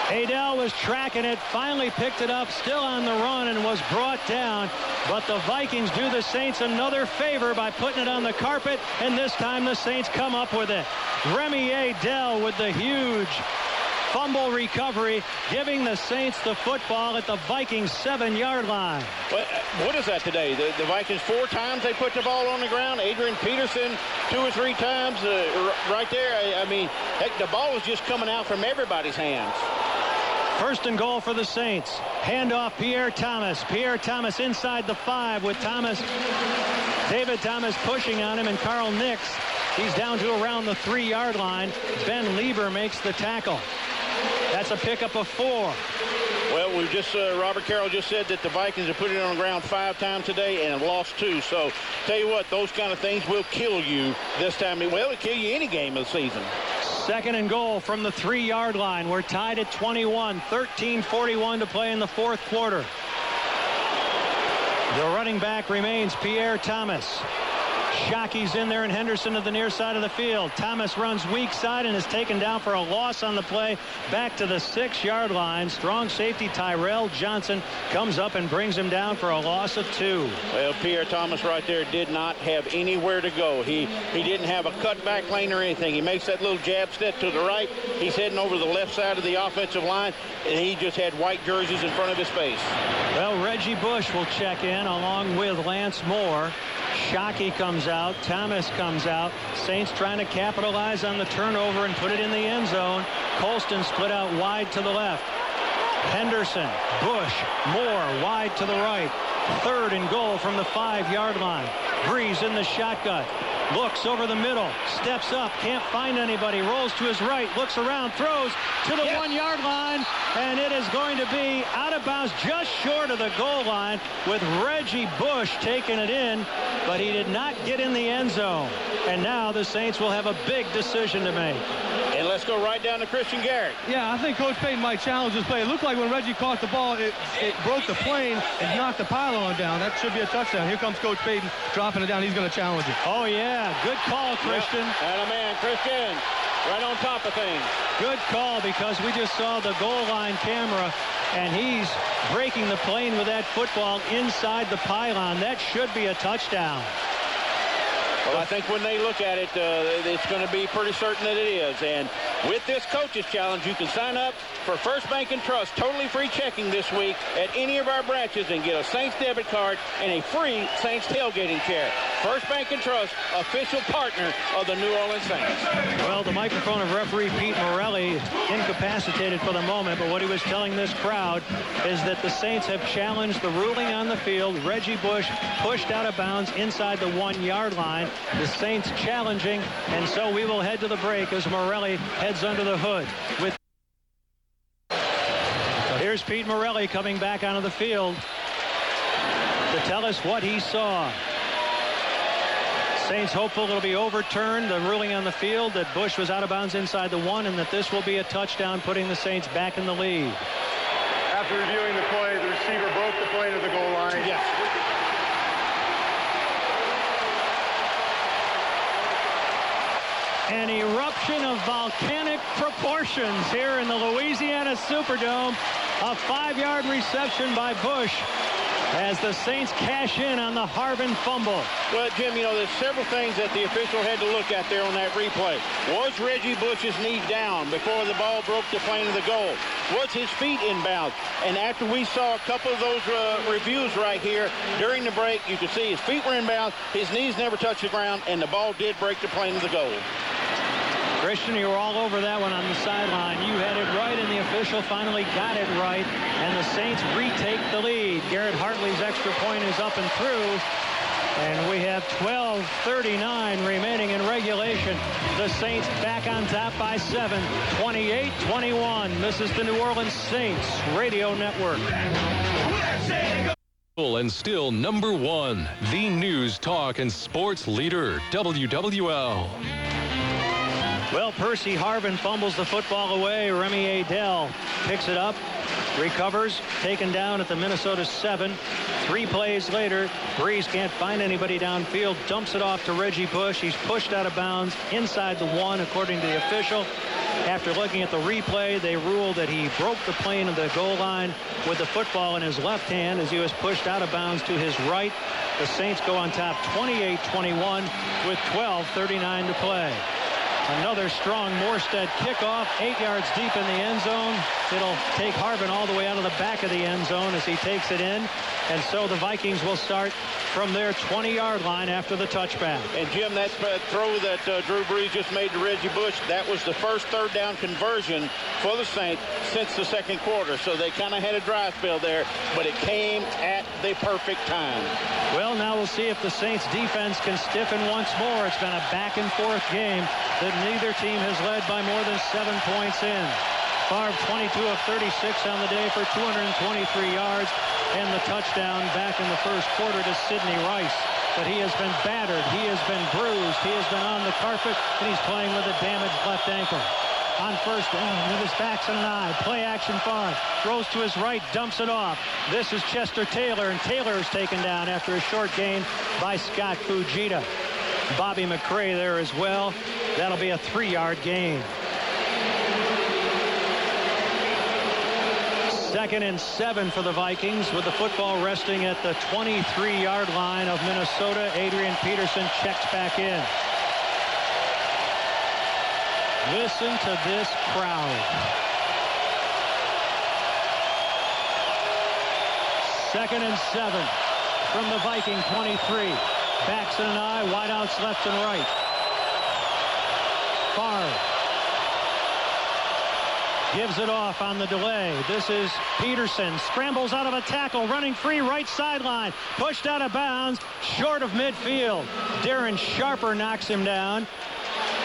Adell was tracking it, finally picked it up, still on the run, and was brought down. But the Vikings do the Saints another favor by putting it on the carpet, and this time the Saints come up with it. Remy Adell with the huge fumble recovery, giving the Saints the football at the Vikings 7-yard line. What is that today? The Vikings 4 times they put the ball on the ground. Adrian Peterson 2 or 3 times right there. I mean, heck, the ball is just coming out from everybody's hands. 1st and goal for the Saints. Handoff Pierre Thomas. Pierre Thomas inside the 5 with David Thomas pushing on him, and Carl Nix. He's down to around the 3-yard line. Ben Lieber makes the tackle. That's a pickup of 4. Well, we just Robert Carroll just said that the Vikings have put it on the ground 5 times today and lost 2. So, tell you what, those kind of things will kill you this time. Well, it'll kill you any game of the season. 2nd and goal from the 3-yard line. We're tied at 21. 13:41 to play in the 4th quarter. The running back remains Pierre Thomas. Shockey's in there, and Henderson to the near side of the field. Thomas runs weak side and is taken down for a loss on the play back to the 6-yard line. Strong safety Tyrell Johnson comes up and brings him down for a loss of 2. Well, Pierre Thomas right there did not have anywhere to go. He didn't have a cutback lane or anything. He makes that little jab step to the right. He's heading over the left side of the offensive line, and he just had white jerseys in front of his face. Well, Reggie Bush will check in along with Lance Moore. Shockey comes out. Thomas comes out. Saints trying to capitalize on the turnover and put it in the end zone. Colston split out wide to the left. Henderson, Bush, Moore wide to the right. 3rd and goal from the 5-yard line. Breeze in the shotgun. Looks over the middle. Steps up. Can't find anybody. Rolls to his right. Looks around. Throws to the 1-yard line. And it is going to be out of bounds just short of the goal line with Reggie Bush taking it in. But he did not get in the end zone. And now the Saints will have a big decision to make. And let's go right down to Kristian Garic. Yeah, I think Coach Payton might challenge this play. It looked like when Reggie caught the ball, it broke the plane and knocked the pylon down. That should be a touchdown. Here comes Coach Payton dropping it down. He's going to challenge it. Oh, yeah. Good call, Kristian. Yep. And a man, Kristian, right on top of things. Good call, because we just saw the goal line camera, and he's breaking the plane with that football inside the pylon. That should be a touchdown. Well, I think when they look at it, it's going to be pretty certain that it is. And with this coach's challenge, you can sign up for First Bank and Trust totally free checking this week at any of our branches and get a Saints debit card and a free Saints tailgating chair. First Bank and Trust, official partner of the New Orleans Saints. Well, the microphone of referee Pete Morelli incapacitated for the moment, but what he was telling this crowd is that the Saints have challenged the ruling on the field. Reggie Bush pushed out of bounds inside the 1-yard line. The Saints challenging, and so we will head to the break as Morelli heads under the hood. Here's Pete Morelli coming back onto the field to tell us what he saw. Saints hopeful it'll be overturned, the ruling on the field that Bush was out of bounds inside the 1, and that this will be a touchdown, putting the Saints back in the lead. After reviewing the play, the receiver broke the plane of the goal line. Yes. An eruption of volcanic proportions here in the Louisiana Superdome A 5-yard reception by Bush as the Saints cash in on the Harvin fumble. Well, Jim, you know, there's several things that the official had to look at there on that replay. Was Reggie Bush's knee down before the ball broke the plane of the goal? Was his feet inbound? And after we saw a couple of those reviews right here during the break, you could see his feet were inbound, his knees never touched the ground, and the ball did break the plane of the goal. Kristian, you were all over that one on the sideline. You had it right, and the official finally got it right, and the Saints retake the lead. Garrett Hartley's extra point is up and through, and we have 12:39 remaining in regulation. The Saints back on top by 7, 28-21. This is the New Orleans Saints Radio Network. And still number 1, the news, talk, and sports leader, WWL. Well, Percy Harvin fumbles the football away. Remy Adele picks it up, recovers, taken down at the Minnesota 7. 3 plays later, Breeze can't find anybody downfield, dumps it off to Reggie Bush. He's pushed out of bounds inside the 1, according to the official. After looking at the replay, they ruled that he broke the plane of the goal line with the football in his left hand as he was pushed out of bounds to his right. The Saints go on top 28-21 with 12:39 to play. Another strong Morstead kickoff, 8 yards deep in the end zone. It'll take Harvin all the way out of the back of the end zone as he takes it in. And so the Vikings will start from their 20-yard line after the touchback. And, Jim, that throw that Drew Brees just made to Reggie Bush, that was the first third down conversion for the Saints since the second quarter. So they kind of had a dry spell there, but it came at the perfect time. Well, now we'll see if the Saints defense can stiffen once more. It's been a back-and-forth game that neither team has led by more than 7 points in. Favre 22 of 36 on the day for 223 yards and the touchdown back in the first quarter to Sidney Rice. But he has been battered, he has been bruised, he has been on the carpet, and he's playing with a damaged left ankle. On first down with his backs and an eye, play action Favre throws to his right, dumps it off. This is Chester Taylor, and Taylor is taken down after a short gain by Scott Fujita. Bobby McCray there as well. That'll be a 3-yard gain. 2nd and 7 for the Vikings with the football resting at the 23-yard line of Minnesota. Adrian Peterson checks back in. Listen to this crowd. 2nd and 7 from the Viking 23. Backs and an eye, wideouts left and right. Favre gives it off on the delay. This is Peterson. Scrambles out of a tackle, running free right sideline. Pushed out of bounds, short of midfield. Darren Sharper knocks him down.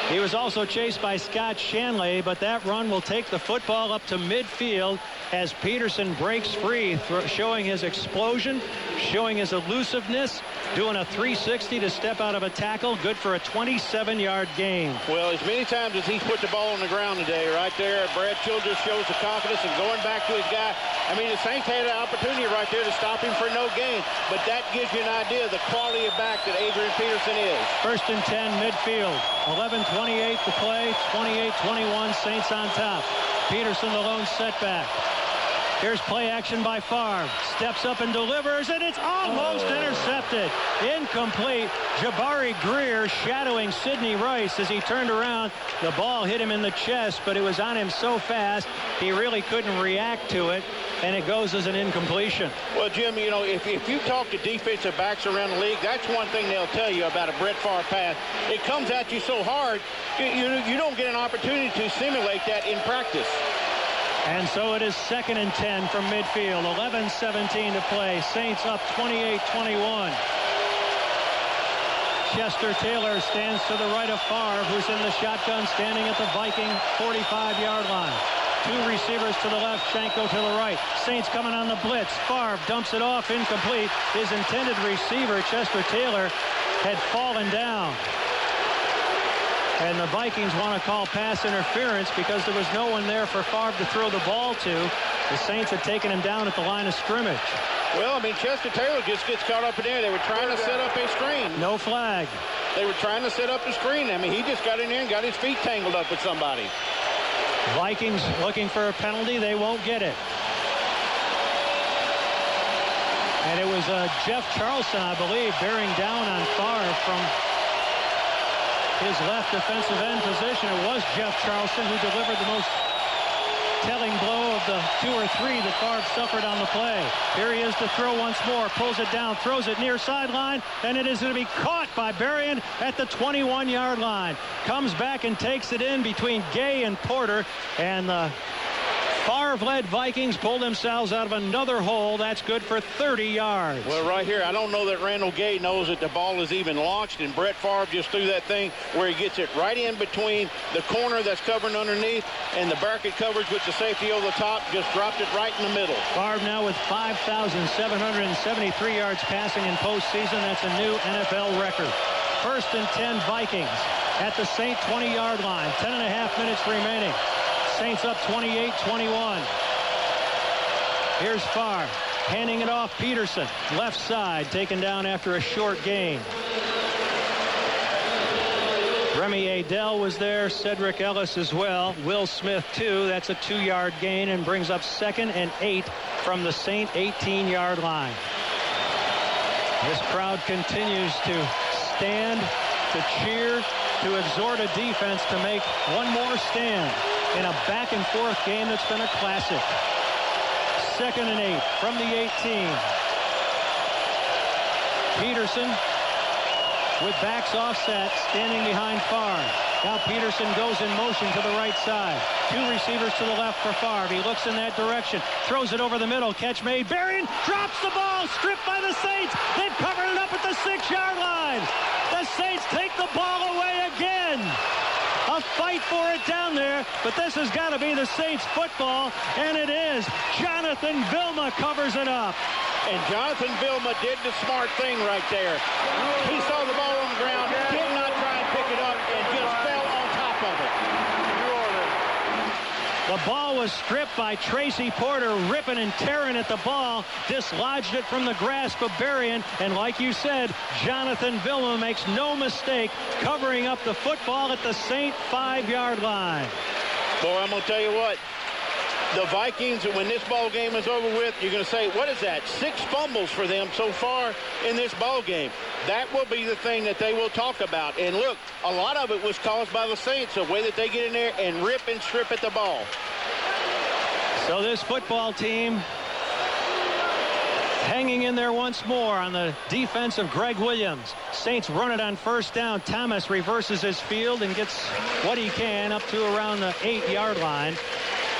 He was also chased by Scott Shanley, but that run will take the football up to midfield as Peterson breaks free, showing his explosion, showing his elusiveness, doing a 360 to step out of a tackle. Good for a 27-yard gain. Well, as many times as he's put the ball on the ground today, right there, Brad Childress shows the confidence and going back to his guy. I mean, the Saints had an opportunity right there to stop him for no gain, but that gives you an idea of the quality of back that Adrian Peterson is. 1st and 10 midfield. 11:28 to play. 28-21, Saints on top. Peterson the lone setback. Here's play action by Favre. Steps up and delivers, and it's almost intercepted. Incomplete. Jabari Greer shadowing Sidney Rice as he turned around. The ball hit him in the chest, but it was on him so fast he really couldn't react to it, and it goes as an incompletion. Well, Jim, you know, if you talk to defensive backs around the league, that's one thing they'll tell you about a Brett Favre pass. It comes at you so hard, you don't get an opportunity to simulate that in practice. And so it is 2nd and 10 from midfield. 11:17 to play. Saints up 28-21. Chester Taylor stands to the right of Favre, who's in the shotgun, standing at the Viking 45-yard line. 2 receivers to the left, Shanko to the right. Saints coming on the blitz. Favre dumps it off, incomplete. His intended receiver, Chester Taylor, had fallen down. And the Vikings want to call pass interference because there was no one there for Favre to throw the ball to. The Saints had taken him down at the line of scrimmage. Well, I mean, Chester Taylor just gets caught up in there. They were trying to set up a screen. No flag. They were trying to set up the screen. I mean, he just got in there and got his feet tangled up with somebody. Vikings looking for a penalty. They won't get it. And it was Jeff Charleston, I believe, bearing down on Favre from his left defensive end position. It was Jeff Charleston who delivered the most telling blow of the 2 or 3 that Favre suffered on the play. Here he is to throw once more, pulls it down, throws it near sideline, and it is going to be caught by Berrien at the 21-yard line. Comes back and takes it in between Gay and Porter, and the Favre-led Vikings pull themselves out of another hole. That's good for 30 yards. Well, right here, I don't know that Randall Gay knows that the ball is even launched, and Brett Favre just threw that thing where he gets it right in between the corner that's covered underneath and the bracket coverage with the safety over the top, just dropped it right in the middle. Favre now with 5,773 yards passing in postseason. That's a new NFL record. 1st and 10 Vikings at the Saint 20-yard line. 10.5 minutes remaining. Saints up 28-21. Here's Favre handing it off. Peterson, left side, taken down after a short gain. Remy Adele was there. Cedric Ellis as well. Will Smith too. That's a 2-yard gain and brings up 2nd and 8 from the Saint 18-yard line. This crowd continues to stand, to cheer, to exhort a defense to make one more stand in a back-and-forth game that's been a classic. 2nd and 8 from the 18. Peterson with backs offset, standing behind Favre. Now Peterson goes in motion to the right side. 2 receivers to the left for Favre. He looks in that direction, throws it over the middle. Catch made. Berrien drops the ball, stripped by the Saints. They've covered it up at the 6-yard line. The Saints take the ball away again. A fight for it down there, but this has got to be the Saints football, and it is. Jonathan Vilma covers it up. And Jonathan Vilma did the smart thing right there. He saw the ball on the ground, did not try and pick it up, and just fell on top of it. The ball was stripped by Tracy Porter, ripping and tearing at the ball, dislodged it from the grasp of Berrien, and like you said, Jonathan Vilma makes no mistake covering up the football at the Saint 5-yard line. Boy, I'm going to tell you what, the Vikings, when this ball game is over with, you're going to say, what is that? 6 fumbles for them so far in this ball game. That will be the thing that they will talk about. And look, a lot of it was caused by the Saints, the way that they get in there and rip and strip at the ball. So this football team hanging in there once more on the defense of Greg Williams. Saints run it on 1st down. Thomas reverses his field and gets what he can up to around the 8-yard line.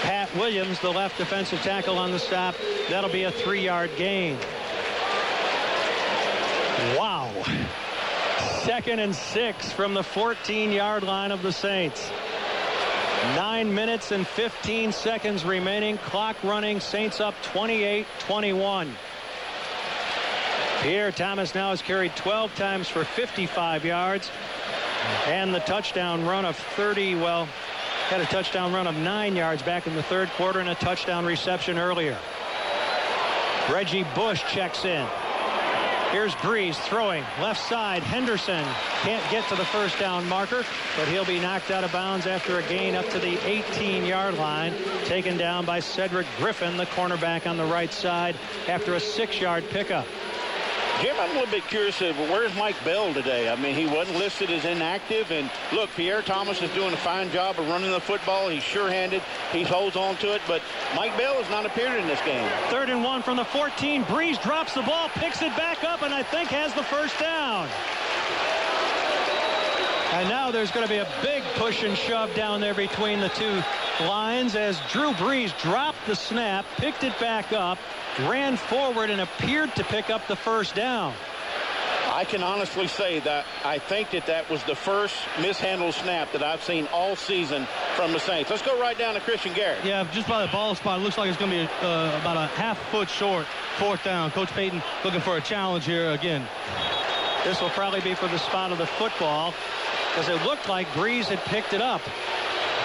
Pat Williams, the left defensive tackle, on the stop. That'll be a 3-yard gain. Wow. 2nd and 6 from the 14-yard line of the Saints. 9 minutes and 15 seconds remaining. Clock running. Saints up 28-21. Pierre Thomas now has carried 12 times for 55 yards. And the touchdown run of 30, well, had a touchdown run of 9 yards back in the 3rd quarter and a touchdown reception earlier. Reggie Bush checks in. Here's Breeze throwing left side. Henderson can't get to the 1st down marker, but he'll be knocked out of bounds after a gain up to the 18-yard line. Taken down by Cedric Griffin, the cornerback on the right side, after a 6-yard pickup. Jim, I'm a little bit curious of where's Mike Bell today? I mean, he wasn't listed as inactive. And look, Pierre Thomas is doing a fine job of running the football. He's sure-handed. He holds on to it. But Mike Bell has not appeared in this game. 3rd and 1 from the 14. Breeze drops the ball, picks it back up, and I think has the 1st down. And now there's going to be a big push and shove down there between the 2 lines as Drew Brees dropped the snap, picked it back up, ran forward, and appeared to pick up the 1st down. I can honestly say that I think that was the first mishandled snap that I've seen all season from the Saints. Let's go right down to Kristian Garic. Yeah, just by the ball spot, it looks like it's going to be about a half-foot short, 4th down. Coach Payton looking for a challenge here again. This will probably be for the spot of the football, because it looked like Breeze had picked it up.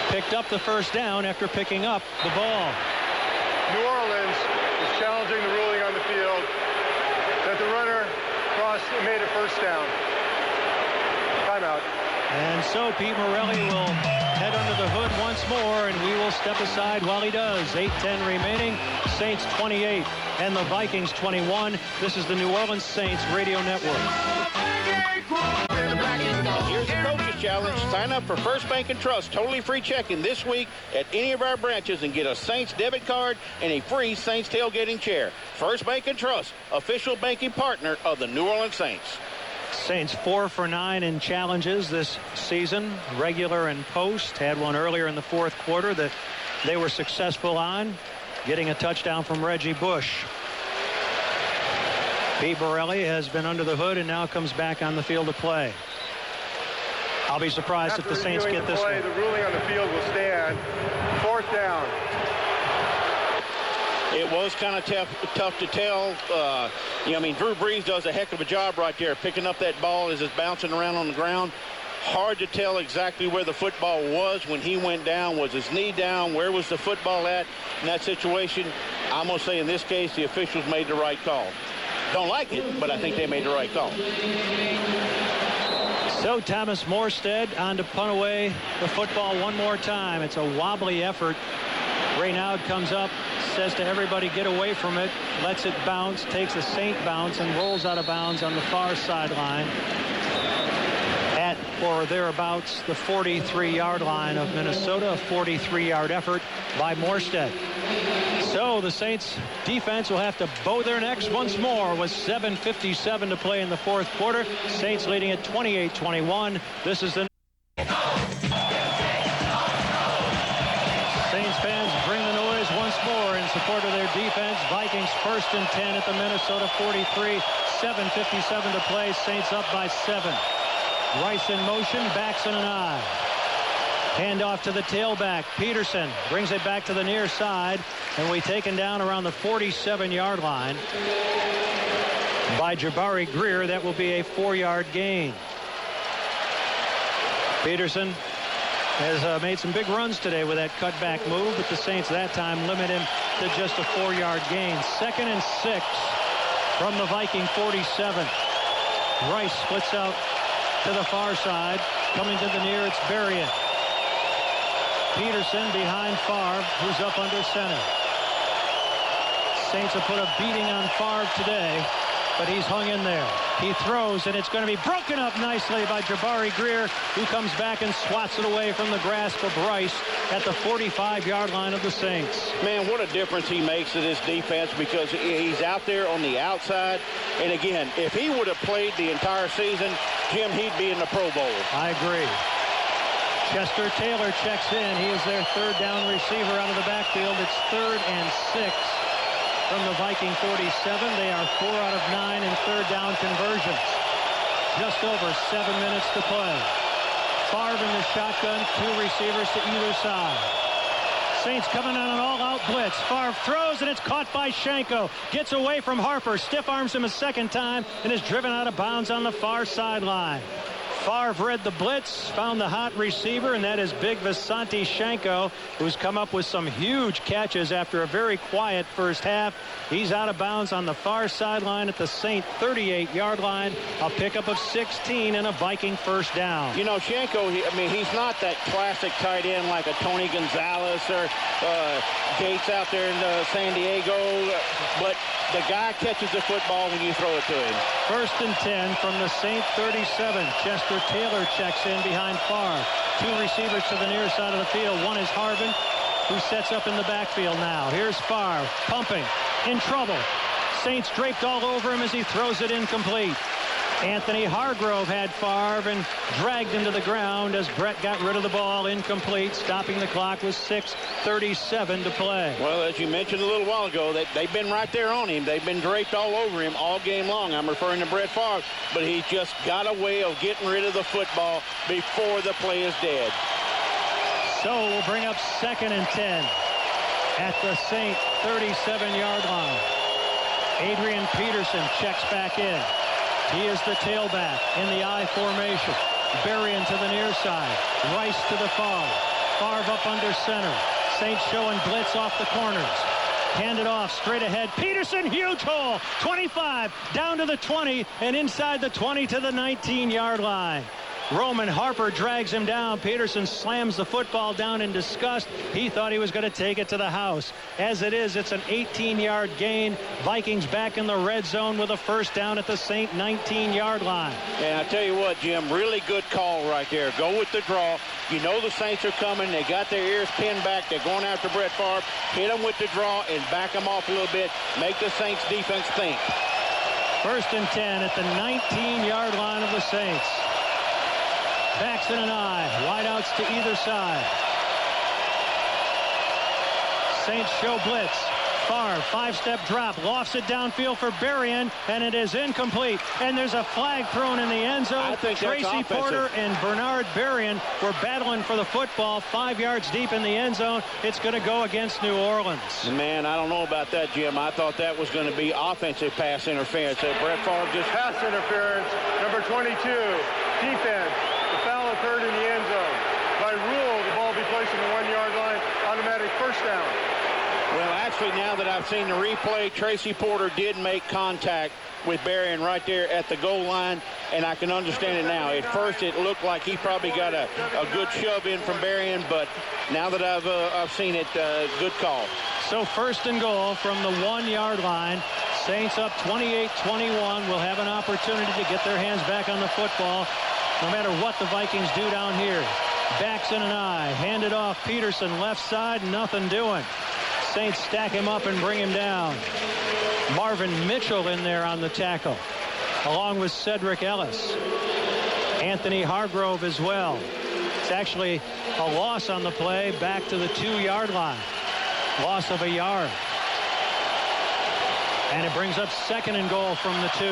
Picked up the 1st down after picking up the ball. New Orleans is challenging the ruling on the field that the runner crossed and made a 1st down. Timeout. And so Pete Morelli will head under the hood once more, and we will step aside while he does. 8:10 remaining. Saints 28 and the Vikings 21. This is the New Orleans Saints Radio Network. Here's the Coach's Challenge. Sign up for First Bank and Trust totally free checking this week at any of our branches and get a Saints debit card and a free Saints tailgating chair. First Bank and Trust, official banking partner of the New Orleans Saints. Saints 4 for 9 in challenges this season, regular and post. Had one earlier in the fourth quarter that they were successful on, getting a touchdown from Reggie Bush. Pete Borelli has been under the hood and now comes back on the field to play. I'll be surprised if the Saints get this one. The ruling on the field will stand. Fourth down. It was kind of tough to tell. Drew Brees does a heck of a job right there picking up that ball as it's bouncing around on the ground. Hard to tell exactly where the football was when he went down. Was his knee down? Where was the football at in that situation? I'm going to say in this case the officials made the right call. Don't like it, but I think they made the right call. So Thomas Morstead on to punt away the football one more time. It's a wobbly effort. Raynaud comes up, says to everybody, get away from it, lets it bounce, takes a Saint bounce, and rolls out of bounds on the far sideline at or thereabouts the 43-yard line of Minnesota. A 43-yard effort by Morstead. So the Saints defense will have to bow their necks once more with 7:57 to play in the fourth quarter. Saints leading at 28-21. This is the Saints fans bring the noise once more in support of their defense. Vikings 1st and 10 at the Minnesota 43. 7:57 to play. Saints up by 7. Rice in motion, backs in an eye. Handoff to the tailback. Peterson brings it back to the near side, and we taken down around the 47-yard line by Jabari Greer. That will be a 4-yard gain. Peterson has made some big runs today with that cutback move, but the Saints that time limit him to just a 4-yard gain. 2nd and 6 from the Viking 47. Rice splits out to the far side. Coming to the near, it's Berrien. Peterson behind Favre, who's up under center. Saints have put a beating on Favre today, but he's hung in there. He throws, and it's going to be broken up nicely by Jabari Greer, who comes back and swats it away from the grasp of Rice at the 45-yard line of the Saints. Man, what a difference he makes to this defense, because he's out there on the outside. And again, if he would have played the entire season, Jim, he'd be in the Pro Bowl. I agree. Chester Taylor checks in. He is their 3rd down receiver out of the backfield. It's 3rd and 6 from the Viking 47. They are 4 out of 9 in 3rd down conversions. Just over 7 minutes to play. Favre in the shotgun, 2 receivers to either side. Saints coming on an all-out blitz. Favre throws, and it's caught by Shanko. Gets away from Harper. Stiff arms him a second time and is driven out of bounds on the far sideline. Favre read the blitz, found the hot receiver, and that is big Visanthe Shanko, who's come up with some huge catches after a very quiet first half. He's out of bounds on the far sideline at the Saint 38-yard line. A pickup of 16 and a Viking 1st down. You know, Shanko, he's not that classic tight end like a Tony Gonzalez or Gates out there in San Diego, but the guy catches the football when you throw it to him. 1st and 10 from the Saint 37. Chester Taylor checks in behind Favre. 2 receivers to the near side of the field. One is Harvin, who sets up in the backfield now. Here's Favre, pumping, in trouble. Saints draped all over him as he throws it incomplete. Anthony Hargrove had Favre and dragged him to the ground as Brett got rid of the ball. Incomplete. Stopping the clock with 6:37 to play. Well, as you mentioned a little while ago, they've been right there on him. They've been draped all over him all game long. I'm referring to Brett Favre, but he's just got a way of getting rid of the football before the play is dead. So we'll bring up 2nd and 10 at the Saint 37-yard line. Adrian Peterson checks back in. He is the tailback in the I formation. Berrien to the near side. Rice to the far. Favre up under center. Saints showing blitz off the corners. Hand it off straight ahead. Peterson, huge hole. 25 down to the 20 and inside the 20 to the 19-yard line. Roman Harper drags him down. Peterson slams the football down in disgust. He thought he was going to take it to the house. As it is, it's an 18-yard gain. Vikings back in the red zone with a first down at the Saint 19-yard line. And I tell you what, Jim, really good call right there. Go with the draw. You know the Saints are coming. They got their ears pinned back. They're going after Brett Favre. Hit them with the draw and back them off a little bit. Make the Saints defense think. First and 10 at the 19-yard line of the Saints. Backs in an eye. Wideouts to either side. Saints show blitz. Favre, five-step drop, lofts it downfield for Berrien, and it is incomplete. And there's a flag thrown in the end zone. I think that's Tracy offensive. Porter and Bernard Berrien were battling for the football 5 yards deep in the end zone. It's going to go against New Orleans. Man, I don't know about that, Jim. I thought that was going to be offensive pass interference. Brett Favre just... Pass interference, number 22, defense. The foul occurred in the end zone. By rule, the ball will be placed on the 1 yard line, automatic first down. Well, actually, now that I've seen the replay, Tracy Porter did make contact with Berrien right there at the goal line, and I can understand it now. At first, it looked like he probably got a good shove in from Berrien, but now that I've seen it, good call. So first and goal from the 1 yard line. Saints up 28-21 will have an opportunity to get their hands back on the football no matter what the Vikings do down here. Backs in an eye, handed off. Peterson left side, nothing doing. Saints stack him up and bring him down. Marvin Mitchell in there on the tackle, along with Cedric Ellis. Anthony Hargrove as well. It's actually a loss on the play back to the 2 yard line. Loss of a yard. And it brings up second and goal from the 2.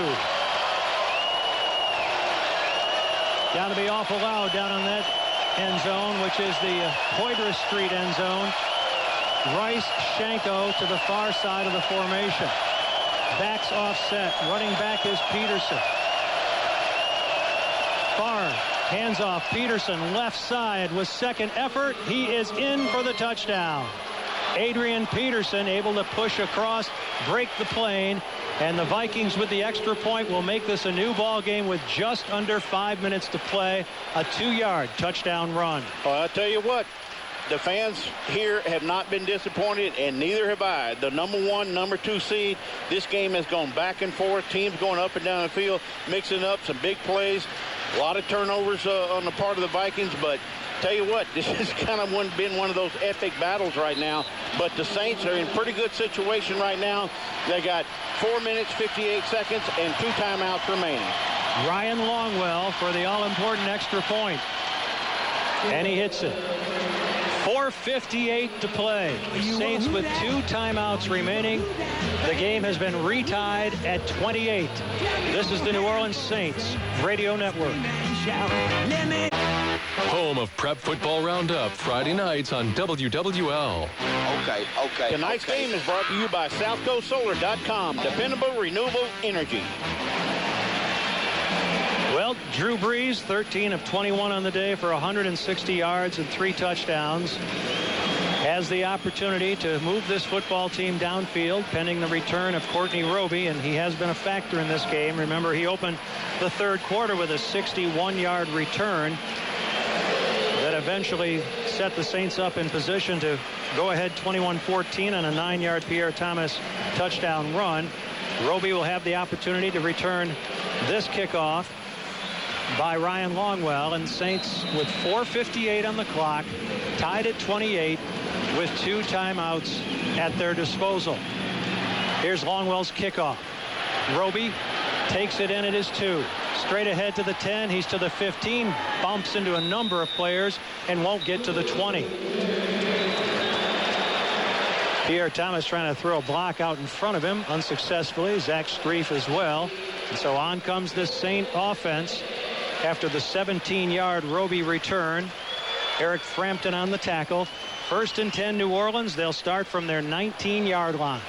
Got to be awful loud down on that end zone, which is the Poydras Street end zone. Rice Shanko to the far side of the formation. Backs offset. Running back is Peterson. Favre hands off. Peterson left side with second effort. He is in for the touchdown. Adrian Peterson able to push across, break the plane, and the Vikings with the extra point will make this a new ball game with just under 5 minutes to play. A 2-yard touchdown run. Well, I'll tell you what. The fans here have not been disappointed, and neither have I. The number 1, number 2 seed, this game has gone back and forth. Teams going up and down the field, mixing up some big plays. A lot of turnovers on the part of the Vikings, but tell you what, this has kind of been one of those epic battles right now. But the Saints are in pretty good situation right now. They got 4 minutes, 58 seconds, and 2 timeouts remaining. Ryan Longwell for the all-important extra point. And he hits it. 4:58 to play. Saints with 2 timeouts remaining. The game has been retied at 28. This is the New Orleans Saints Radio Network. Home of Prep Football Roundup, Friday nights on WWL. Okay. Tonight's game is brought to you by SouthCoastSolar.com. Dependable, renewable energy. Well, Drew Brees, 13 of 21 on the day for 160 yards and 3 touchdowns. Has the opportunity to move this football team downfield pending the return of Courtney Roby, and he has been a factor in this game. Remember, he opened the third quarter with a 61-yard return that eventually set the Saints up in position to go ahead 21-14 on a 9-yard Pierre Thomas touchdown run. Roby will have the opportunity to return this kickoff by Ryan Longwell, and Saints with 4:58 on the clock, tied at 28 with 2 timeouts at their disposal. Here's Longwell's kickoff. Roby takes it in at his 2. Straight ahead to the 10. He's to the 15. Bumps into a number of players and won't get to the 20. Pierre Thomas trying to throw a block out in front of him unsuccessfully. Zach Strief as well. And so on comes this Saint offense after the 17-yard Roby return. Eric Frampton on the tackle. First and 10 New Orleans. They'll start from their 19-yard line.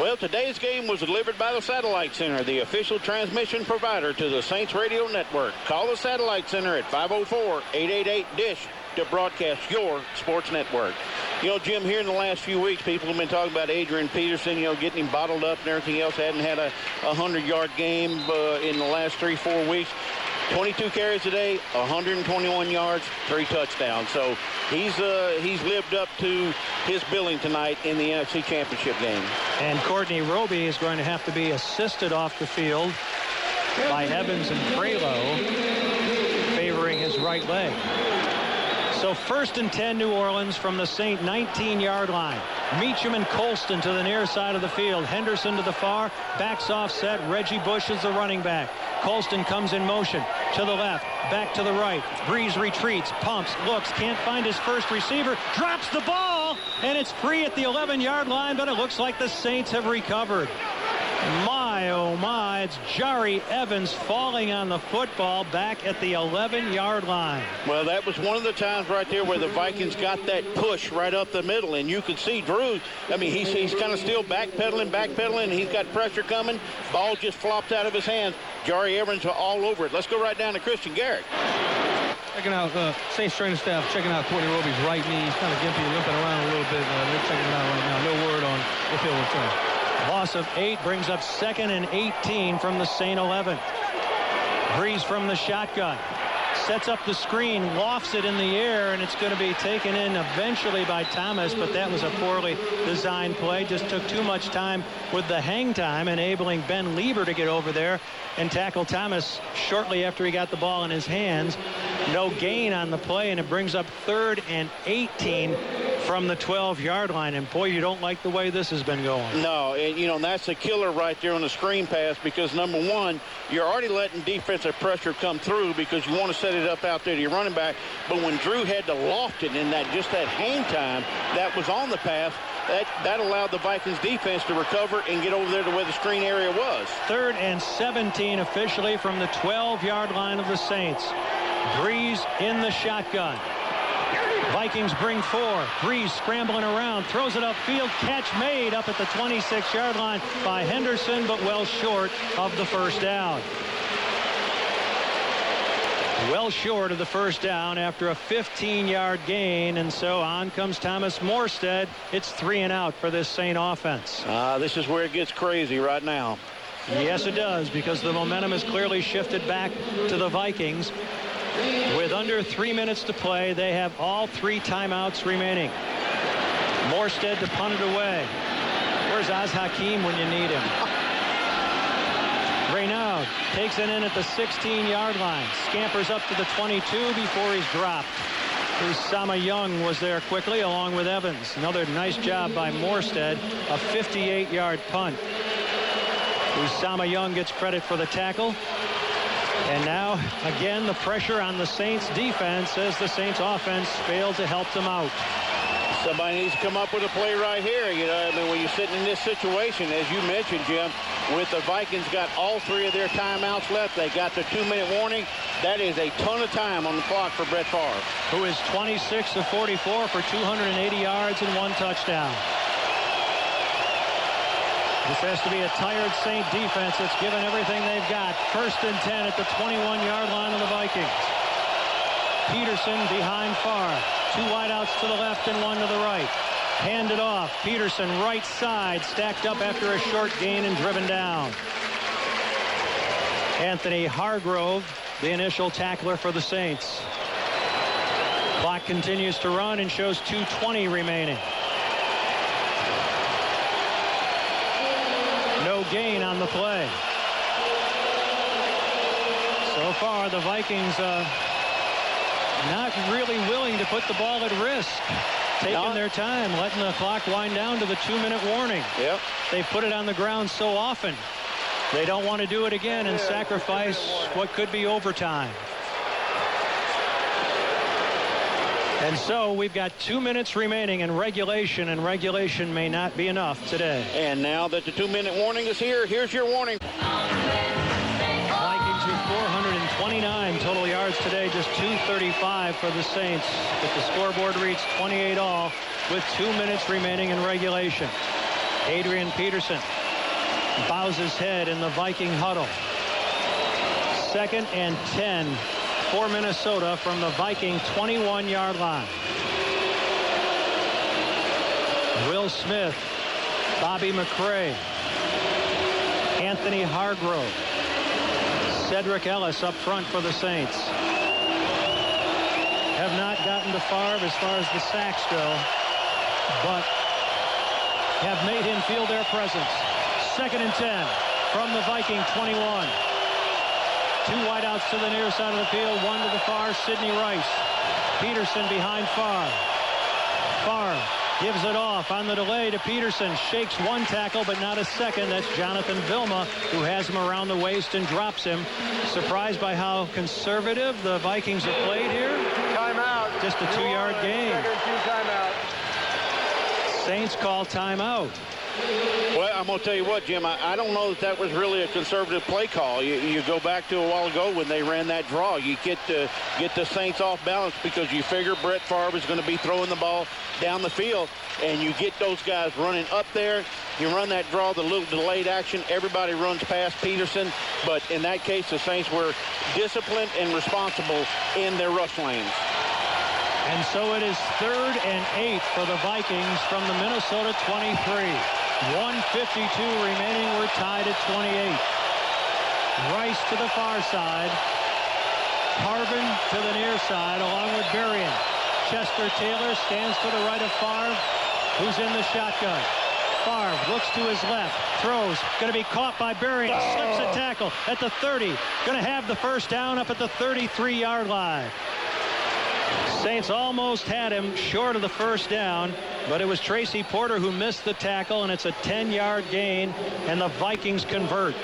Well, today's game was delivered by the Satellite Center, the official transmission provider to the Saints Radio Network. Call the Satellite Center at 504-888-DISH to broadcast your sports network. You know, Jim, here in the last few weeks, people have been talking about Adrian Peterson, you know, getting him bottled up and everything else. Hadn't had a 100-yard game in the last 3-4 weeks. 22 carries today, 121 yards, 3 touchdowns. So he's lived up to his billing tonight in the NFC Championship game. And Courtney Roby is going to have to be assisted off the field by Evans and Frelo, favoring his right leg. So 1st and 10 New Orleans from the Saint 19-yard line. Meacham and Colston to the near side of the field. Henderson to the far. Backs offset. Reggie Bush is the running back. Colston comes in motion to the left. Back to the right. Breeze retreats. Pumps. Looks. Can't find his first receiver. Drops the ball. And it's free at the 11-yard line. But it looks like the Saints have recovered. My, oh my, it's Jari Evans falling on the football back at the 11-yard line. Well, that was one of the times right there where the Vikings got that push right up the middle, and you could see Drew, I mean, he's kind of still backpedaling, and he's got pressure coming. Ball just flopped out of his hands. Jari Evans all over it. Let's go right down to Kristian Garic. Checking out Saints training staff, checking out Courtney Roby's right knee. He's kind of gimpy, limping around a little bit. They're checking it out right now. No word on if he'll return. Loss of 8 brings up 2nd and 18 from the Saint 11. Breeze from the shotgun. Sets up the screen, lofts it in the air, and it's going to be taken in eventually by Thomas, but that was a poorly designed play. Just took too much time with the hang time, enabling Ben Lieber to get over there and tackle Thomas shortly after he got the ball in his hands. No gain on the play, and it brings up 3rd and 18 from the 12-yard line. And boy, you don't like the way this has been going. No, and you know, that's a killer right there on the screen pass, because number one, you're already letting defensive pressure come through because you want to set it up out there to your running back. But when Drew had to loft it in that hang time that was on the pass, that allowed the Vikings defense to recover and get over there to where the screen area was. 3rd and 17 officially from the 12-yard line of the Saints. Breeze in the shotgun. Vikings bring 4. Breeze scrambling around, throws it upfield. Catch made up at the 26-yard line by Henderson, but well short of the first down. Well short of the first down after a 15-yard gain, and so on comes Thomas Morstead. It's 3 and out for this Saint offense. This is where it gets crazy right now. Yes, it does, because the momentum has clearly shifted back to the Vikings. With under 3 minutes to play, they have all 3 timeouts remaining. Morstead to punt it away. Where's Oz Hakeem when you need him? Reynaud takes it in at the 16-yard line. Scampers up to the 22 before he's dropped. Usama Young was there quickly along with Evans. Another nice job by Morstead. A 58-yard punt. Usama Young gets credit for the tackle. And now, again, the pressure on the Saints defense as the Saints offense failed to help them out. Somebody needs to come up with a play right here. You know, I mean, when you're sitting in this situation, as you mentioned, Jim, with the Vikings got all 3 of their timeouts left. They got the 2-minute warning. That is a ton of time on the clock for Brett Favre, who is 26 of 44 for 280 yards and 1 touchdown. This has to be a tired Saint defense that's given everything they've got. 1st and 10 at the 21-yard line of the Vikings. Peterson behind Favre. 2 wideouts to the left and 1 to the right. Handed off. Peterson right side, stacked up after a short gain and driven down. Anthony Hargrove, the initial tackler for the Saints. Clock continues to run and shows 2:20 remaining. No gain on the play. So far, the Vikings not really willing to put the ball at risk. Taking their time, letting the clock wind down to the 2-minute warning. Yep. They put it on the ground so often. They don't want to do it again and sacrifice what could be overtime. And so we've got 2 minutes remaining in regulation, and regulation may not be enough today. And now that the 2-minute warning is here, here's your warning. Vikings with 429 total yards today, just 235 for the Saints. But the scoreboard reads 28 all with 2 minutes remaining in regulation. Adrian Peterson bows his head in the Viking huddle. 2nd and 10 for Minnesota from the Viking 21-yard line. Will Smith, Bobby McCray, Anthony Hargrove, Cedric Ellis up front for the Saints. Have not gotten to Favre as far as the sacks go, but have made him feel their presence. 2nd and 10 from the Viking 21. 2 wideouts to the near side of the field, 1 to the far, Sidney Rice. Peterson behind Favre. Favre gives it off on the delay to Peterson. Shakes 1 tackle, but not a second. That's Jonathan Vilma, who has him around the waist and drops him. Surprised by how conservative the Vikings have played here. Timeout. Just a 2-yard gain. Second 2 timeout. Saints call timeout. Well, I'm going to tell you what, Jim, I don't know that was really a conservative play call. You go back to a while ago when they ran that draw. You get the Saints off balance because you figure Brett Favre is going to be throwing the ball down the field, and you get those guys running up there. You run that draw, the little delayed action. Everybody runs past Peterson, but in that case, the Saints were disciplined and responsible in their rush lanes. And so it is 3rd and 8 for the Vikings from the Minnesota 23. 1:52 remaining. We're tied at 28. Rice to the far side. Harvin to the near side along with Berrien. Chester Taylor stands to the right of Favre, who's in the shotgun. Favre looks to his left, throws, going to be caught by Berrien, slips a tackle at the 30. Going to have the first down up at the 33-yard line. Saints almost had him short of the first down, but it was Tracy Porter who missed the tackle, and it's a 10-yard gain, and the Vikings convert.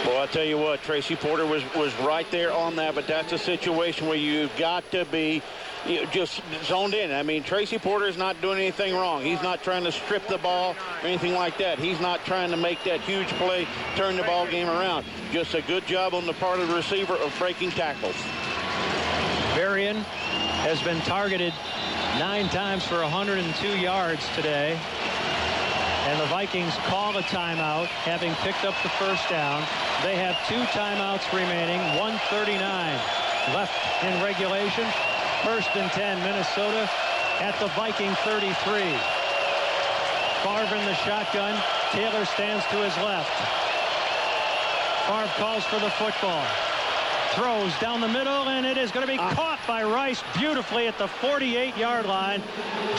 Well, I'll tell you what, Tracy Porter was right there on that, but that's a situation where you've got to be just zoned in. I mean, Tracy Porter is not doing anything wrong. He's not trying to strip the ball or anything like that. He's not trying to make that huge play, turn the ball game around. Just a good job on the part of the receiver of breaking tackles. Berrien has been targeted 9 times for 102 yards today. And the Vikings call a timeout, having picked up the first down. They have 2 timeouts remaining, 1:39 left in regulation. 1st and 10, Minnesota at the Viking 33. Favre in the shotgun. Taylor stands to his left. Favre calls for the football. Throws down the middle, and it is going to be caught by Rice beautifully at the 48-yard line.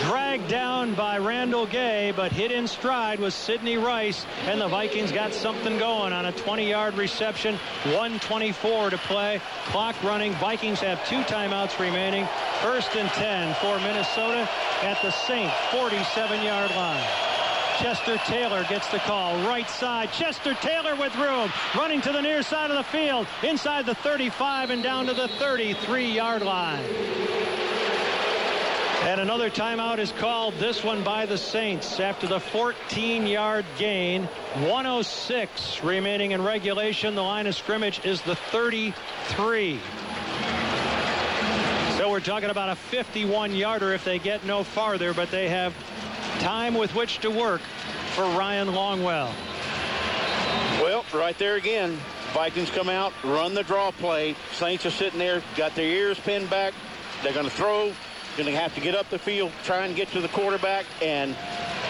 Dragged down by Randall Gay, but hit in stride was Sidney Rice, and the Vikings got something going on a 20-yard reception. 1:24 to play. Clock running. Vikings have 2 timeouts remaining. 1st and 10 for Minnesota at the Saints 47-yard line. Chester Taylor gets the call. Right side. Chester Taylor with room. Running to the near side of the field. Inside the 35 and down to the 33-yard line. And another timeout is called, this one by the Saints, after the 14-yard gain. 1:06 remaining in regulation. The line of scrimmage is the 33. So we're talking about a 51-yarder if they get no farther, but they have time with which to work for Ryan Longwell. Well, right there again, Vikings come out, run the draw play. Saints are sitting there, got their ears pinned back. They're going to throw, going to have to get up the field, try and get to the quarterback, and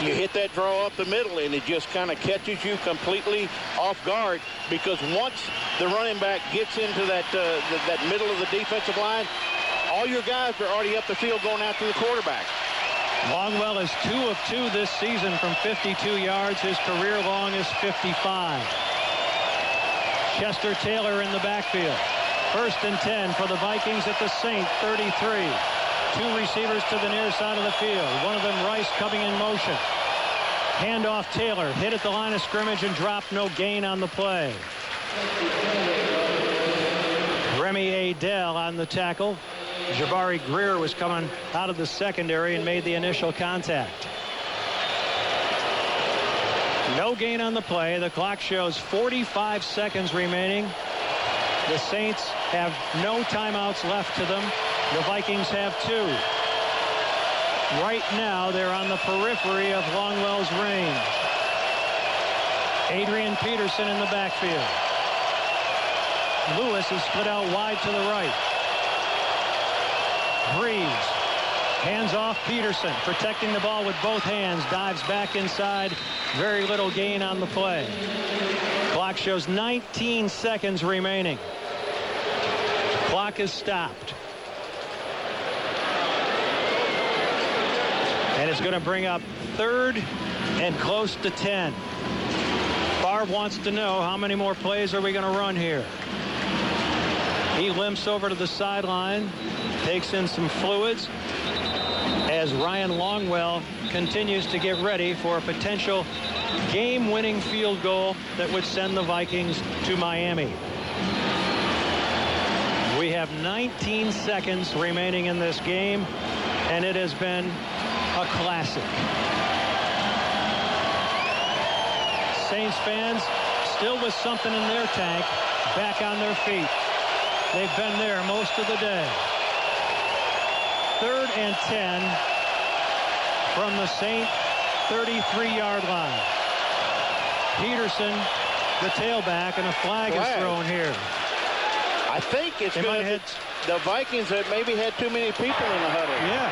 you hit that draw up the middle, and it just kind of catches you completely off guard, because once the running back gets into that middle of the defensive line, all your guys are already up the field going after the quarterback. Longwell is 2 of 2 this season from 52 yards. His career long is 55. Chester Taylor in the backfield. 1st and 10 for the Vikings at the Saint 33. 2 receivers to the near side of the field. One of them, Rice, coming in motion. Handoff Taylor. Hit at the line of scrimmage and dropped. No gain on the play. Remy Adele on the tackle. Jabari Greer was coming out of the secondary and made the initial contact. No gain on the play. The clock shows 45 seconds remaining. The Saints have no timeouts left to them. The Vikings have 2. Right now, they're on the periphery of Longwell's range. Adrian Peterson in the backfield. Lewis is split out wide to the right. Breeze hands off Peterson, protecting the ball with both hands, dives back inside. Very little gain on the play. Clock shows 19 seconds remaining. Clock is stopped. And it's going to bring up 3rd and close to 10. Favre wants to know how many more plays are we going to run here. He limps over to the sideline, takes in some fluids as Ryan Longwell continues to get ready for a potential game-winning field goal that would send the Vikings to Miami. We have 19 seconds remaining in this game, and it has been a classic. Saints fans still with something in their tank, back on their feet. They've been there most of the day. 3rd and 10 from the Saint 33-yard line. Peterson, the tailback, and a flag is thrown here. I think it's good. The Vikings have maybe had too many people in the huddle. Yeah.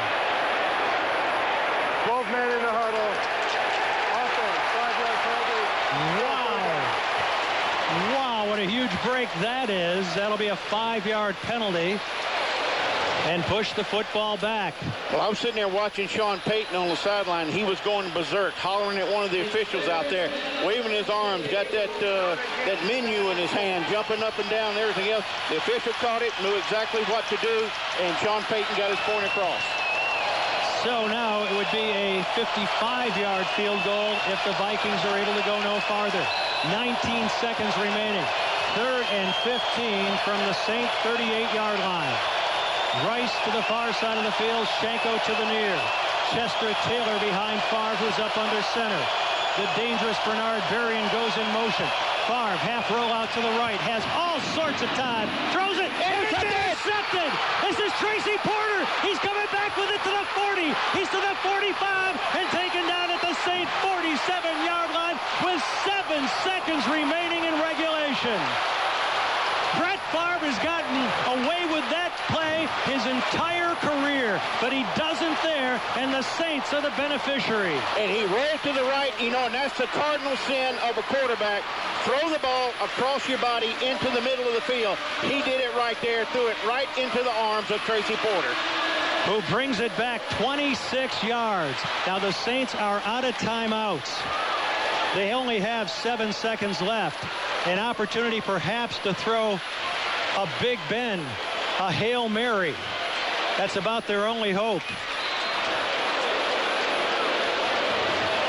12 men in the huddle. Offense, 5-yard penalty. Wow. Wow, what a huge break that is. That'll be a 5-yard penalty. And push the football back. Well, I was sitting there watching Sean Payton on the sideline. He was going berserk, hollering at one of the officials out there, waving his arms, got that menu in his hand, jumping up and down and everything else. The official caught it, knew exactly what to do, and Sean Payton got his point across. So now it would be a 55-yard field goal if the Vikings are able to go no farther. 19 seconds remaining. 3rd and 15 from the Saint 38-yard line. Rice to the far side of the field. Shanko to the near. Chester Taylor behind Favre, who's up under center. The dangerous Bernard Berrien goes in motion. Favre, half roll out to the right. Has all sorts of time. Throws it. And it's intercepted. This is Tracy Porter. He's coming back with it to the 40. He's to the 45 and taken down at the Saint 47-yard line with 7 seconds remaining in regulation. Brett Favre has gotten away with that play his entire career, but he doesn't there, and the Saints are the beneficiary. And he rolled to the right, and that's the cardinal sin of a quarterback. Throw the ball across your body into the middle of the field. He did it right there, threw it right into the arms of Tracy Porter, who brings it back 26 yards. Now the Saints are out of timeouts. They only have 7 seconds left. An opportunity perhaps to throw a Big Ben, a Hail Mary. That's about their only hope.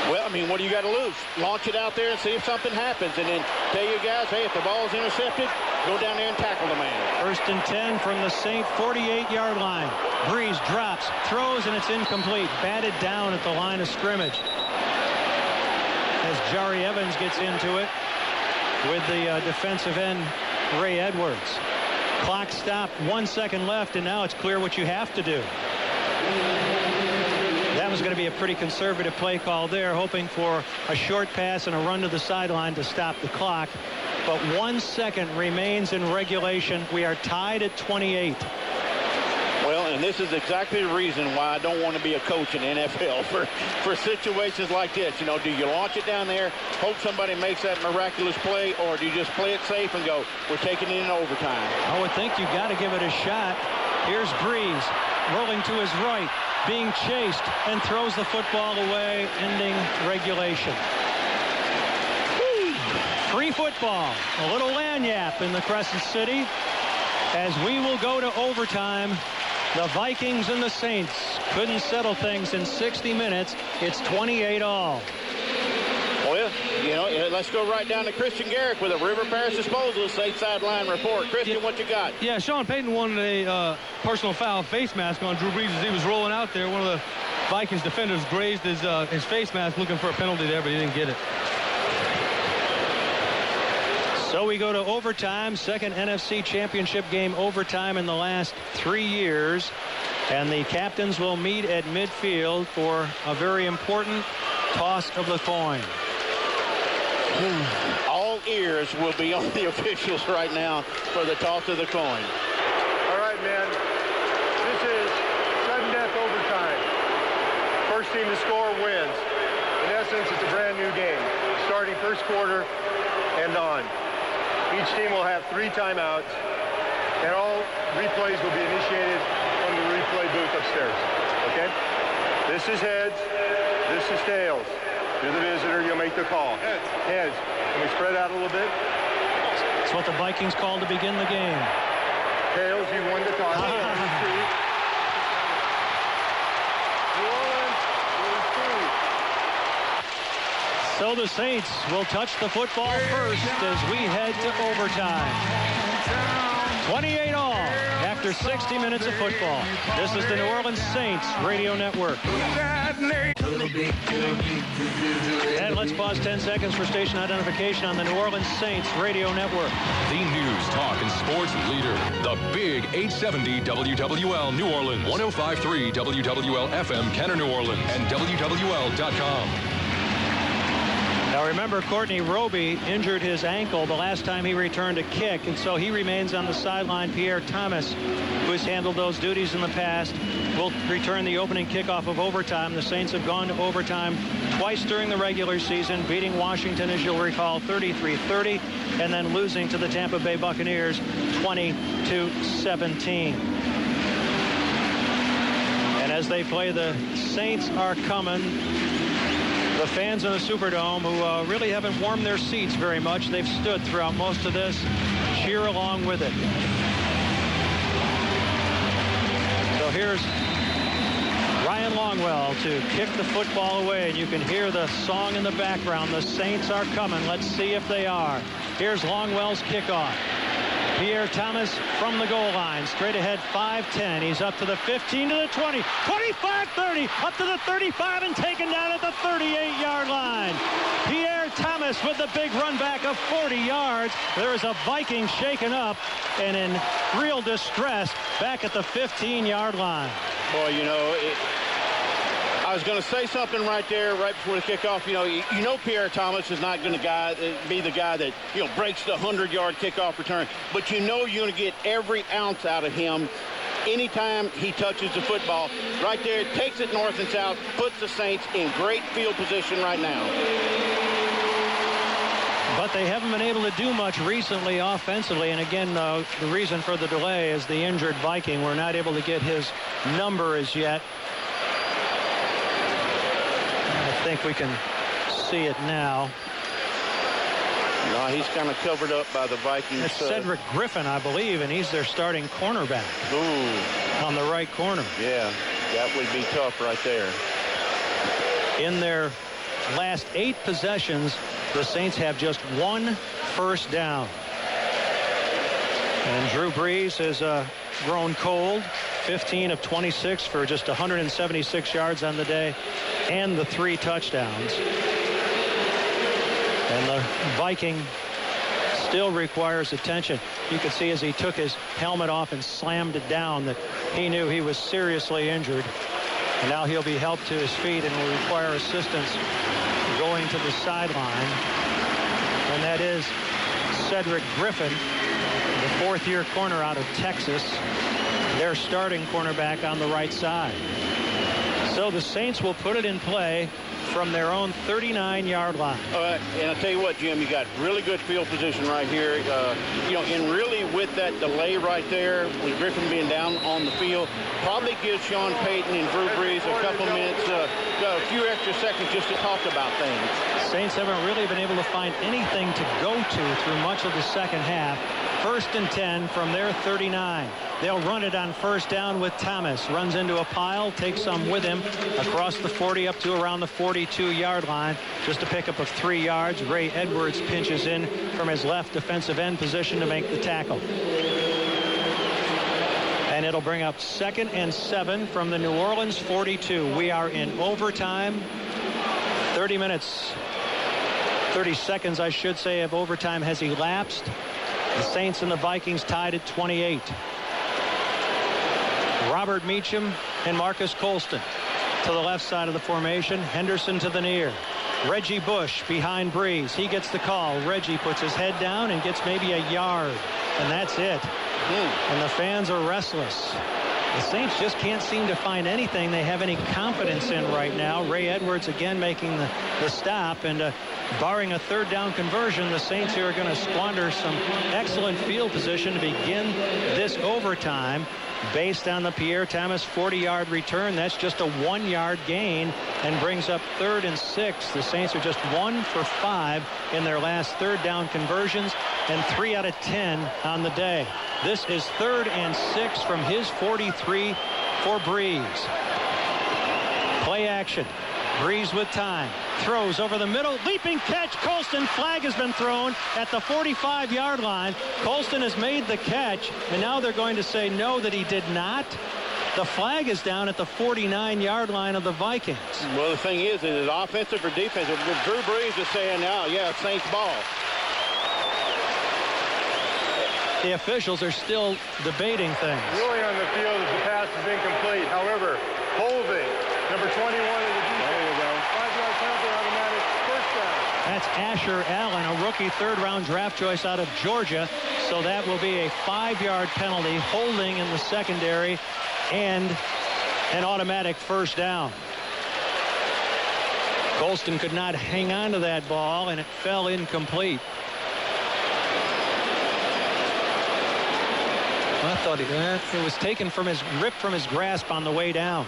Well, I mean, what do you got to lose? Launch it out there and see if something happens. And then tell your guys, hey, if the ball's intercepted, go down there and tackle the man. 1st and 10 from the Saint 48-yard line. Breeze drops, throws, and it's incomplete. Batted down at the line of scrimmage. As Jari Evans gets into it with the defensive end, Ray Edwards. Clock stopped, 1 second left, and now it's clear what you have to do. That was going to be a pretty conservative play call there, hoping for a short pass and a run to the sideline to stop the clock. But 1 second remains in regulation. We are tied at 28. Well, and this is exactly the reason why I don't want to be a coach in the NFL for situations like this. Do you launch it down there, hope somebody makes that miraculous play, or do you just play it safe and go, we're taking it in overtime? I would think you got to give it a shot. Here's Breeze rolling to his right, being chased, and throws the football away, ending regulation. Free football. A little lanyap in the Crescent City as we will go to overtime. The Vikings and the Saints couldn't settle things in 60 minutes. It's 28 all. Well, let's go right down to Kristian Garic with a River Parish Disposal State Sideline Report. Kristian, what you got? Yeah, Sean Payton wanted a personal foul face mask on Drew Brees as he was rolling out there. One of the Vikings defenders grazed his face mask looking for a penalty there, but he didn't get it. So we go to overtime, second NFC Championship game overtime in the last 3 years. And the captains will meet at midfield for a very important toss of the coin. All ears will be on the officials right now for the toss of the coin. All right, man. This is sudden death overtime. First team to score wins. In essence, it's a brand new game, starting first quarter and on. Each team will have 3 timeouts, and all replays will be initiated from the replay booth upstairs. Okay? This is heads. This is tails. You're the visitor. You'll make the call. Heads. Heads. Can we spread out a little bit? It's what the Vikings called to begin the game. Tails, you won the toss. So the Saints will touch the football first as we head to overtime. 28 all after 60 minutes of football. This is the New Orleans Saints Radio Network. And let's pause 10 seconds for station identification on the New Orleans Saints Radio Network. The news, talk, and sports leader. The Big 870 WWL New Orleans, 105.3 WWL FM Kenner New Orleans, and WWL.com. Now remember, Courtney Roby injured his ankle the last time he returned a kick, and so he remains on the sideline. Pierre Thomas, who has handled those duties in the past, will return the opening kickoff of overtime. The Saints have gone to overtime twice during the regular season, beating Washington, as you'll recall, 33-30, and then losing to the Tampa Bay Buccaneers 20-17. And as they play, the Saints are coming. The fans in the Superdome, who really haven't warmed their seats very much, they've stood throughout most of this, cheer along with it. So here's Ryan Longwell to kick the football away, and you can hear the song in the background. The Saints are coming. Let's see if they are. Here's Longwell's kickoff. Pierre Thomas from the goal line, straight ahead, 5-10. He's up to the 15, to the 20, 25-30, up to the 35, and taken down at the 38-yard line. Pierre Thomas with the big run back of 40 yards. There is a Viking shaken up and in real distress back at the 15-yard line. Boy, you know, I was going to say something right there, right before the kickoff. You know Pierre Thomas is not going to be the guy that, breaks the 100-yard kickoff return. But you know you're going to get every ounce out of him anytime he touches the football. Right there, takes it north and south, puts the Saints in great field position right now. But they haven't been able to do much recently offensively. And again, the reason for the delay is the injured Viking. We're not able to get his number as yet. I think we can see it now. No, he's kind of covered up by the Vikings. It's Cedric Griffin, I believe, and he's their starting cornerback. Ooh. On the right corner. Yeah, that would be tough right there. In their last 8 possessions, the Saints have just 1 first down. And Drew Brees has grown cold. 15 of 26 for just 176 yards on the day and the 3 touchdowns. And the Viking still requires attention. You could see as he took his helmet off and slammed it down that he knew he was seriously injured. And now he'll be helped to his feet and will require assistance going to the sideline. And that is Cedric Griffin, the 4th-year corner out of Texas, their starting cornerback on the right side. So the Saints will put it in play from their own 39-yard line. And I'll tell you what, Jim, you got really good field position right here. And really with that delay right there, with Griffin being down on the field, probably gives Sean Payton and Drew Brees a couple minutes, a few extra seconds just to talk about things. Saints haven't really been able to find anything to go to through much of the second half. 1st and 10 from their 39. They'll run it on first down with Thomas. Runs into a pile, takes some with him across the 40 up to around the 42-yard line. Just a pickup of 3 yards. Ray Edwards pinches in from his left defensive end position to make the tackle. And it'll bring up 2nd and 7 from the New Orleans 42. We are in overtime. 30 minutes, 30 seconds, I should say, of overtime has elapsed. The Saints and the Vikings tied at 28. Robert Meacham and Marcus Colston to the left side of the formation. Henderson to the near. Reggie Bush behind Brees. He gets the call. Reggie puts his head down and gets maybe a yard. And that's it. And the fans are restless. The Saints just can't seem to find anything they have any confidence in right now. Ray Edwards again making the stop, and barring a third down conversion, the Saints here are going to squander some excellent field position to begin this overtime. Based on the Pierre Thomas 40-yard return, that's just a 1-yard gain and brings up 3rd and 6. The Saints are just 1 for 5 in their last third down conversions and 3 out of 10 on the day. This is 3rd and 6 from his 43 for Breeze. Play action. Breeze with time. Throws over the middle. Leaping catch. Colston. Flag has been thrown at the 45-yard line. Colston has made the catch, and now they're going to say no, that he did not. The flag is down at the 49-yard line of the Vikings. Well, the thing is it offensive or defensive? Drew Brees is saying now, yeah, Saints ball. The officials are still debating things. Ruling on the field is the pass is incomplete. However, holding number 21 of the defense. There you go. 5-yard penalty, automatic first down. That's Asher Allen, a rookie third-round draft choice out of Georgia. So that will be a 5-yard penalty, holding in the secondary, and an automatic first down. Colston could not hang on to that ball, and it fell incomplete. I thought it was taken from ripped from his grasp on the way down.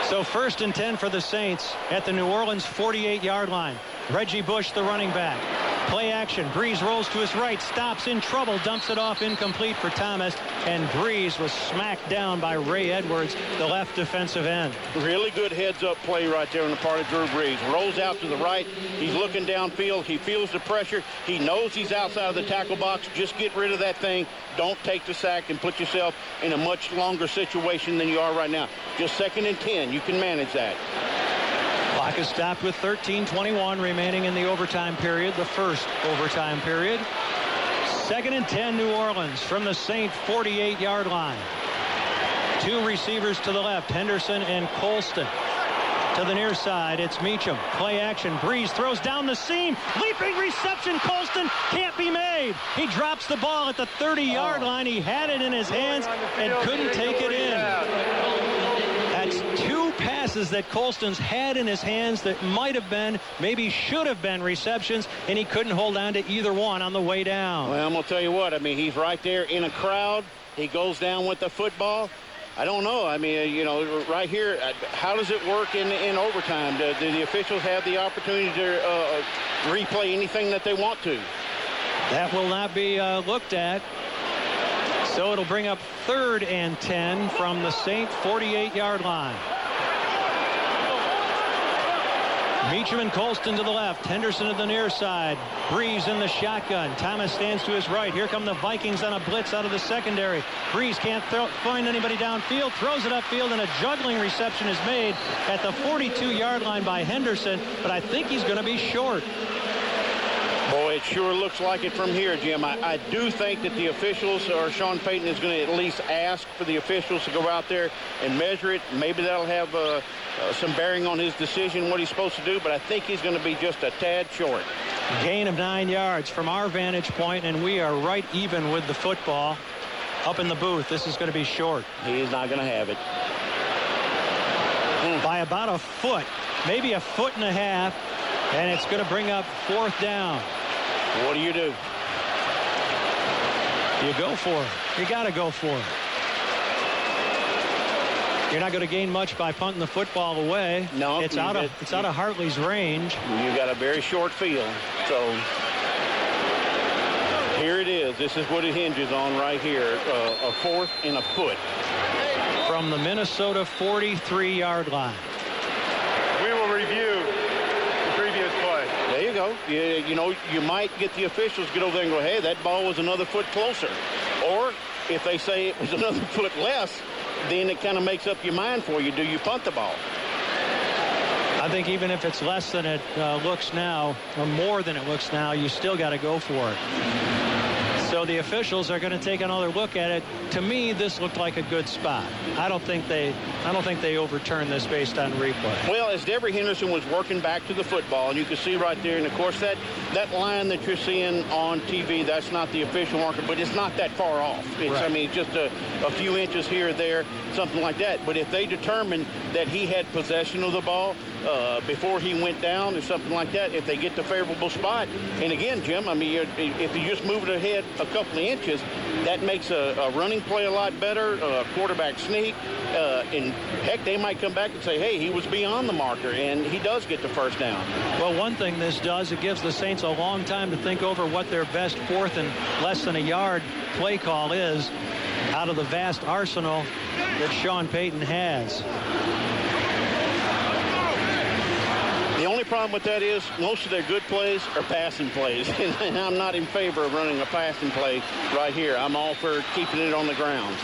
So 1st and 10 for the Saints at the New Orleans 48-yard line. Reggie Bush, the running back. Play action. Breeze rolls to his right, stops in trouble, dumps it off incomplete for Thomas, and Breeze was smacked down by Ray Edwards, the left defensive end. Really good heads-up play right there on the part of Drew Brees. Rolls out to the right. He's looking downfield. He feels the pressure. He knows he's outside of the tackle box. Just get rid of that thing. Don't take the sack and put yourself in a much longer situation than you are right now. Just 2nd and 10. You can manage that. Clock is stopped with 13:21 remaining in the overtime period, the first overtime period. 2nd and 10 New Orleans from the Saint 48-yard line. 2 receivers to the left, Henderson and Colston. To the near side, it's Meacham. Play action. Breeze throws down the seam. Leaping reception. Colston can't be made. He drops the ball at the 30-yard line. He had it in his hands and couldn't take it in. That's 2 passes that Colston's had in his hands that might have been, maybe should have been receptions, and he couldn't hold on to either one on the way down. Well, I'm going to tell you what. I mean, he's right there in a crowd. He goes down with the football. I don't know. I mean, you know, right here, how does it work in overtime? Do the officials have the opportunity to replay anything that they want to? That will not be looked at. So it'll bring up 3rd and 10 from the Saint 48-yard line. Meacham and Colston to the left. Henderson to the near side. Breeze in the shotgun. Thomas stands to his right. Here come the Vikings on a blitz out of the secondary. Breeze can't find anybody downfield. Throws it upfield, and a juggling reception is made at the 42-yard line by Henderson, but I think he's going to be short. Boy, it sure looks like it from here, Jim. I do think that the officials, or Sean Payton, is going to at least ask for the officials to go out there and measure it. Maybe that'll have some bearing on his decision, what he's supposed to do, but I think he's going to be just a tad short. Gain of 9 yards from our vantage point, and we are right even with the football. Up in the booth, this is going to be short. He's not going to have it. By about a foot, maybe a foot and a half, and it's going to bring up 4th down. What do? You go for it. You got to go for it. You're not going to gain much by punting the football away. No, it's out of Hartley's range. You got a very short field, so here it is. This is what it hinges on right here. A 4th and a foot from the Minnesota 43-yard line. We will review the previous play. There you go. You know, you might get the officials to get over there and go, hey, that ball was another foot closer. Or if they say it was another foot less, then it kind of makes up your mind for you. Do you punt the ball? I think even if it's less than it looks now, or more than it looks now, you still got to go for it. So the officials are going to take another look at it. To me, this looked like a good spot. I don't think they overturn this based on replay. Well, as Devery Henderson was working back to the football, and you can see right there, and of course that line that you're seeing on TV, that's not the official marker, but it's not that far off. It's, right. I mean, just a few inches here or there, something like that. But if they determine that he had possession of the ball before he went down or something like that, if they get the favorable spot, and again, Jim, I mean, if you just move it ahead a couple of inches, that makes a running play a lot better, a quarterback sneak, and heck, they might come back and say, hey, he was beyond the marker, and he does get the first down. Well, one thing this does, it gives the Saints a long time to think over what their best fourth and less than a yard play call is out of the vast arsenal that Sean Payton has. The only problem with that is most of their good plays are passing plays, and I'm not in favor of running a passing play right here. I'm all for keeping it on the ground.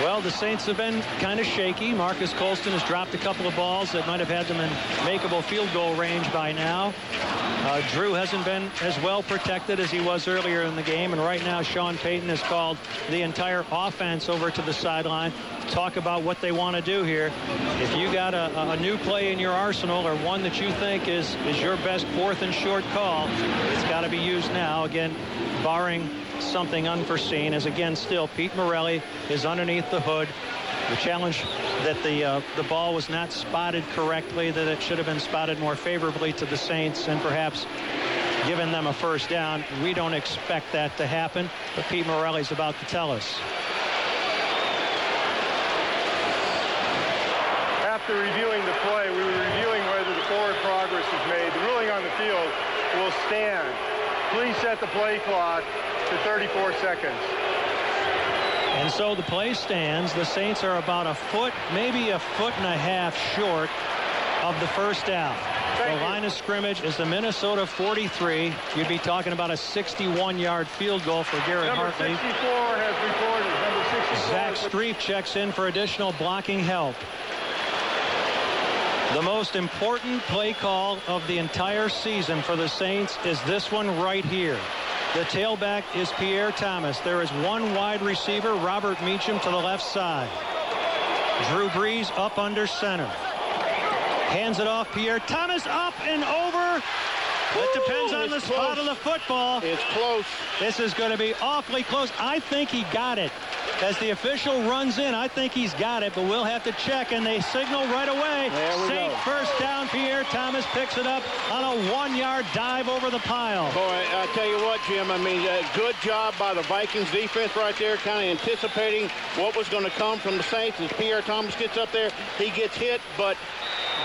Well, the Saints have been kind of shaky. Marcus Colston has dropped a couple of balls that might have had them in makeable field goal range by now. Drew hasn't been as well protected as he was earlier in the game, and right now Sean Payton has called the entire offense over to the sideline to talk about what they want to do here. If you got a new play in your arsenal, or one that you think is your best fourth and short call, it's got to be used now, again, barring something unforeseen, as again still Pete Morelli is underneath the hood. The challenge that the ball was not spotted correctly, that it should have been spotted more favorably to the Saints and perhaps given them a first down. We don't expect that to happen, but Pete Morelli's about to tell us. After reviewing the play, we were reviewing whether the forward progress is made. The ruling on the field will stand. Please set the play clock to 34 seconds. And so the play stands. The Saints are about a foot, maybe a foot and a half short of the first down. The line of scrimmage is the Minnesota 43. You'd be talking about a 61-yard field goal for Garrett Hartley. Number 64 has reported. Number 64. Zach Streif checks in for additional blocking help. The most important play call of the entire season for the Saints is this one right here. The tailback is Pierre Thomas. There is one wide receiver, Robert Meacham, to the left side. Drew Brees up under center. Hands it off. Pierre Thomas up and over. It depends on the spot of the football. It's close. This is going to be awfully close. I think he got it. As the official runs in, I think he's got it, but we'll have to check, and they signal right away. Saint first down. Pierre Thomas picks it up on a 1-yard dive over the pile. Boy, I tell you what, Jim, I mean, good job by the Vikings defense right there, kind of anticipating what was going to come from the Saints. As Pierre Thomas gets up there, he gets hit, but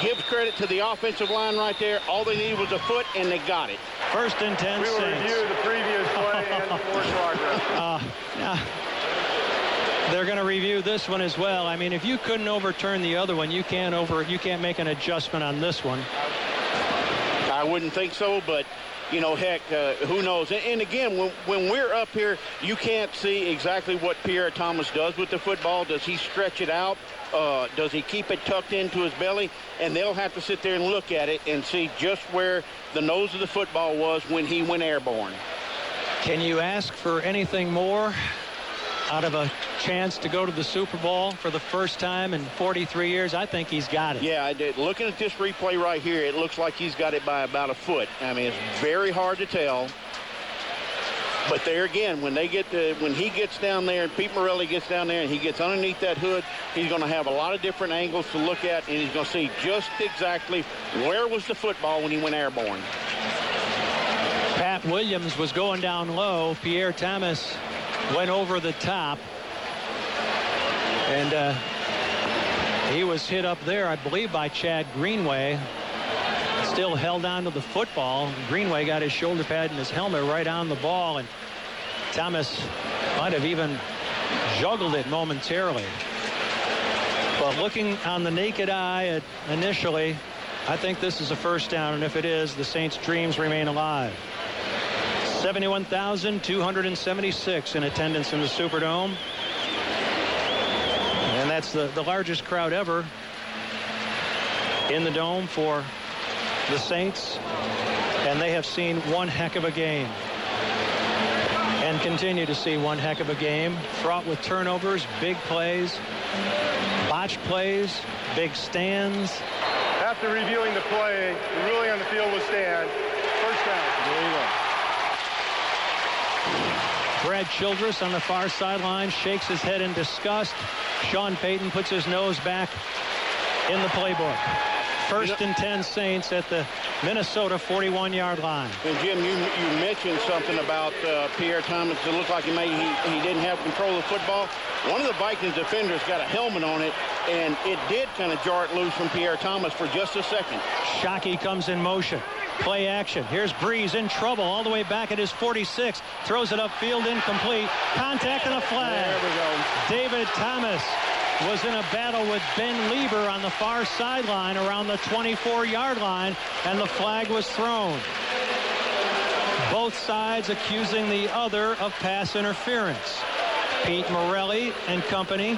gives credit to the offensive line right there. All they needed was a foot, and they got it. First and 10 We will Saints. review the previous play and the forward progress. They're going to review this one as well. I mean, if you couldn't overturn the other one, you can't make an adjustment on this one. I wouldn't think so, but you know, heck, who knows? And again, when we're up here, you can't see exactly what Pierre Thomas does with the football. Does he stretch it out? Does he keep it tucked into his belly? And they'll have to sit there and look at it and see just where the nose of the football was when he went airborne. Can you ask for anything more out of a chance to go to the Super Bowl for the first time in 43 years? I think he's got it. Yeah, I did. Looking at this replay right here, it looks like he's got it by about a foot. I mean, it's very hard to tell. But there again, when he gets down there and Pete Morelli gets down there and he gets underneath that hood, he's going to have a lot of different angles to look at, and he's going to see just exactly where was the football when he went airborne. Pat Williams was going down low. Pierre Thomas went over the top, and he was hit up there, I believe, by Chad Greenway. Still held on to the football. Greenway got his shoulder pad and his helmet right on the ball, and Thomas might have even juggled it momentarily. But looking on the naked eye initially, I think this is a first down, and if it is, the Saints' dreams remain alive. 71,276 in attendance in the Superdome. And that's the largest crowd ever in the Dome for the Saints. And they have seen one heck of a game. And continue to see one heck of a game, fraught with turnovers, big plays, botched plays, big stands. After reviewing the play, the ruling on the field was stand. First down. There you go. Brad Childress on the far sideline shakes his head in disgust. Sean Payton puts his nose back in the playbook. First and 10 Saints at the Minnesota 41-yard line. And Jim, you mentioned something about Pierre Thomas. It looked like he didn't have control of the football. One of the Vikings defenders got a helmet on it, and it did kind of jar it loose from Pierre Thomas for just a second. Shockey comes in motion. Play action. Here's Breeze in trouble all the way back at his 46. Throws it upfield, incomplete. Contact and a flag. There we go. David Thomas was in a battle with Ben Lieber on the far sideline around the 24-yard line, and the flag was thrown. Both sides accusing the other of pass interference. Pete Morelli and company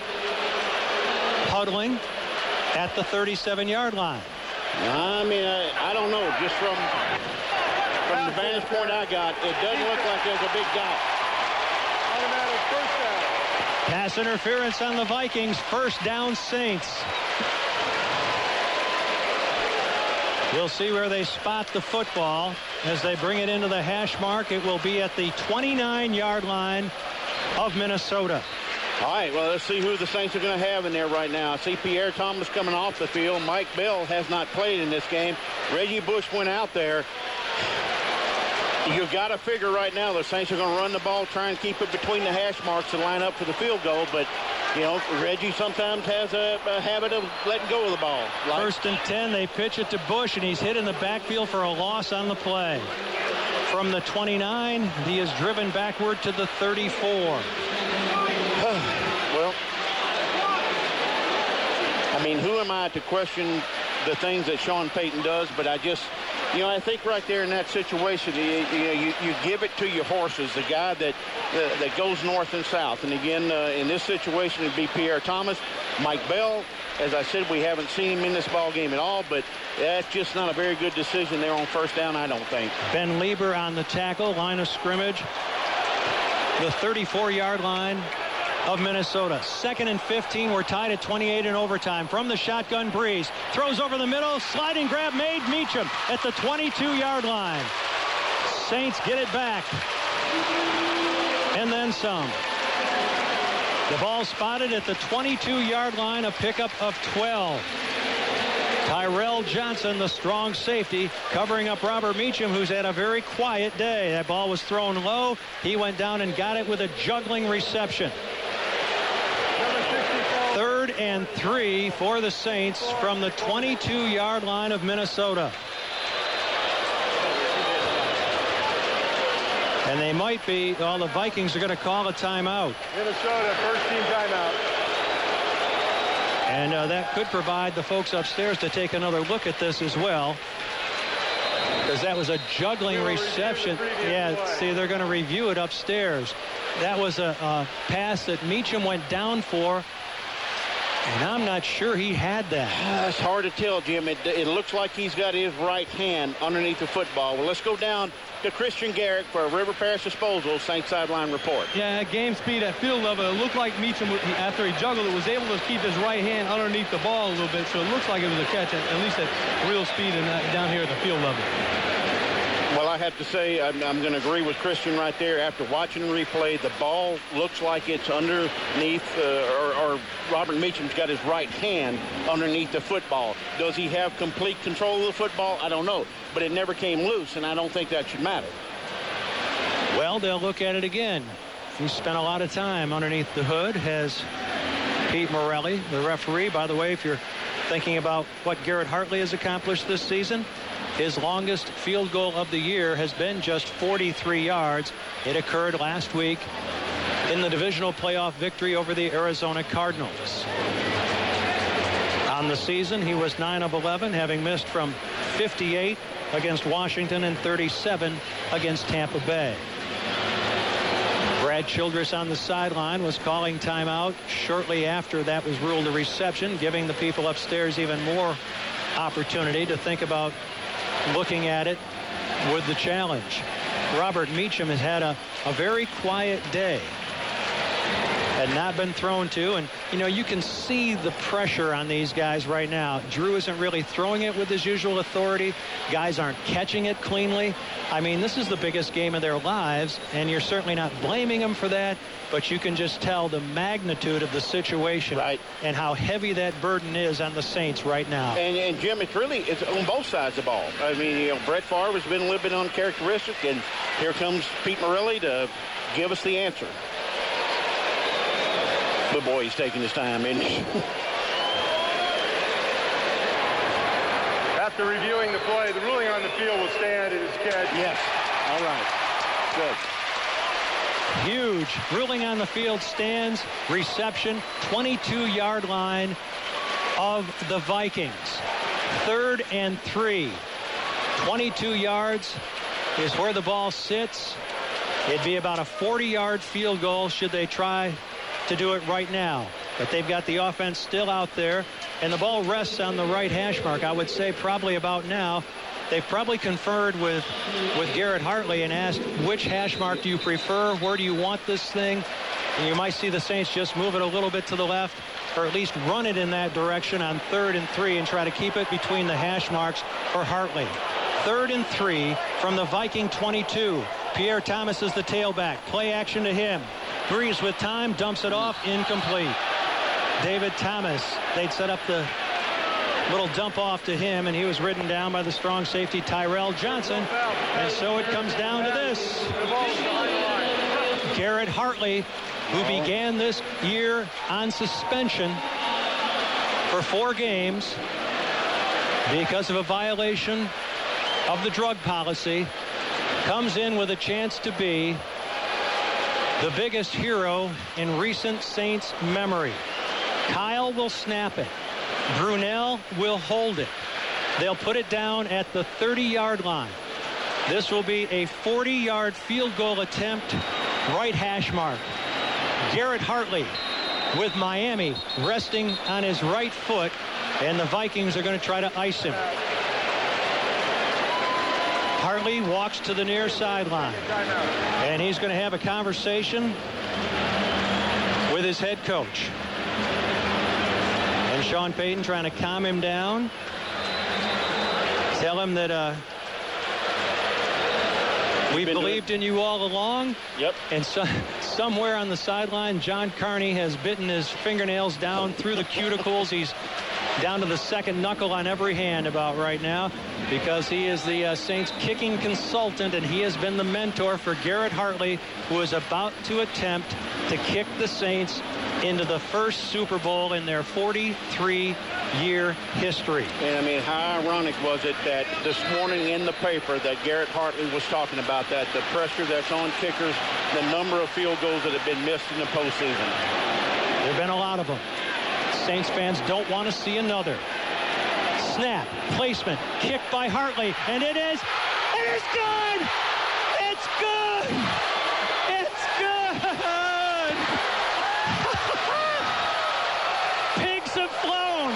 huddling at the 37-yard line. I mean, I don't know. Just from the vantage point I got, it doesn't look like there's a big doubt. Automatic first down. Pass interference on the Vikings. First down Saints. We'll see where they spot the football as they bring it into the hash mark. It will be at the 29-yard line of Minnesota. All right, well, let's see who the Saints are going to have in there right now. I see Pierre Thomas coming off the field. Mike Bell has not played in this game. Reggie Bush went out there. You've got to figure right now the Saints are going to run the ball, try and keep it between the hash marks and line up for the field goal. But, you know, Reggie sometimes has a habit of letting go of the ball. First and 10, they pitch it to Bush, and he's hit in the backfield for a loss on the play. From the 29, he is driven backward to the 34. Well, I mean, who am I to question the things that Sean Payton does? But I just, you know, I think right there in that situation, you give it to your horses, the guy that goes north and south. And again, in this situation, it'd be Pierre Thomas. Mike Bell, as I said, we haven't seen him in this ball game at all, but that's just not a very good decision there on first down, I don't think. Ben Lieber on the tackle, line of scrimmage, the 34-yard line of Minnesota. Second and 15. We're tied at 28 in overtime. From the shotgun, Breeze throws over the middle. Sliding grab made. Meacham at the 22-yard line. Saints get it back. And then some. The ball spotted at the 22-yard line. A pickup of 12. Tyrell Johnson, the strong safety, covering up Robert Meacham, who's had a very quiet day. That ball was thrown low. He went down and got it with a juggling reception. 3rd and 3 for the Saints from the 22-yard line of Minnesota. And they might be, well, the Vikings are going to call a timeout. Minnesota, first team timeout. And that could provide the folks upstairs to take another look at this as well. Because that was a juggling reception. Yeah, see, they're going to review it upstairs. That was a pass that Meacham went down for. And I'm not sure he had that. It's hard to tell, Jim. It looks like he's got his right hand underneath the football. Well, let's go down to Kristian Garic for a River Parish Disposal Saints sideline report. Yeah, at game speed at field level, it looked like Meacham, after he juggled it, was able to keep his right hand underneath the ball a little bit. So it looks like it was a catch, at least at real speed and down here at the field level. Well, I have to say, I'm going to agree with Kristian right there. After watching the replay, the ball looks like it's underneath, or Robert Meacham's got his right hand underneath the football. Does he have complete control of the football? I don't know. But it never came loose, and I don't think that should matter. Well, they'll look at it again. He spent a lot of time underneath the hood, has Pete Morelli, the referee. By the way, if you're thinking about what Garrett Hartley has accomplished this season, his longest field goal of the year has been just 43 yards. It occurred last week in the divisional playoff victory over the Arizona Cardinals. On the season, he was 9 of 11, having missed from 58 against Washington and 37 against Tampa Bay. Brad Childress on the sideline was calling timeout shortly after that was ruled a reception, giving the people upstairs even more opportunity to think about looking at it with the challenge. Robert Meacham has had a very quiet day. Had not been thrown to, and you can see the pressure on these guys right now. Drew isn't really throwing it with his usual authority. Guys aren't catching it cleanly. I mean, this is the biggest game of their lives, and you're certainly not blaming them for that, but you can just tell the magnitude of the situation, right, and how heavy that burden is on the Saints right now. And Jim, it's on both sides of the ball. I mean, Brett Favre has been a little bit uncharacteristic, and here comes Pete Morelli to give us the answer. But boy, he's taking his time, isn't he? After reviewing the play, the ruling on the field will stand. It is catch. Yes. All right. Good. Huge ruling on the field stands. Reception, 22-yard line of the Vikings. 3rd and 3. 22 yards is where the ball sits. It'd be about a 40-yard field goal should they try to do it right now. But they've got the offense still out there, and the ball rests on the right hash mark. I would say probably about now. They've probably conferred with Garrett Hartley and asked, which hash mark do you prefer? Where do you want this thing? And you might see the Saints just move it a little bit to the left, or at least run it in that direction on 3rd and 3 and try to keep it between the hash marks for Hartley. 3rd and 3 from the Viking 22. Pierre Thomas is the tailback. Play action to him. Breeze with time, dumps it off, incomplete. David Thomas, they'd set up the little dump off to him, and he was ridden down by the strong safety Tyrell Johnson. And so it comes down to this. Garrett Hartley, who began this year on suspension for 4 games because of a violation of the drug policy, comes in with a chance to be the biggest hero in recent Saints memory. Kyle will snap it. Brunell will hold it. They'll put it down at the 30-yard line. This will be a 40-yard field goal attempt, right hash mark. Garrett Hartley with Miami resting on his right foot, and the Vikings are going to try to ice him. Hartley walks to the near sideline, and he's going to have a conversation with his head coach. And Sean Payton trying to calm him down, tell him that we believed in you all along. Yep. And somewhere on the sideline, John Carney has bitten his fingernails down through the cuticles. He's down to the second knuckle on every hand about right now, because he is the Saints kicking consultant, and he has been the mentor for Garrett Hartley, who is about to attempt to kick the Saints into the first Super Bowl in their 43-year history. And I mean, how ironic was it that this morning in the paper that Garrett Hartley was talking about that, the pressure that's on kickers, the number of field goals that have been missed in the postseason. There have been a lot of them. Saints fans don't want to see another. Snap, placement, kick by Hartley, and it is good! It's good! It's good! Pigs have flown.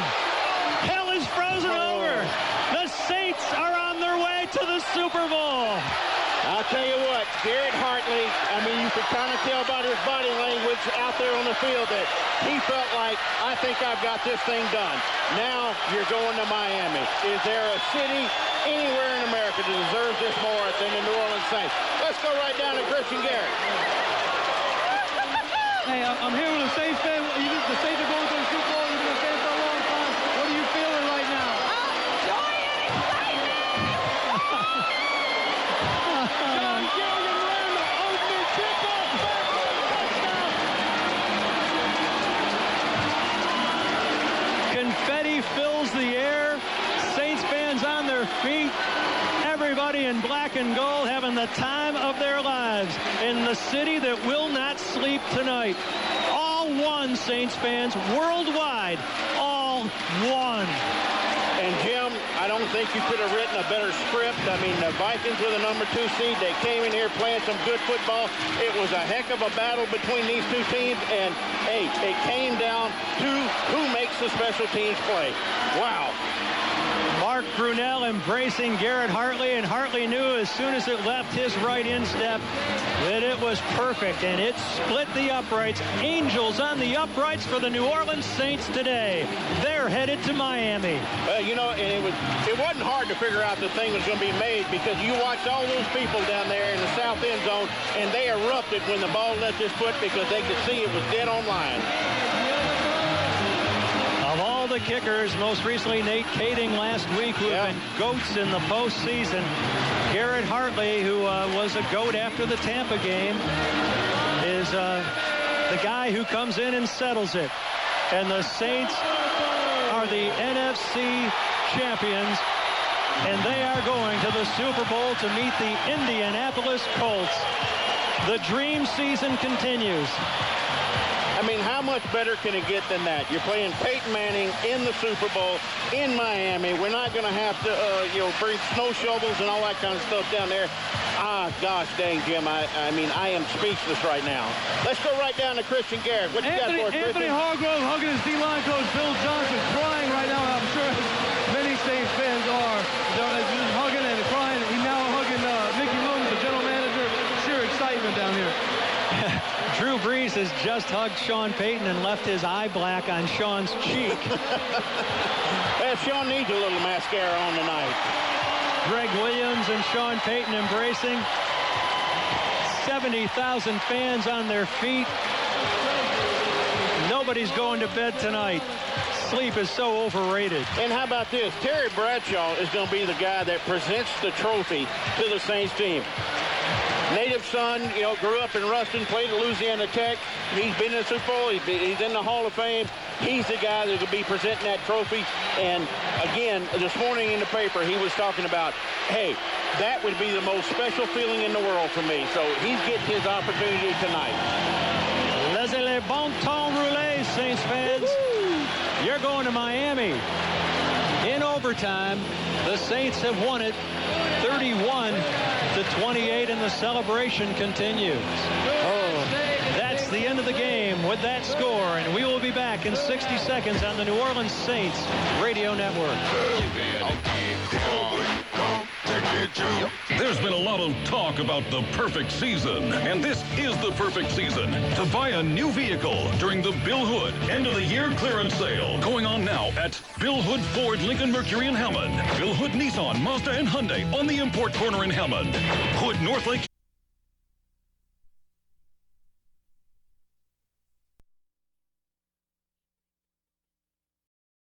Hell is frozen over. The Saints are on their way to the Super Bowl. I'll tell you what, Garrett Hartley, I mean, you could kind of tell by his body language out there on the field that he felt like, I think I've got this thing done. Now you're going to Miami. Is there a city anywhere in America that deserves this more than the New Orleans Saints? Let's go right down to Kristian Garic. Hey, I'm here with a Saints fan. The Saints are going to the Super Bowl. You've been a fan for a long time. What are you feeling right now? Joy and excitement! John Gilligan ran the opening kickoff back for a touchdown. Confetti fills the air. Saints fans on their feet. Everybody in black and gold having the time of their lives in the city that will not sleep tonight. All one, Saints fans, worldwide, all one. And Jim, I don't think you could have written a better script. I mean, the Vikings were the number 2 seed. They came in here playing some good football. It was a heck of a battle between these two teams. And, hey, it came down to who makes the special teams play. Wow. Mark Brunell embracing Garrett Hartley, and Hartley knew as soon as it left his right instep that it was perfect, and it split the uprights. Angels on the uprights for the New Orleans Saints today. They're headed to Miami. You know, and it wasn't hard to figure out the thing was going to be made, because you watched all those people down there in the south end zone, and they erupted when the ball left his foot because they could see it was dead on line. Of all the kickers, most recently Nate Kading last week, who have been goats in the postseason, Garrett Hartley, who was a goat after the Tampa game, is the guy who comes in and settles it. And the Saints are the NFC champions, and they are going to the Super Bowl to meet the Indianapolis Colts. The dream season continues. I mean, how much better can it get than that? You're playing Peyton Manning in the Super Bowl in Miami. We're not going to have to, bring snow shovels and all that kind of stuff down there. Ah, gosh dang, Jim. I mean, I am speechless right now. Let's go right down to Kristian Garic. What you got for us, Kristian? Anthony Hargrove hugging his D-line coach, Bill Johnson, crying right now. I'm sure many Saints fans are just hugging and crying. He's now hugging Mickey Williams, the general manager. Sheer excitement down here. Drew Brees has just hugged Sean Payton and left his eye black on Sean's cheek. Sean needs a little mascara on tonight. Greg Williams and Sean Payton embracing. 70,000 fans on their feet. Nobody's going to bed tonight. Sleep is so overrated. And how about this? Terry Bradshaw is going to be the guy that presents the trophy to the Saints team. Native son, grew up in Ruston, played at Louisiana Tech. He's been in the Super Bowl. He's in the Hall of Fame. He's the guy that will be presenting that trophy. And again, this morning in the paper, he was talking about, hey, that would be the most special feeling in the world for me. So he's getting his opportunity tonight. Laissez les bon temps rouler, Saints fans. You're going to Miami. In overtime, the Saints have won it 31-28, and the celebration continues. That's the end of the game with that score, and we will be back in 60 seconds on the New Orleans Saints Radio Network. There's been a lot of talk about the perfect season, and this is the perfect season to buy a new vehicle during the Bill Hood end of the year clearance sale going on now at Bill Hood Ford, Lincoln, Mercury, and Hammond. Bill Hood, Nissan, Mazda, and Hyundai on the import corner in Hammond. Hood, Northlake.